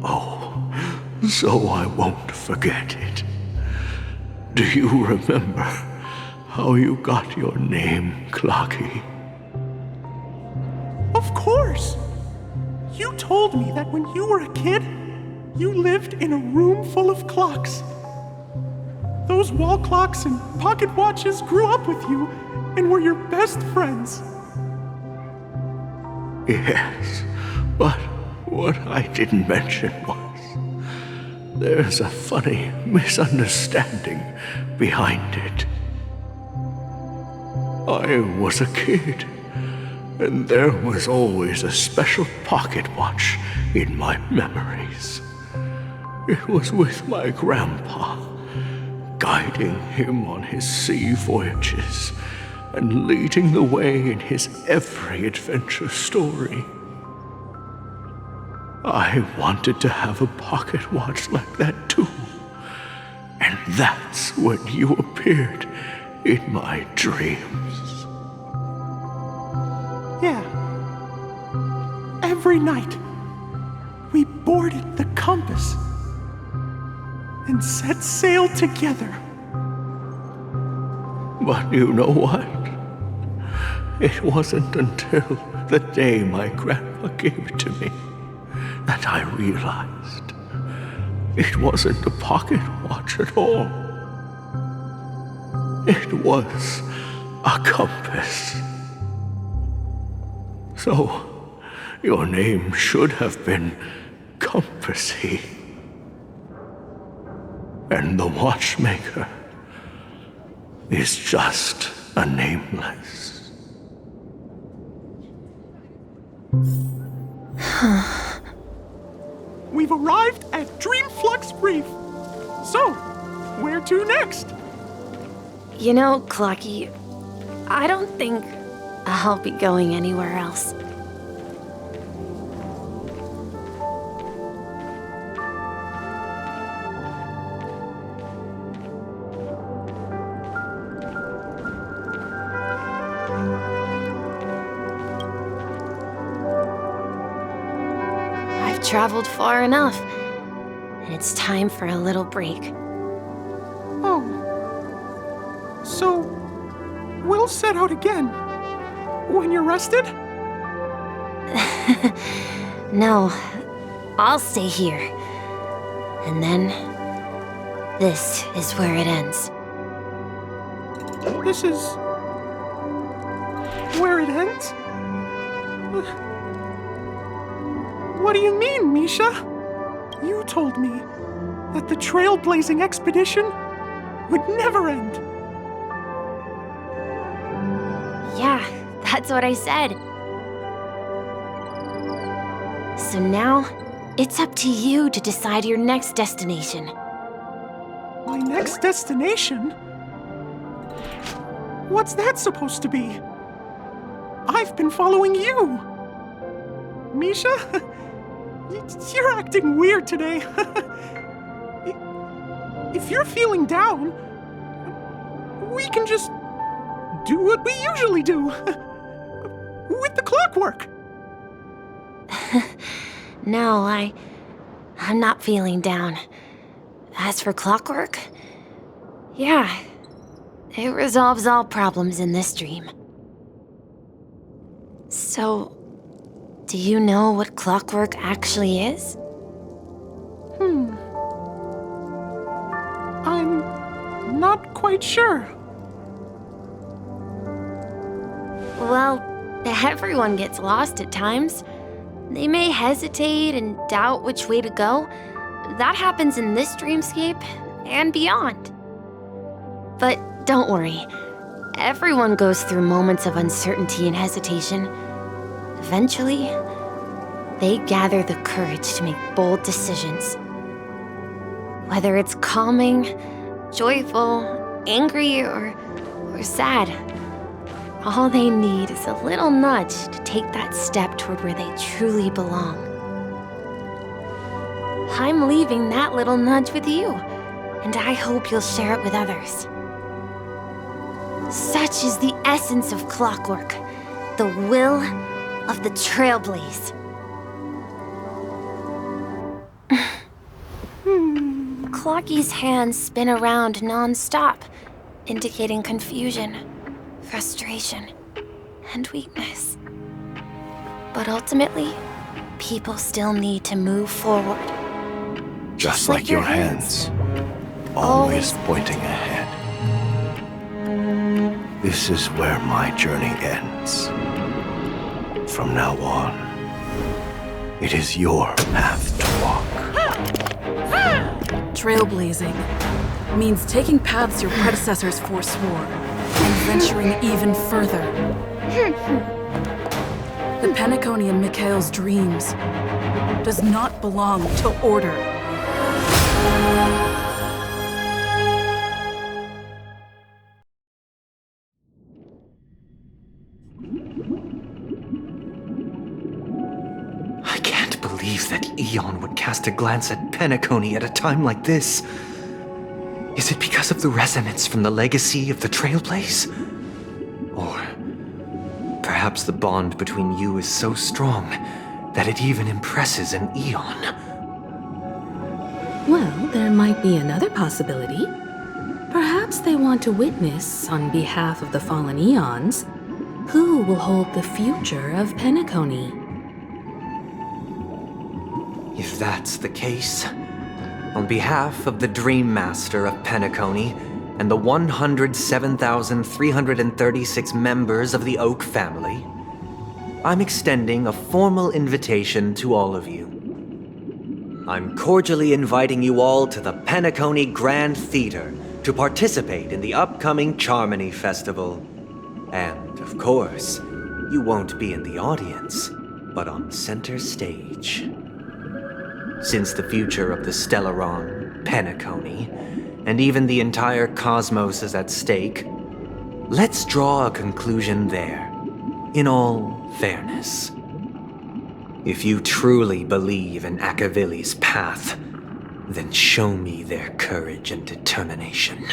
Oh, so I won't forget it. Do you remember how you got your name, Clocky? Of course! You told me that when you were a kid, you lived in a room full of clocks. Those wall clocks and pocket watches grew up with you and were your best friends. Yes, but what I didn't mention was there's a funny misunderstanding behind it. I was a kid, and there was always a special pocket watch in my memories. It was with my grandpa, guiding him on his sea voyages and leading the way in his every adventure story. I wanted to have a pocket watch like that too. And that's when you appeared in my dreams. Yeah. Every night, we boarded the compass and set sail together. But you know what? It wasn't until the day my grandpa gave it to me that I realized it wasn't a pocket watch at all. It was a compass. So, your name should have been Compassy. And the watchmaker is just a nameless. We've arrived at Dreamflux Reef. So, where to next? You know, Clocky, I don't think I'll be going anywhere else. I've traveled far enough, and it's time for a little break. Oh. So, we'll set out again. When you're rested? No, I'll stay here. And then, this is where it ends. This is... where it ends? What do you mean, Misha? You told me that the trailblazing expedition would never end. Yeah, that's what I said. So now, it's up to you to decide your next destination. My next destination? What's that supposed to be? I've been following you. Misha, You're acting weird today. If you're feeling down, we can just do what we usually do. With the clockwork. No, I'm not feeling down. As for clockwork, yeah, it resolves all problems in this dream. So, do you know what clockwork actually is? I'm not quite sure. Well, everyone gets lost at times. They may hesitate and doubt which way to go. That happens in this dreamscape and beyond. But don't worry. Everyone goes through moments of uncertainty and hesitation. Eventually, they gather the courage to make bold decisions. Whether it's calming, joyful, angry, or sad, all they need is a little nudge to take that step toward where they truly belong. I'm leaving that little nudge with you, and I hope you'll share it with others. Such is the essence of clockwork, the will of the trailblaze. Clocky's hands spin around non-stop, indicating confusion, frustration, and weakness. But ultimately, people still need to move forward. Just like your hands, always pointing ahead. This is where my journey ends. From now on, it is your path to walk. Trailblazing means taking paths your predecessors forswore and venturing even further. The Penacony in Mikhail's dreams does not belong to order. I can't believe that Eon would cast a glance at Penacony at a time like this. Is it because of the resonance from the legacy of the Trailblaze? Or perhaps the bond between you is so strong that it even impresses an Eon? Well, there might be another possibility. Perhaps they want to witness, on behalf of the fallen Eons, who will hold the future of Penacony. If that's the case, on behalf of the Dream Master of Penacony and the 107,336 members of the Oak family, I'm extending a formal invitation to all of you. I'm cordially inviting you all to the Penacony Grand Theater to participate in the upcoming Charmony Festival. And, of course, you won't be in the audience, but on center stage. Since the future of the Stellaron, Penacony, and even the entire cosmos is at stake, let's draw a conclusion there, in all fairness. If you truly believe in Akavili's path, then show me their courage and determination.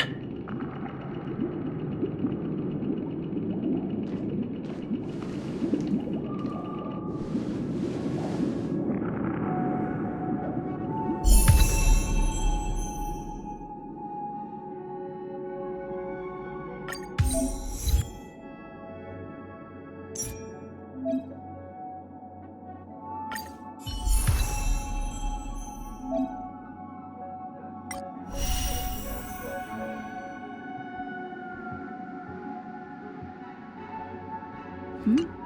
Hmm?